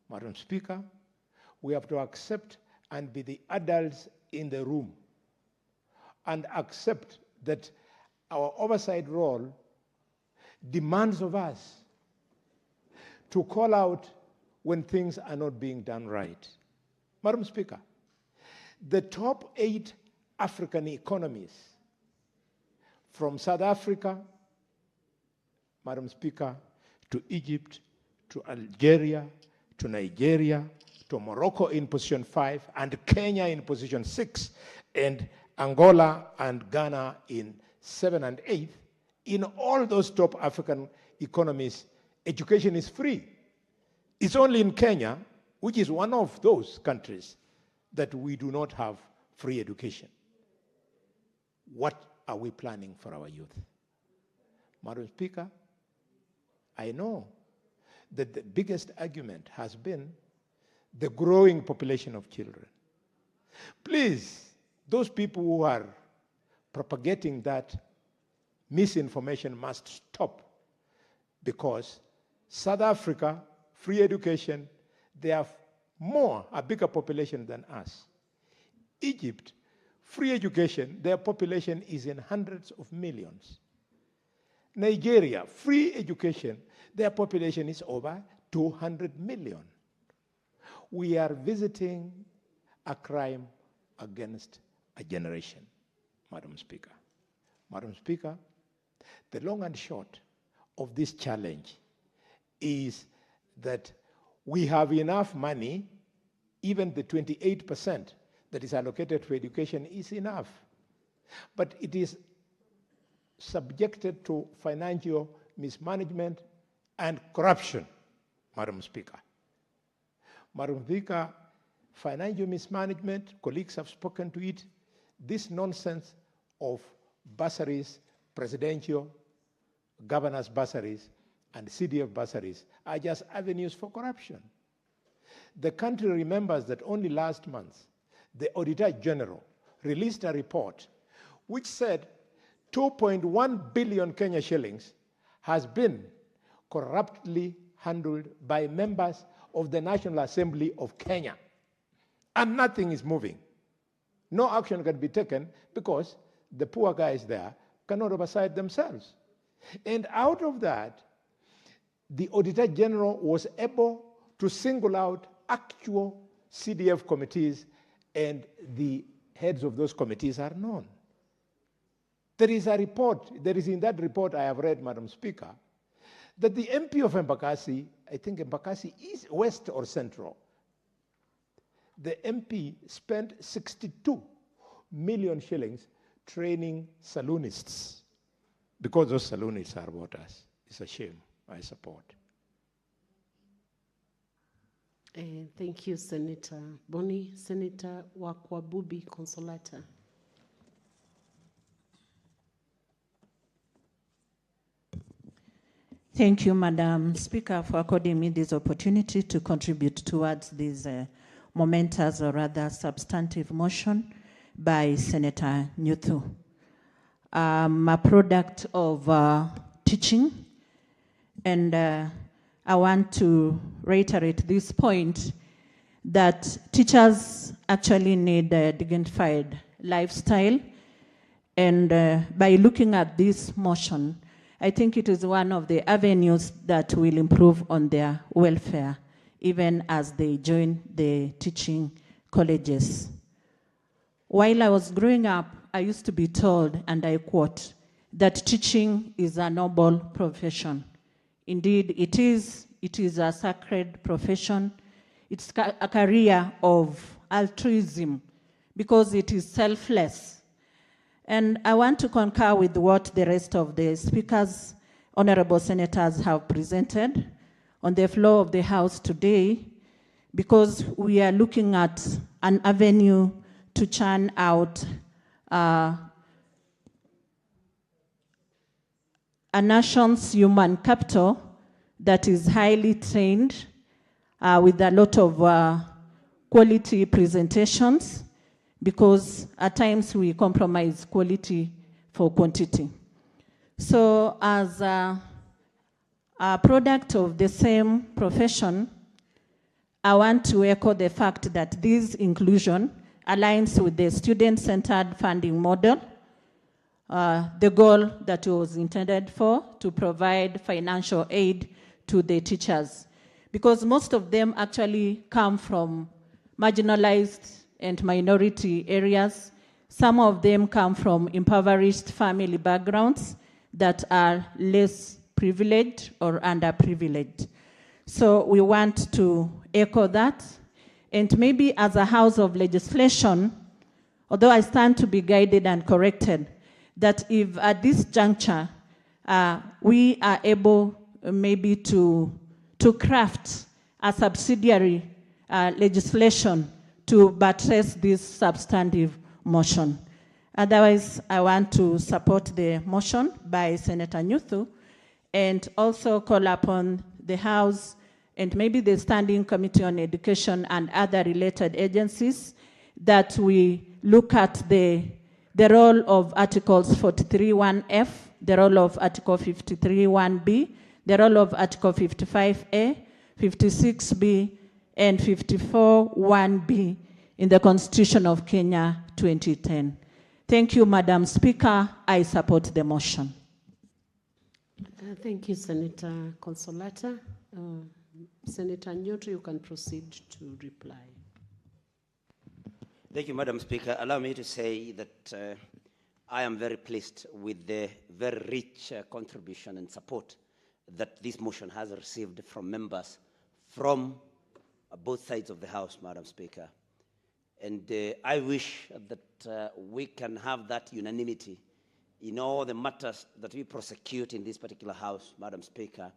Madam Speaker, we have to accept and be the adults in the room and accept that our oversight role demands of us to call out when things are not being done right. Madam Speaker, the top 8 African economies, from South Africa, Madam Speaker, to Egypt, to Algeria, to Nigeria, to Morocco in position 5, and Kenya in position 6, and Angola and Ghana in 7 and 8, in all those top African economies, education is free. It's only in Kenya, which is one of those countries, that we do not have free education. What are we planning for our youth? Madam Speaker, I know that the biggest argument has been the growing population of children. Please, those people who are propagating that misinformation must stop, because South Africa, free education, they have a bigger population than us. Egypt, free education, their population is in hundreds of millions. Nigeria, free education, their population is over 200 million. We are visiting a crime against a generation, Madam Speaker. Madam Speaker, the long and short of this challenge is that we have enough money, even the 28% that is allocated to education is enough, but it is subjected to financial mismanagement and corruption, Madam Speaker. Madam Speaker, financial mismanagement, colleagues have spoken to it, this nonsense of bursaries, presidential, governors' bursaries, and CDF bursaries are just avenues for corruption. The country remembers that only last month, the Auditor General released a report which said 2.1 billion Kenya shillings has been corruptly handled by members of the National Assembly of Kenya. And nothing is moving. No action can be taken because the poor guys there cannot oversight themselves. And out of that, the Auditor General was able to single out actual CDF committees, and the heads of those committees are known. There is a report, there is in that report I have read, Madam Speaker, that the MP of Embakasi, I think Embakasi is west or central, the MP spent 62 million shillings training saloonists, because those saloonists are voters. It's a shame. I support. Thank you, Senator Boni. Senator Wakwabubi Consolata. Thank you, Madam Speaker, for according me this opportunity to contribute towards this momentous or rather substantive motion by Senator Nyuthu. I'm a product of teaching, and I want to reiterate this point that teachers actually need a dignified lifestyle. And by looking at this motion, I think it is one of the avenues that will improve on their welfare, even as they join the teaching colleges. While I was growing up, I used to be told, and I quote, that teaching is a noble profession. Indeed, it is a sacred profession. It's a career of altruism because it is selfless. And I want to concur with what the rest of the speakers, honorable senators, have presented on the floor of the House today, because we are looking at an avenue to churn out a nation's human capital that is highly trained with a lot of quality presentations, because at times we compromise quality for quantity. So as a product of the same profession, I want to echo the fact that this inclusion aligns with the student-centered funding model, the goal that was intended for, to provide financial aid to the teachers, because most of them actually come from marginalized and minority areas. Some of them come from impoverished family backgrounds that are less privileged or underprivileged. So we want to echo that. And maybe as a house of legislation, although I stand to be guided and corrected, that if at this juncture we are able maybe to craft a subsidiary legislation to buttress this substantive motion. Otherwise, I want to support the motion by Senator Nyuthu and also call upon the House and maybe the Standing Committee on Education and other related agencies that we look at the role of Articles 43(1)(f), the role of Article 53(1)(b), the role of Article 55(a), 56(b), and 54(1)(b) in the Constitution of Kenya 2010. Thank you, Madam Speaker. I support the motion. Thank you, Senator Consolata. Senator Nyoto, you can proceed to reply. Thank you, Madam Speaker. Allow me to say that I am very pleased with the very rich contribution and support that this motion has received from members from both sides of the House, Madam Speaker. And I wish that we can have that unanimity in all the matters that we prosecute in this particular House, Madam Speaker,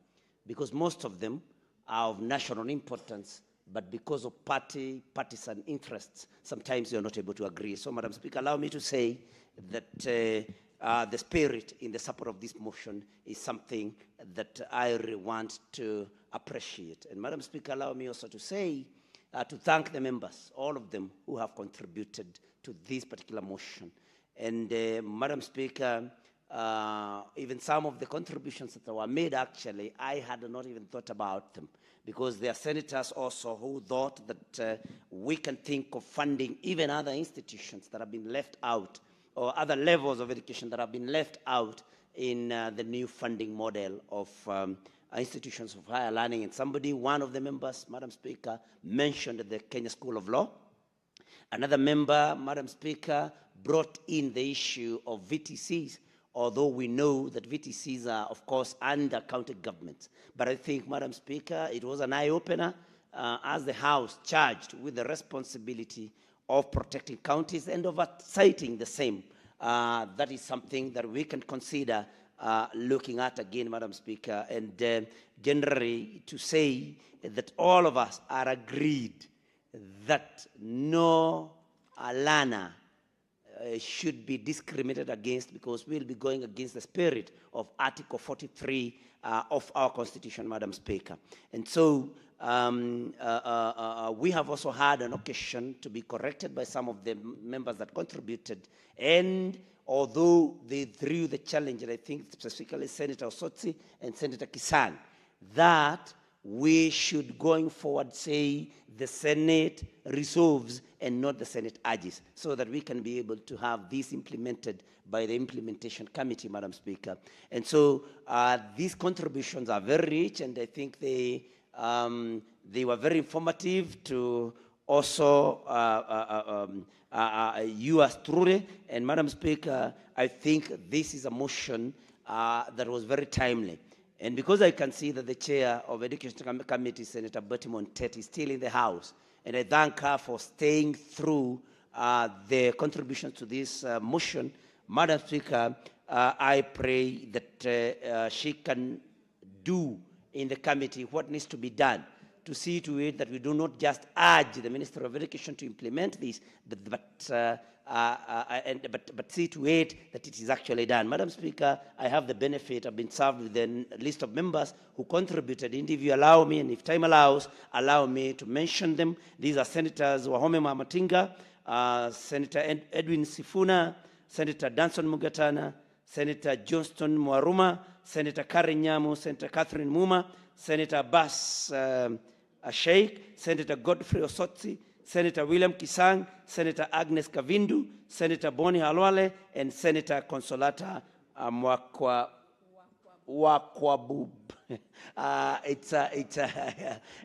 because most of them are of national importance, but because of partisan interests, sometimes you are not able to agree. So, Madam Speaker, allow me to say that the spirit in the support of this motion is something that I really want to appreciate. And, Madam Speaker, allow me also to say, to thank the members, all of them who have contributed to this particular motion. And, Madam Speaker, even some of the contributions that were made, actually, I had not even thought about them, because there are senators also who thought that we can think of funding even other institutions that have been left out, or other levels of education that have been left out in the new funding model of institutions of higher learning. And somebody, one of the members, Madam Speaker, mentioned the Kenya School of Law. Another member, Madam Speaker, brought in the issue of VTCs, although we know that VTCs are, of course, under county governments. But I think, Madam Speaker, it was an eye-opener as the House charged with the responsibility of protecting counties and oversighting the same. That is something that we can consider looking at again, Madam Speaker, and generally to say that all of us are agreed that no learner should be discriminated against, because we'll be going against the spirit of Article 43 of our Constitution, Madam Speaker. And so we have also had an occasion to be corrected by some of the members that contributed. And although they threw the challenge, and I think specifically Senator Osotsi and Senator Kisan, that we should, going forward, say the Senate resolves and not the Senate urges, so that we can be able to have this implemented by the Implementation Committee, Madam Speaker. And so these contributions are very rich, and I think they were very informative to also you as truly. And Madam Speaker, I think this is a motion that was very timely. And because I can see that the chair of Education Committee, Senator Bertie Montet, is still in the House, and I thank her for staying through the contributions to this motion, Madam Speaker, I pray that she can do in the committee what needs to be done to see to it that we do not just urge the Minister of Education to implement this, but see to it that it is actually done. Madam Speaker, I have the benefit, I've been served with a list of members who contributed. And if you allow me, and if time allows, allow me to mention them. These are Senators Wahome Mamatinga, Senator Edwin Sifuna, Senator Danson Mugatana, Senator Johnston Mwaruma, Senator Karen Nyamu, Senator Catherine Muma, Senator Bas Sheikh, Senator Godfrey Osotsi, Senator William Kisang, Senator Agnes Kavindu, Senator Boni Halwale, and Senator Consolata Wakwabub.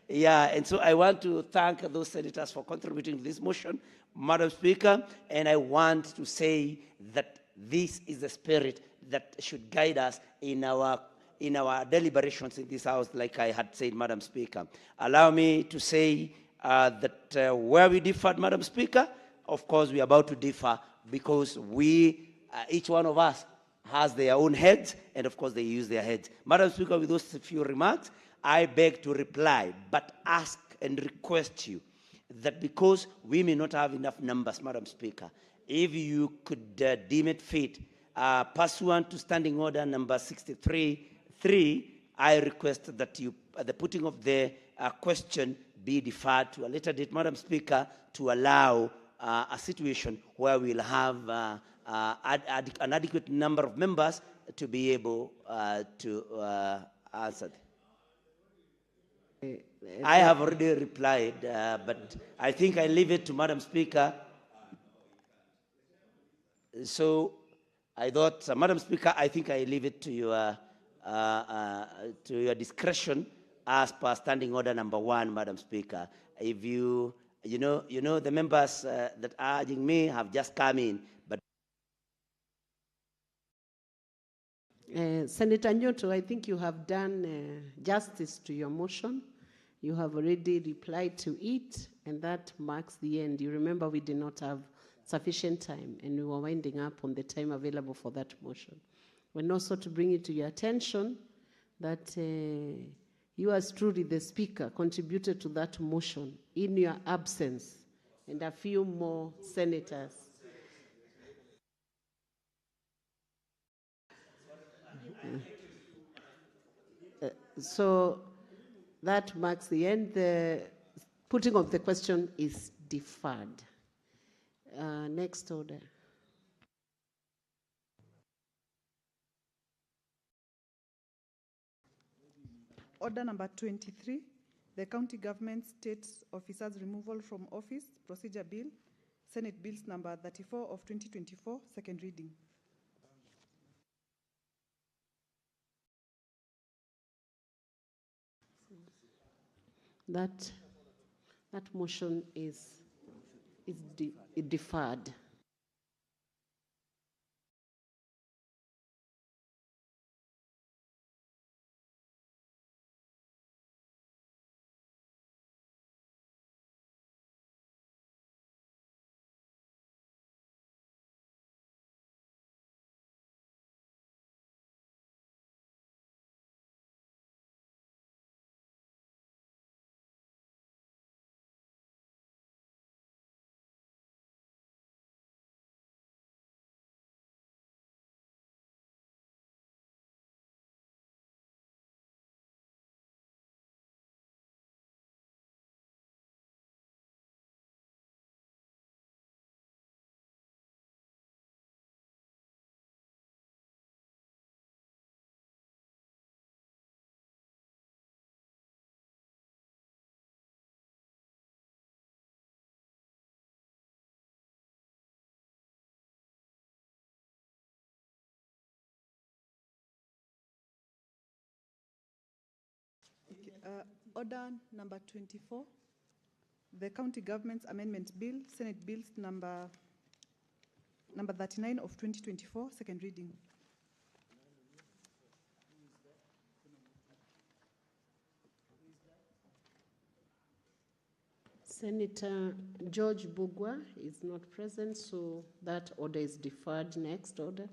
Yeah, and so I want to thank those senators for contributing to this motion, Madam Speaker, and I want to say that this is the spirit that should guide us in our deliberations in this House, like I had said, Madam Speaker. Allow me to say that where we differed, Madam Speaker, of course we are about to differ, because we, each one of us has their own heads, and of course they use their heads. Madam Speaker, with those few remarks, I beg to reply, but ask and request you that because we may not have enough numbers, Madam Speaker, if you could deem it fit, pursuant to Standing Order number 63.3, I request that you, the putting of the question be deferred to a later date, Madam Speaker, to allow a situation where we'll have an adequate number of members to be able to answer. I have already replied, but I think I leave it to Madam Speaker. So I thought, Madam Speaker, I think I leave it to your discretion as per Standing Order number 1, Madam Speaker. If you know, the members that are urging me have just come in, but Senator Nyoto, I think you have done justice to your motion. You have already replied to it, and that marks the end. You remember we did not have sufficient time, and we were winding up on the time available for that motion. And also to bring it to your attention that you as truly the Speaker contributed to that motion in your absence, and a few more senators. So that marks the end. The putting of the question is deferred. Next order. Order number 23, the County Government State Officers Removal from Office Procedure Bill, Senate Bills number 34 of 2024, second reading. That motion is deferred. Order number 24, the County Government's Amendment Bill, Senate Bills number 39 of 2024, second reading. Senator George Bugwa is not present, so that order is deferred. Next order.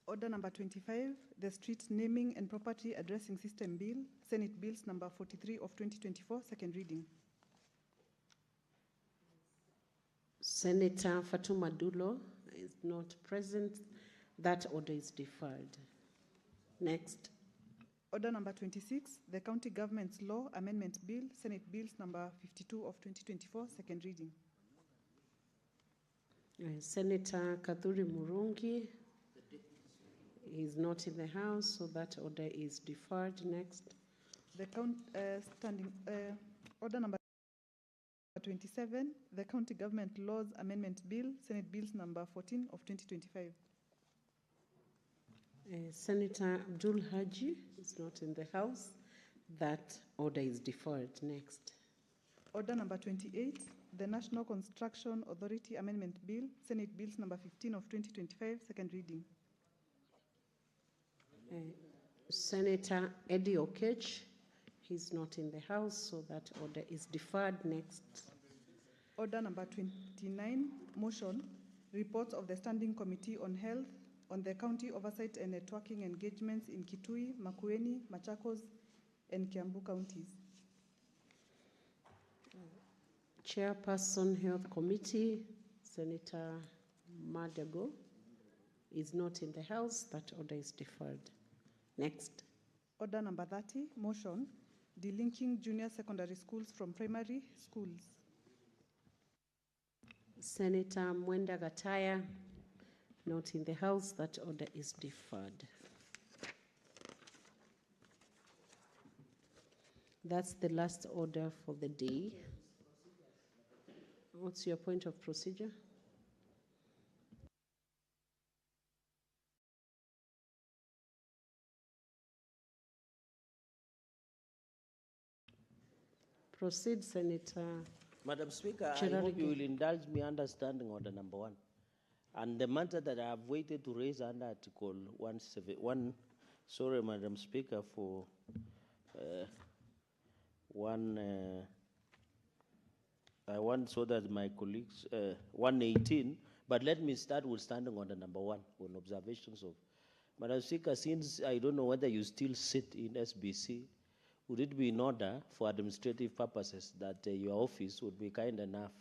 Order number 25, the Street Naming and Property Addressing System Bill, Senate Bills number 43 of 2024, second reading. Senator Fatuma Dulo is not present. That order is deferred. Next. Order number 26, the County Government's Law Amendment Bill, Senate Bills number 52 of 2024, second reading. Senator Kadhuri Murungi is not in the House, so that order is deferred. Next. The order number 27, the County Government Laws Amendment Bill, Senate Bills number 14 of 2025. Senator Abdul Haji is not in the House. That order is deferred. Next. Order number 28, the National Construction Authority Amendment Bill, Senate Bills number 15 of 2025, second reading. Senator Eddie Okech, he's not in the House, so that order is deferred. Next. Order number 29, motion, reports of the Standing Committee on Health on the county oversight and networking engagements in Kitui, Makueni, Machakos, and Kiambu counties. Chairperson, Health Committee, Senator Madago, is not in the House. That order is deferred. Next. Order number 30, motion, delinking junior secondary schools from primary schools. Senator Mwenda Gataya, not in the House. That order is deferred. That's the last order for the day. What's your point of procedure? Proceed, Senator. Madam Speaker, I Cherargei. hope you will indulge me understanding order number 1. And the matter that I have waited to raise under Article 171, sorry, Madam Speaker, for I want so that my colleagues, 118, but let me start with standing order number 1 on observations of. Madam Speaker, since I don't know whether you still sit in SBC, would it be in order for administrative purposes that your office would be kind enough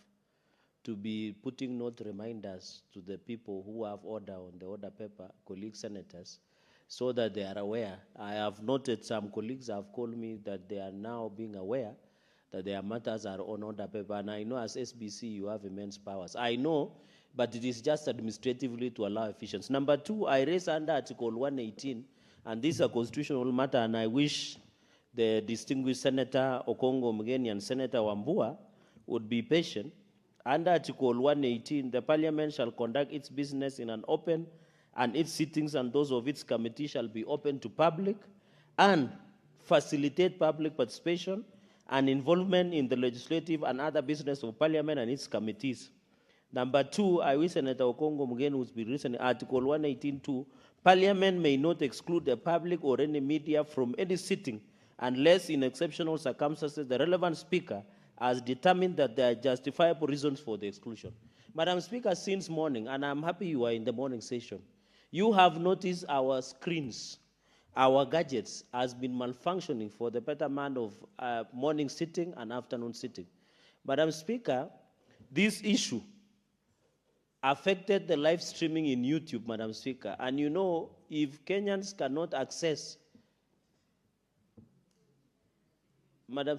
to be putting note reminders to the people who have order on the order paper, colleague senators, so that they are aware? I have noted some colleagues have called me that they are now being aware that their matters are on order paper, and I know as SBC you have immense powers. I know, but it is just administratively to allow efficiency. Number 2, I raise under Article 118, and this is a constitutional matter, and I wish the distinguished Senator Okongo Mugeni and Senator Wambua would be patient. Under Article 118, the Parliament shall conduct its business in an open, and its sittings and those of its committee shall be open to public and facilitate public participation and involvement in the legislative and other business of Parliament and its committees. Number 2, I wish Senator Okongo Mugeni would be written Article 118.2, Parliament may not exclude the public or any media from any sitting unless in exceptional circumstances the relevant speaker has determined that there are justifiable reasons for the exclusion. Madam Speaker, since morning, and I'm happy you are in the morning session, you have noticed our screens, our gadgets has been malfunctioning for the betterment of morning sitting and afternoon sitting. Madam Speaker, this issue affected the live streaming in YouTube, Madam Speaker. And you know, if Kenyans cannot access, Madam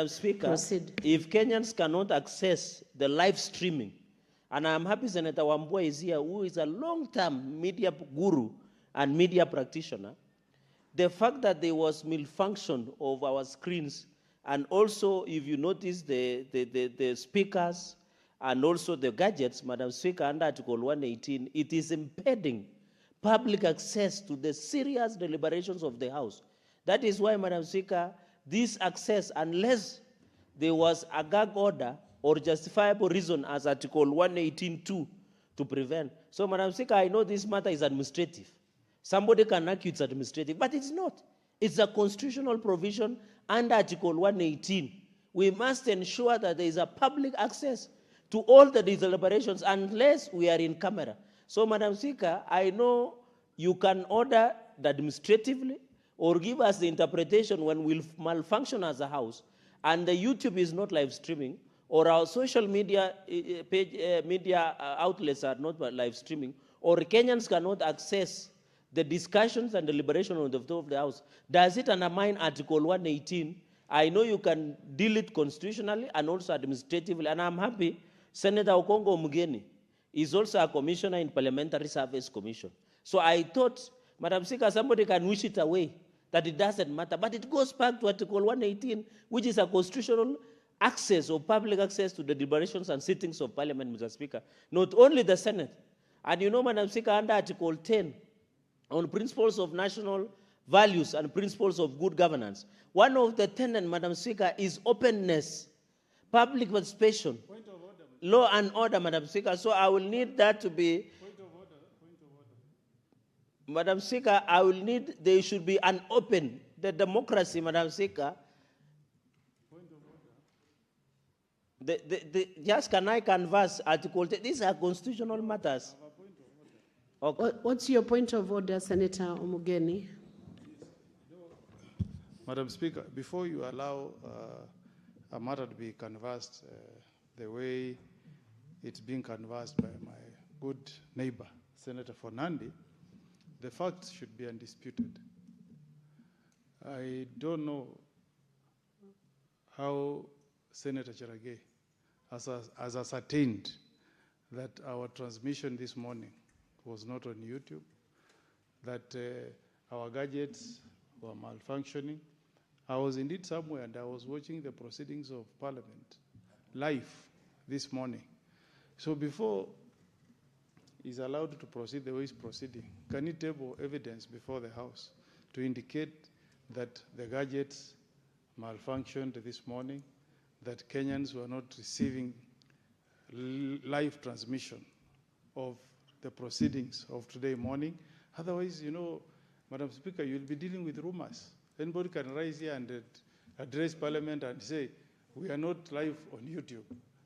Speaker, Proceed. if Kenyans cannot access the live streaming, and I'm happy Senator Wambua is here, who is a long-term media guru and media practitioner, the fact that there was malfunction of our screens, and also if you notice the speakers and also the gadgets, Madam Speaker, under Article 118, it is impeding public access to the serious deliberations of the House. That is why, Madam Speaker, this access, unless there was a gag order or justifiable reason as Article 118.2 to prevent. So, Madam Speaker, I know this matter is administrative. Somebody can argue it's administrative, but it's not. It's a constitutional provision under Article 118. We must ensure that there is a public access to all the deliberations unless we are in camera. So, Madam Speaker, I know you can order administratively or give us the interpretation when we'll malfunction as a House and the YouTube is not live streaming or our social media outlets are not live streaming or Kenyans cannot access the discussions and deliberation on the floor of the House. Does it undermine Article 118? I know you can deal it constitutionally and also administratively, and I'm happy Senator Okongo Mugeni is also a commissioner in Parliamentary Service Commission. So I thought, Madam Speaker, somebody can wish it away, that it doesn't matter. But it goes back to Article 118, which is a constitutional access or public access to the deliberations and sittings of Parliament, Mr. Speaker. Not only the Senate. And you know, Madam Speaker, under Article 10, on principles of national values and principles of good governance, one of the tenets, Madam Speaker, is openness, public participation, law and order, Madam Speaker. So I will need that to be... Madam Speaker, I will need, there should be an open, the democracy, Madam Speaker. Just can I canvass Article 10? These are constitutional matters. Okay. What's your point of order, Senator Omugeni? Madam Speaker, before you allow a matter to be canvassed the way it's being canvassed by my good neighbor, Senator Fernandi, the facts should be undisputed. I don't know how Senator Cherargei has ascertained that our transmission this morning was not on YouTube, that our gadgets were malfunctioning. I was indeed somewhere and I was watching the proceedings of Parliament live this morning. So before he's allowed to proceed the way he's proceeding, can he table evidence before the House to indicate that the gadgets malfunctioned this morning, that Kenyans were not receiving live transmission of the proceedings of today morning? Otherwise, you know, Madam Speaker, you'll be dealing with rumors. Anybody can rise here and address Parliament and say, we are not live on YouTube.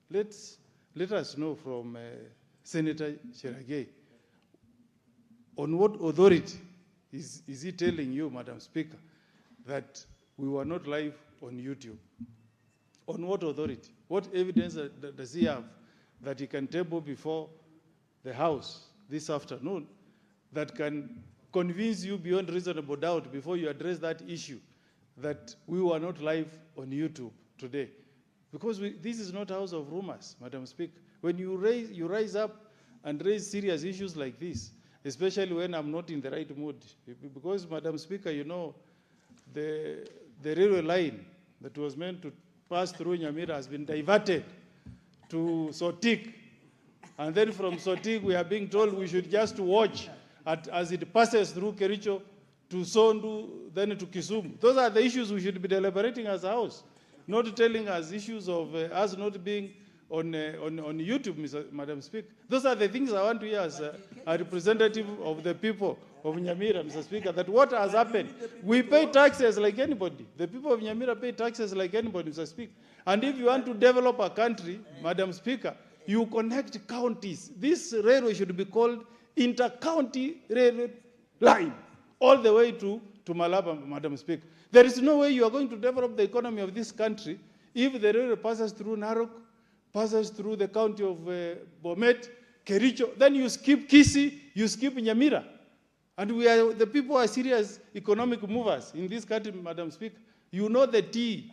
Let us know from Senator Cherargei, on what authority is he telling you, Madam Speaker, that we were not live on YouTube? On what authority? What evidence does he have that he can table before the House this afternoon that can convince you beyond reasonable doubt before you address that issue that we were not live on YouTube today? Because this is not a house of rumors, Madam Speaker. When you rise up and raise serious issues like this, especially when I'm not in the right mood, because, Madam Speaker, you know, the railway line that was meant to pass through Nyamira has been diverted to Sotik. And then from Sotik, we are being told we should just watch as it passes through Kericho to Sondu, then to Kisumu. Those are the issues we should be deliberating as a House, not telling us issues of us not being on YouTube, Madam Speaker. Those are the things I want to hear as a representative of the people of Nyamira, Mr. Speaker, that what has happened. We pay taxes like anybody. The people of Nyamira pay taxes like anybody, Mr. Speaker. And if you want to develop a country, Madam Speaker, you connect counties. This railway should be called inter-county railway line, all the way to Malaba, Madam Speaker. There is no way you are going to develop the economy of this country if the railway passes through Narok, passes through the county of Bomet, Kericho, then you skip Kisii, you skip Nyamira. And the people are serious economic movers in this country, Madam Speaker. You know the tea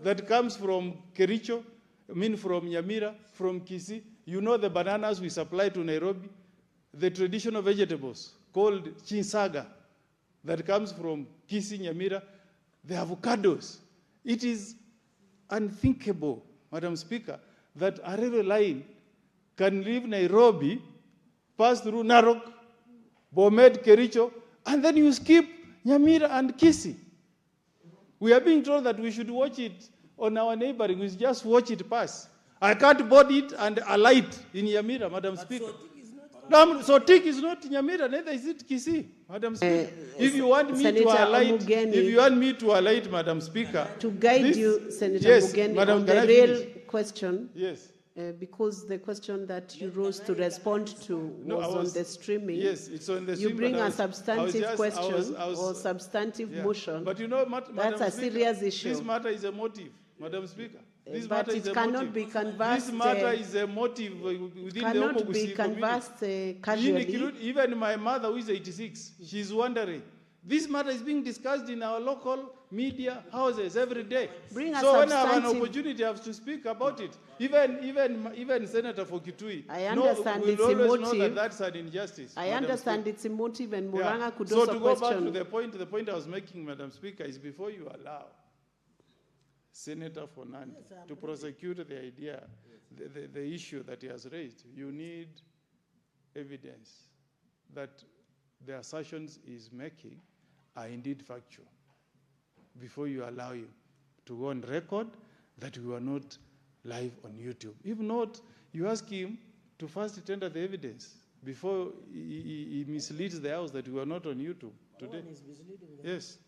that comes from Kericho, from Nyamira, from Kisii. You know the bananas we supply to Nairobi, the traditional vegetables called chinsaga that comes from Kisii, Nyamira, the avocados. It is unthinkable, Madam Speaker, that a railway line can leave Nairobi, pass through Narok, Bomet, Kericho, and then you skip Nyamira and Kisii. We are being told that we should watch it on our neighboring. We just watch it pass. I can't board it and alight in Nyamira, Madam Speaker. Sotik is not Nyamira, neither is it Kisii, Madam Speaker. If you want me Senator to alight, Omugeni, if you want me to alight, Madam Speaker, to guide you, Senator yes, Mugeni, Madam, on the can I real finish? question. Yes. Because the question that you rose to respond to was on the streaming. Yes, it's on the You stream, bring but a substantive question I was- or substantive yeah. motion. But you know, that's Madam a Speaker, serious issue. This matter is a motive, Madam Speaker. This But matter is it a cannot motive. be canvassed. This matter is a motive within the Cannot Omogusi be canvassed casually. Even my mother, who is 86, she's wondering. This matter is being discussed in our local media houses every day. Bring a so when I have an substantive- opportunity, I have to speak about it. Even Senator Fokitui. I understand will it's always know emotive. that that's an injustice. I Madam understand Speaker. it's emotive, and Yeah. Muranga could So also to go question. back to the point I was making, Madam Speaker, is before you allow Senator Fernandi to prosecute the idea, the issue that he has raised, you need evidence that the assertions he's making are indeed factual before you allow him to go on record that we were not live on YouTube. If not, you ask him to first tender the evidence before he misleads the House that we were not on YouTube today. Yes.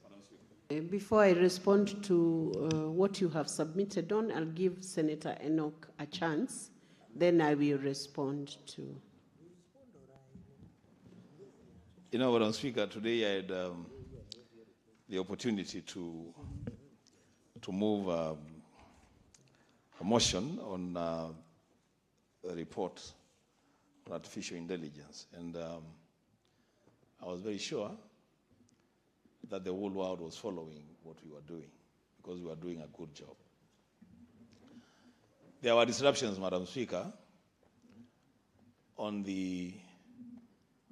Before I respond to what you have submitted on, I'll give Senator Enoch a chance. Then I will respond to. You know, Madam Speaker, today I had the opportunity to move a motion on a report on artificial intelligence. And I was very sure that the whole world was following what we were doing, because we were doing a good job. There were disruptions, Madam Speaker, on the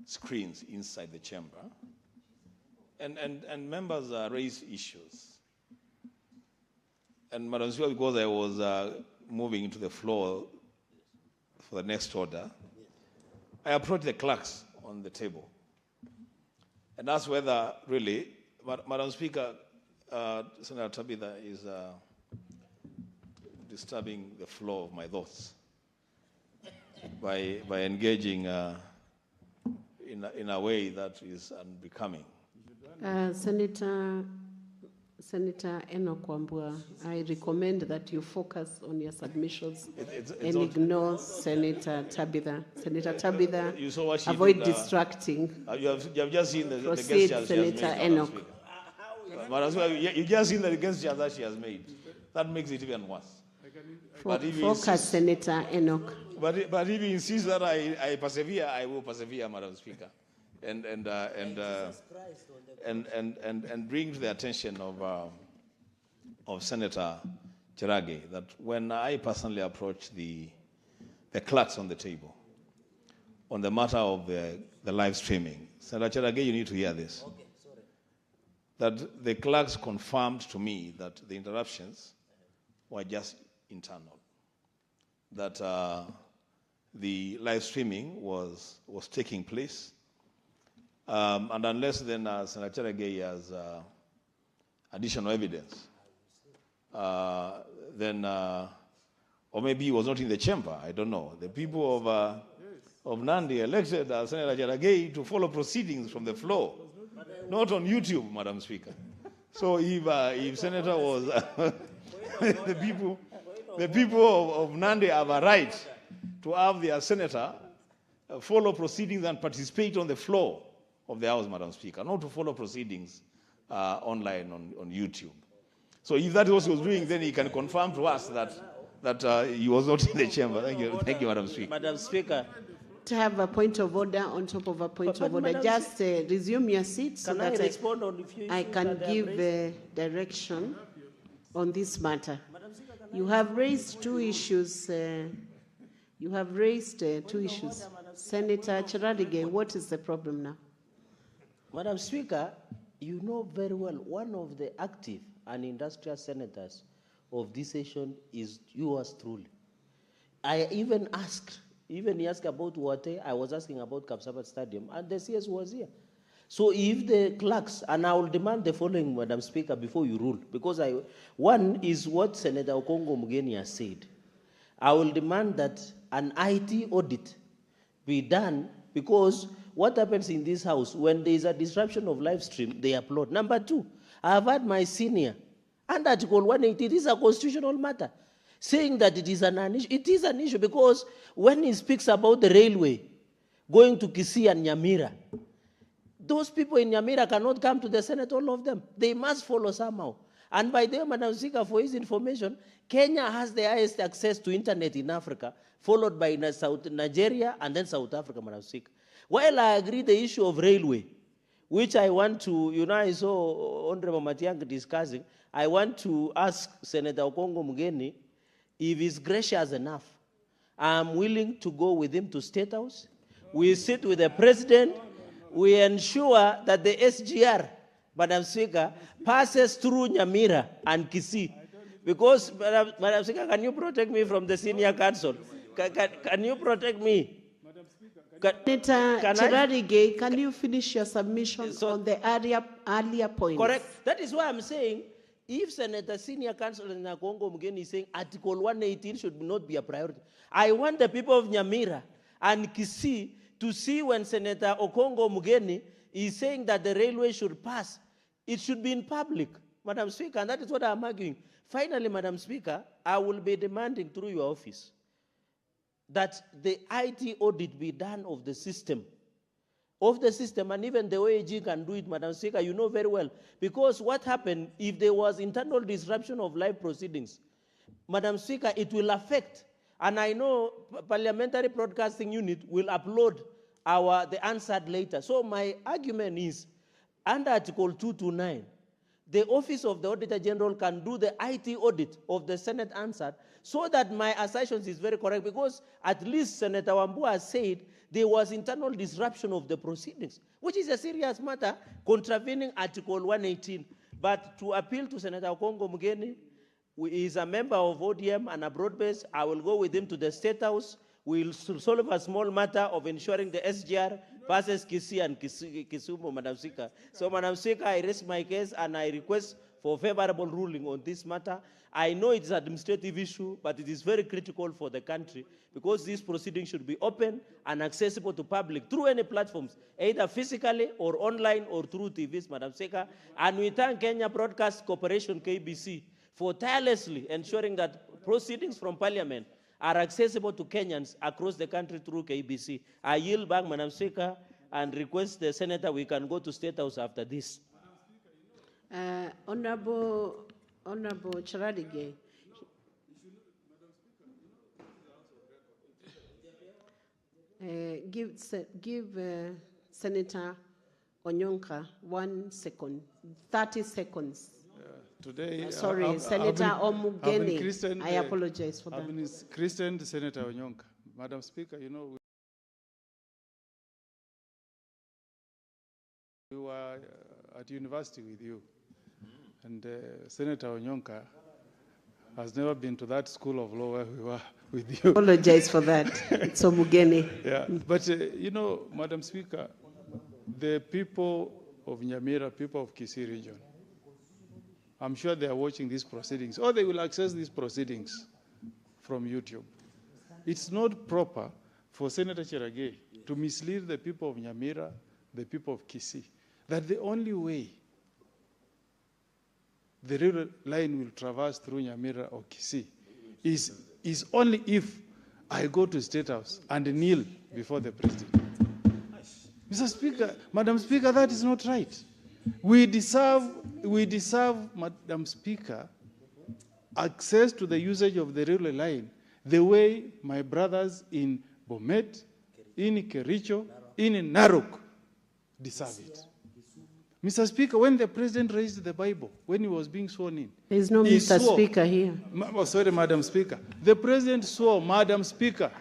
screens inside the chamber, and members raised issues. And Madam Speaker, because I was moving into the floor for the next order, I approached the clerks on the table and asked whether really, Madam Speaker, Senator Tabitha is disturbing the flow of my thoughts by engaging in a way that is unbecoming. Senator Enoch Wambua, I recommend that you focus on your submissions and ignore Senator Tabitha. Senator Tabitha, you saw what she avoid did, distracting. You have just seen the Proceed, gestures Senator she has made, Enoch. Madam Speaker, you just seen the gestures that she has made. That makes it even worse. Focus, Senator Enoch. But if you insist that I persevere, I will persevere, Madam Speaker, and bring to the attention of Senator Cherage that when I personally approached the clerks on the table on the matter of the live streaming, Senator Cherage, you need to hear this. Okay, sorry. That the clerks confirmed to me that the interruptions were just internal. That the live streaming was taking place. And unless then Senator Cherage has additional evidence, then, or maybe he was not in the chamber, I don't know. The people of Nandi elected Senator Cherage to follow proceedings from the floor, not on YouTube, Madam Speaker. So if Senator was, the people of Nandi have a right to have their senator follow proceedings and participate on the floor of the House, Madam Speaker, not to follow proceedings online on YouTube. So if that is what he was doing, then he can confirm to us that he was not in the chamber. Thank you, Madam Speaker. Madam Speaker, to have a point of order on top of a point of order, just resume your seat so that I can give direction on this matter. You have raised two issues. Senator Cherage, what is the problem now? Madam Speaker, you know very well one of the active and industrial senators of this session is yours truly. I even he asked about Wate, I was asking about Kapsabat Stadium, and the CS was here. So if the clerks, and I will demand the following, Madam Speaker, before you rule, because one is what Senator Okongo Mugeni has said. I will demand that an IT audit be done, because what happens in this house, when there is a disruption of live stream, they applaud. Number two, I have had my senior, under Article 180, it is a constitutional matter, saying that it is an issue. It is an issue because when he speaks about the railway going to Kisii and Nyamira, those people in Nyamira cannot come to the Senate, all of them. They must follow somehow. And by the way, Madam Speaker, for his information, Kenya has the highest access to internet in Africa, followed by Nigeria and then South Africa, Madam Speaker. While I agree the issue of railway, which I want to, I saw Honorable Matiang'i discussing, I want to ask Senator Okongo Mugeni if he's gracious enough. I'm willing to go with him to State House. We sit with the President. We ensure that the SGR, Madam Speaker, passes through Nyamira and Kisii. Because, Madam Speaker, can you protect me from the senior counsel? Can you protect me? Senator Cherage, can you finish your submission on the earlier points? Correct. That is why I'm saying, if Senator Senior Counsel Okongo Mugeni is saying Article 118 should not be a priority, I want the people of Nyamira and Kisii to see when Senator Okongo Mugeni is saying that the railway should pass, it should be in public, Madam Speaker, and that is what I'm arguing. Finally, Madam Speaker, I will be demanding through your office that the IT audit be done of the system of the system, and even the way AG can do it, Madam Speaker, you know very well. Because what happened, if there was internal disruption of live proceedings, Madam Speaker, it will affect, and I know Parliamentary Broadcasting Unit will upload the answered later. So my argument is, under Article 229, the Office of the Auditor General can do the IT audit of the Senate answered, so that my assertions is very correct, because at least Senator Wambua said there was internal disruption of the proceedings, which is a serious matter, contravening Article 118. But to appeal to Senator Okongo Mugeni, who is a member of ODM and a broad base, I will go with him to the State House. We'll solve a small matter of ensuring the SGR passes Kisii and Kisumu, Madam Speaker. So, Madam Speaker, I raise my case and I request for favorable ruling on this matter. I know it's an administrative issue, but it is very critical for the country, because these proceedings should be open and accessible to public through any platforms, either physically or online or through TVs, Madam Speaker. And we thank Kenya Broadcast Corporation, KBC, for tirelessly ensuring that proceedings from Parliament are accessible to Kenyans across the country through KBC. I yield back, Madam Speaker, and request the Senator we can go to State House after this. Honorable Charadige. Give Senator Onyonka 1 second, 30 seconds. Today, sorry, Senator Omugeni. I apologize for that. I've been christened Senator Onyonka. Madam Speaker, you know, we were at university with you, and Senator Onyonka has never been to that school of law where we were with you. Apologize for that. It's Omugeni. Yeah, but you know, Madam Speaker, the people of Nyamira, people of Kisii region, I'm sure they are watching these proceedings, or they will access these proceedings from YouTube. It's not proper for Senator Cherargei to mislead the people of Nyamira, the people of Kisii, that the only way the railway line will traverse through Nyamira or Kisii is only if I go to State House and kneel before the President. Mr. Speaker, Madam Speaker, that is not right. We deserve, Madam Speaker, access to the usage of the railway line the way my brothers in Bomet, in Kericho, in Narok deserve it. Mr. Speaker, when the President raised the Bible, when he was being sworn in, there is no Mr. Speaker here. Oh, sorry, Madam Speaker. The President swore, Madam Speaker,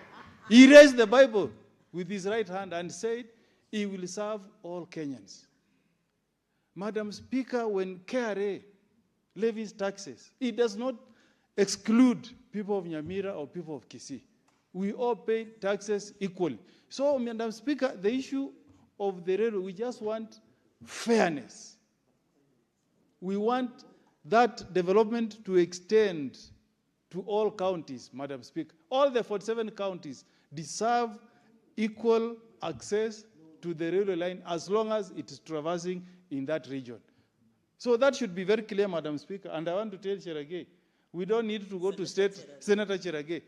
he raised the Bible with his right hand and said he will serve all Kenyans. Madam Speaker, when KRA levies taxes, it does not exclude people of Nyamira or people of Kisii. We all pay taxes equally. So, Madam Speaker, the issue of the railway, we just want fairness. We want that development to extend to all counties, Madam Speaker. All the 47 counties deserve equal access to the railway line as long as it is traversing in that region. So that should be very clear, Madam Speaker. And I want to tell Cherargei, we don't need to go to State, Senator Cherargei.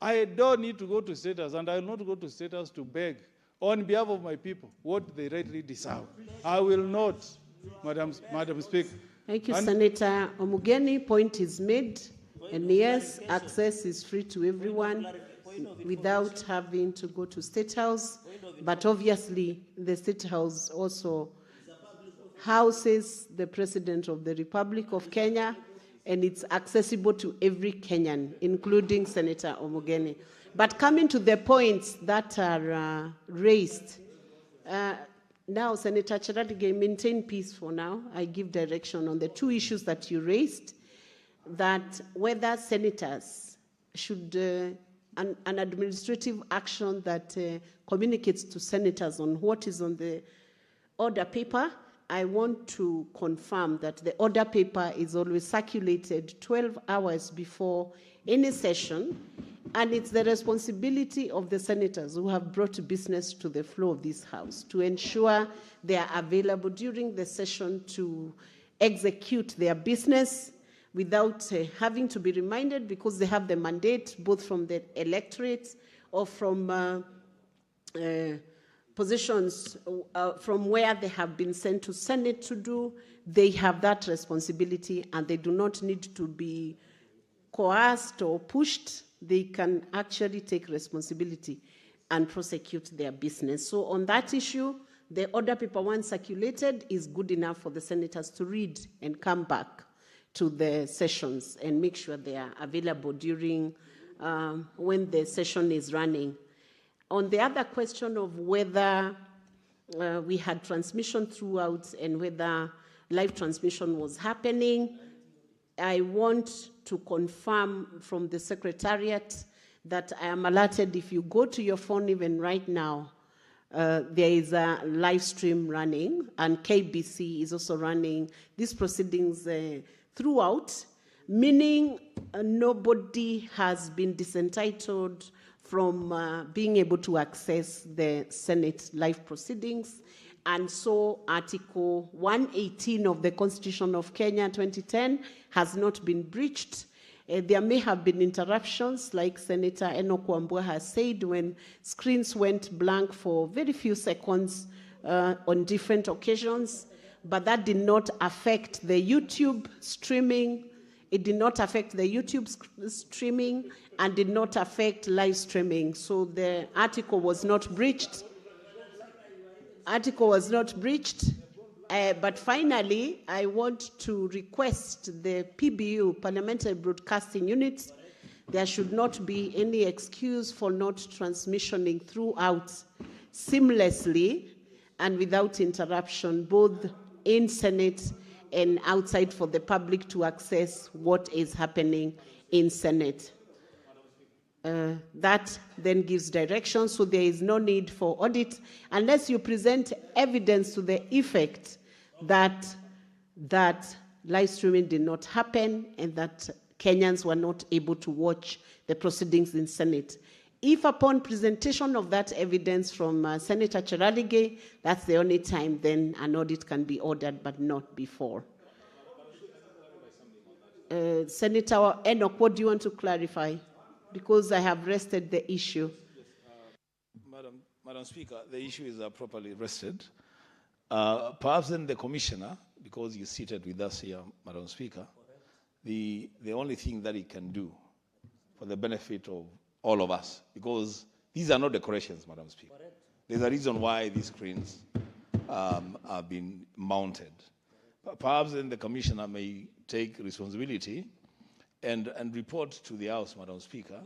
I don't need to go to State House, and I will not go to State House to beg on behalf of my people what they rightly deserve. I will not, Madam Speaker. Thank you, Senator Omugeni. Point is made. And yes, access is free to everyone without having to go to State House. But obviously, the State House also houses the President of the Republic of Kenya, and it's accessible to every Kenyan, including Senator Omugeni. But coming to the points that are raised, now, Senator Cherargei, maintain peace for now. I give direction on the two issues that you raised, that whether senators should, an administrative action that communicates to senators on what is on the order paper. I want to confirm that the order paper is always circulated 12 hours before any session, and it's the responsibility of the senators who have brought business to the floor of this House to ensure they are available during the session to execute their business without having to be reminded, because they have the mandate both from the electorate or from positions from where they have been sent to Senate to do, they have that responsibility and they do not need to be coerced or pushed. They can actually take responsibility and prosecute their business. So on that issue, the order paper once circulated is good enough for the senators to read and come back to the sessions and make sure they are available during when the session is running. On the other question of whether we had transmission throughout and whether live transmission was happening, I want to confirm from the Secretariat that I am alerted. If you go to your phone even right now, there is a live stream running, and KBC is also running these proceedings throughout, meaning nobody has been disentitled from being able to access the Senate live proceedings. And so Article 118 of the Constitution of Kenya 2010 has not been breached. There may have been interruptions, like Senator Enoch Wambua has said, when screens went blank for very few seconds on different occasions, but that did not affect the YouTube streaming. It did not affect the YouTube streaming and did not affect live streaming. So the article was not breached. But finally, I want to request the PBU, Parliamentary Broadcasting Unit, there should not be any excuse for not transmissioning throughout seamlessly and without interruption, both in Senate and outside, for the public to access what is happening in Senate. That then gives direction, so there is no need for audit unless you present evidence to the effect that live streaming did not happen and that Kenyans were not able to watch the proceedings in Senate. If upon presentation of that evidence from Senator Cheralige, that's the only time then an audit can be ordered, but not before. Senator Enoch, what do you want to clarify? Because I have rested the issue. Madam Speaker, the issue is properly rested. Perhaps then the Commissioner, because you're seated with us here, Madam Speaker, the only thing that he can do for the benefit of all of us, because these are not decorations, Madam Speaker. There's a reason why these screens have been mounted. Perhaps then the Commissioner may take responsibility and report to the House, Madam Speaker,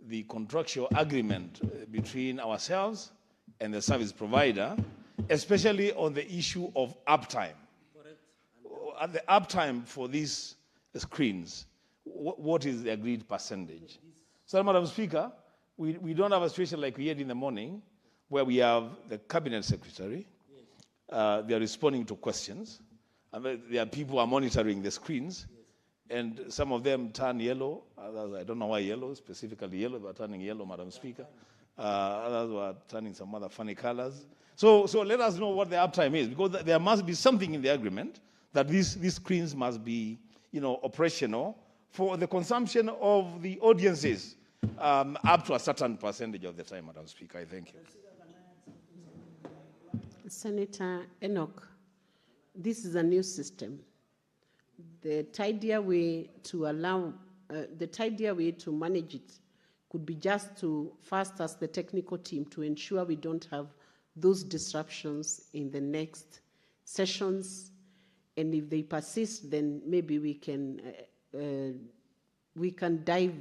the contractual agreement between ourselves and the service provider, especially on the issue of uptime. At the uptime for these screens, what is the agreed percentage? So, Madam Speaker, we don't have a situation like we had in the morning where we have the Cabinet Secretary, they are responding to questions, and there are people who are monitoring the screens, and some of them turn yellow. Others, I don't know why yellow, specifically yellow, but turning yellow, Madam Speaker. Others were turning some other funny colors. So let us know what the uptime is, because there must be something in the agreement that these screens must be, operational for the consumption of the audiences up to a certain percentage of the time, Madam Speaker. I thank you. Senator Enoch, this is a new system. The tidier way to manage it could be just to first ask the technical team to ensure we don't have those disruptions in the next sessions. And if they persist, then maybe we can dive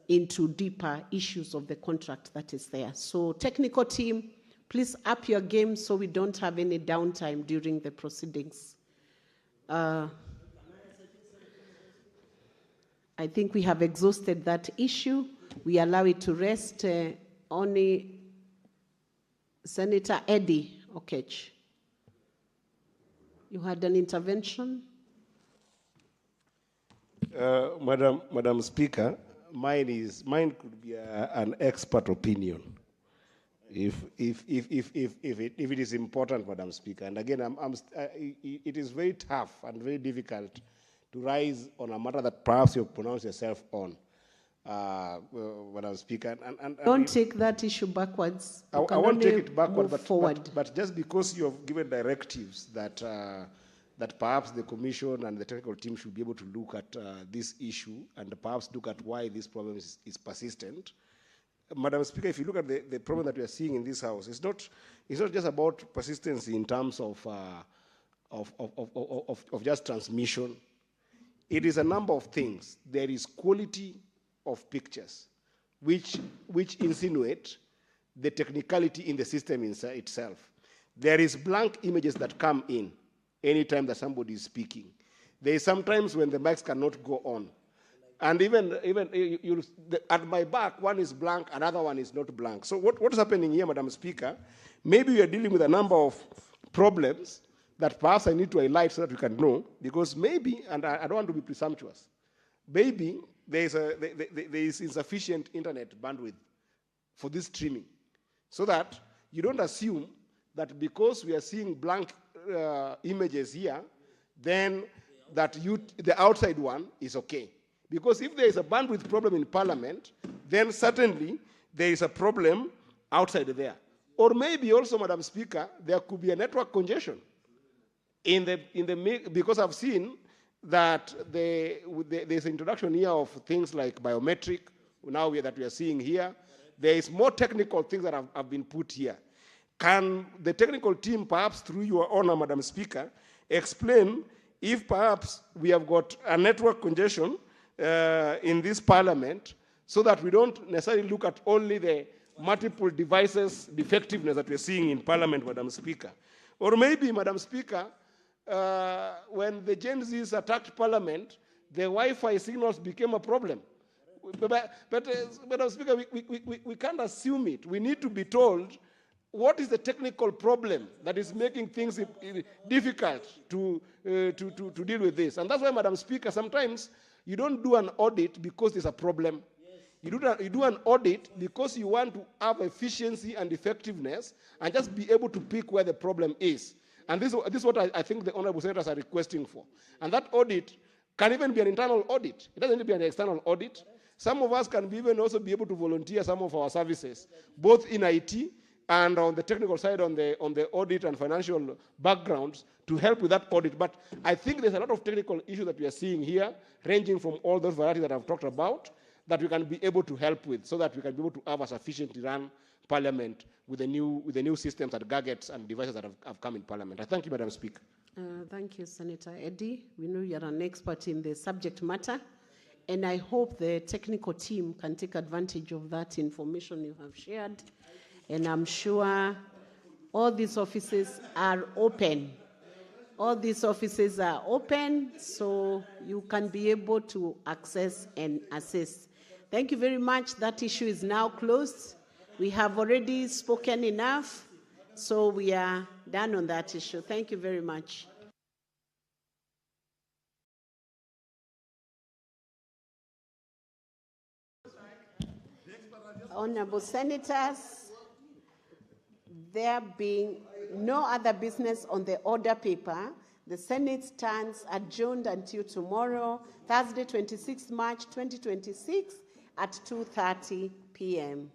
into deeper issues of the contract that is there. So technical team, please up your game so we don't have any downtime during the proceedings. I think we have exhausted that issue. We allow it to rest. Only Senator Eddie Okech. You had an intervention? Madam Speaker, mine could be an expert opinion, if it is important, Madam Speaker. And again, it is very tough and very difficult to rise on a matter that perhaps you pronounce yourself on. Madam Speaker. And Don't take that issue backwards. I You can won't take only it backward, move forward. but just because you have given directives that that perhaps the Commission and the technical team should be able to look at this issue and perhaps look at why this problem is persistent. Madam Speaker, if you look at the problem that we are seeing in this House, it's not just about persistency in terms of just transmission. It is a number of things. There is quality of pictures, which insinuate the technicality in the system itself. There is blank images that come in anytime that somebody is speaking. There is sometimes when the mics cannot go on. And even at my back, one is blank, another one is not blank. So what is happening here, Madam Speaker? Maybe we are dealing with a number of problems that perhaps I need to highlight so that we can know, because maybe, and I don't want to be presumptuous, maybe there is insufficient internet bandwidth for this streaming, so that you don't assume that because we are seeing blank images here, then that the outside one is okay. Because if there is a bandwidth problem in Parliament, then certainly there is a problem outside there. Or maybe also, Madam Speaker, there could be a network congestion because I've seen that there's an introduction here of things like biometric, that we are seeing here. There is more technical things that have been put here. Can the technical team, perhaps through your honor, Madam Speaker, explain if perhaps we have got a network congestion in this Parliament, so that we don't necessarily look at only the multiple devices defectiveness that we're seeing in Parliament, Madam Speaker? Or maybe, Madam Speaker, when the Gen Zs attacked Parliament, the Wi-Fi signals became a problem. But Madam Speaker, we can't assume it. We need to be told what is the technical problem that is making things difficult to deal with this. And that's why, Madam Speaker, sometimes you don't do an audit because there's a problem. You do an audit because you want to have efficiency and effectiveness and just be able to pick where the problem is. And this is what I think the honorable senators are requesting for. And that audit can even be an internal audit. It doesn't need to be an external audit. Some of us can even also be able to volunteer some of our services, both in IT and on the technical side, on the audit and financial backgrounds, to help with that audit. But I think there's a lot of technical issues that we are seeing here, ranging from all those varieties that I've talked about, that we can be able to help with, so that we can be able to have a sufficiently run Parliament with the new systems and gadgets and devices that have come in Parliament. I thank you, Madam Speaker. Thank you, Senator Eddie. We know you're an expert in the subject matter, and I hope the technical team can take advantage of that information you have shared. And I'm sure all these offices are open. All these offices are open, so you can be able to access and assess. Thank you very much. That issue is now closed. We have already spoken enough, so we are done on that issue. Thank you very much. Honorable Senators, there being no other business on the order paper, the Senate stands adjourned until tomorrow, Thursday, 26 March 2026 at 2:30 p.m.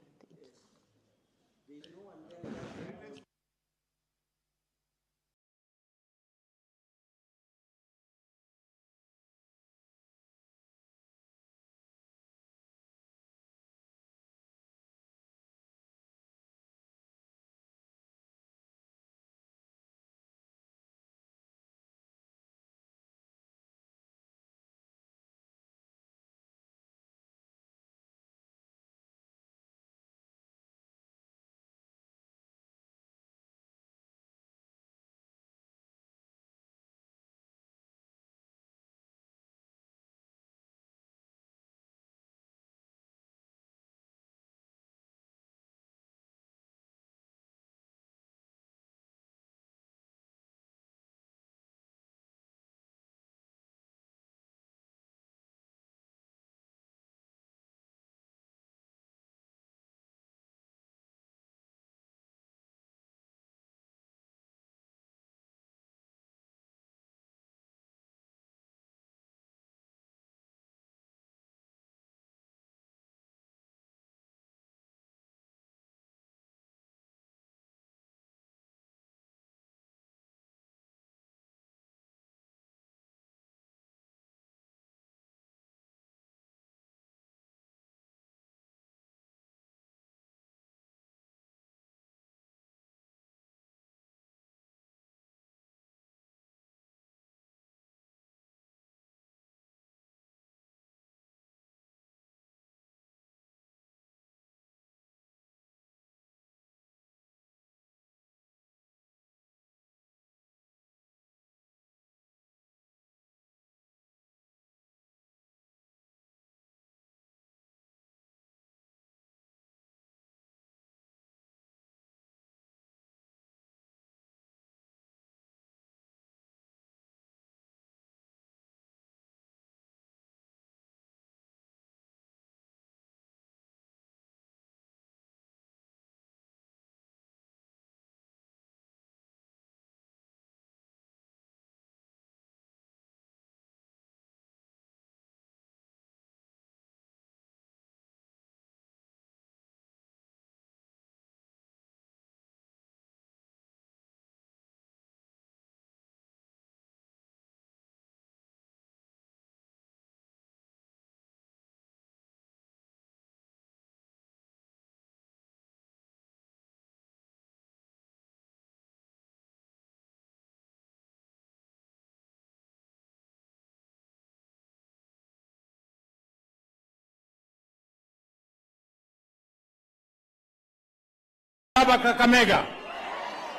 hapa Kakamega.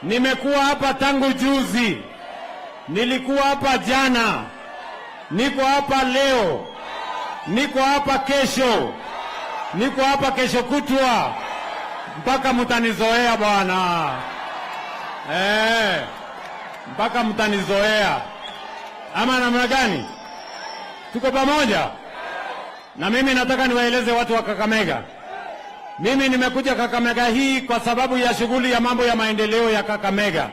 Nimekuwa hapa tangu juzi, nilikuwa hapa jana, niko hapa leo, niko hapa kesho, niko hapa kesho kutwa, mpaka mtanizoea bwana. Mpaka mtanizoea. Ama namna gani? Tuko pamoja? Na mimi nataka niwaeleze watu wa Kakamega. Mimi nimekuja Kakamega hii kwa sababu ya shughuli ya mambo ya maendeleo ya Kakamega.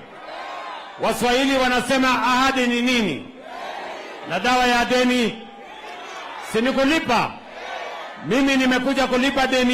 Waswahili wanasema ahadi ni nini? Na dawa ya deni si ni kulipa. Mimi nimekuja kulipa deni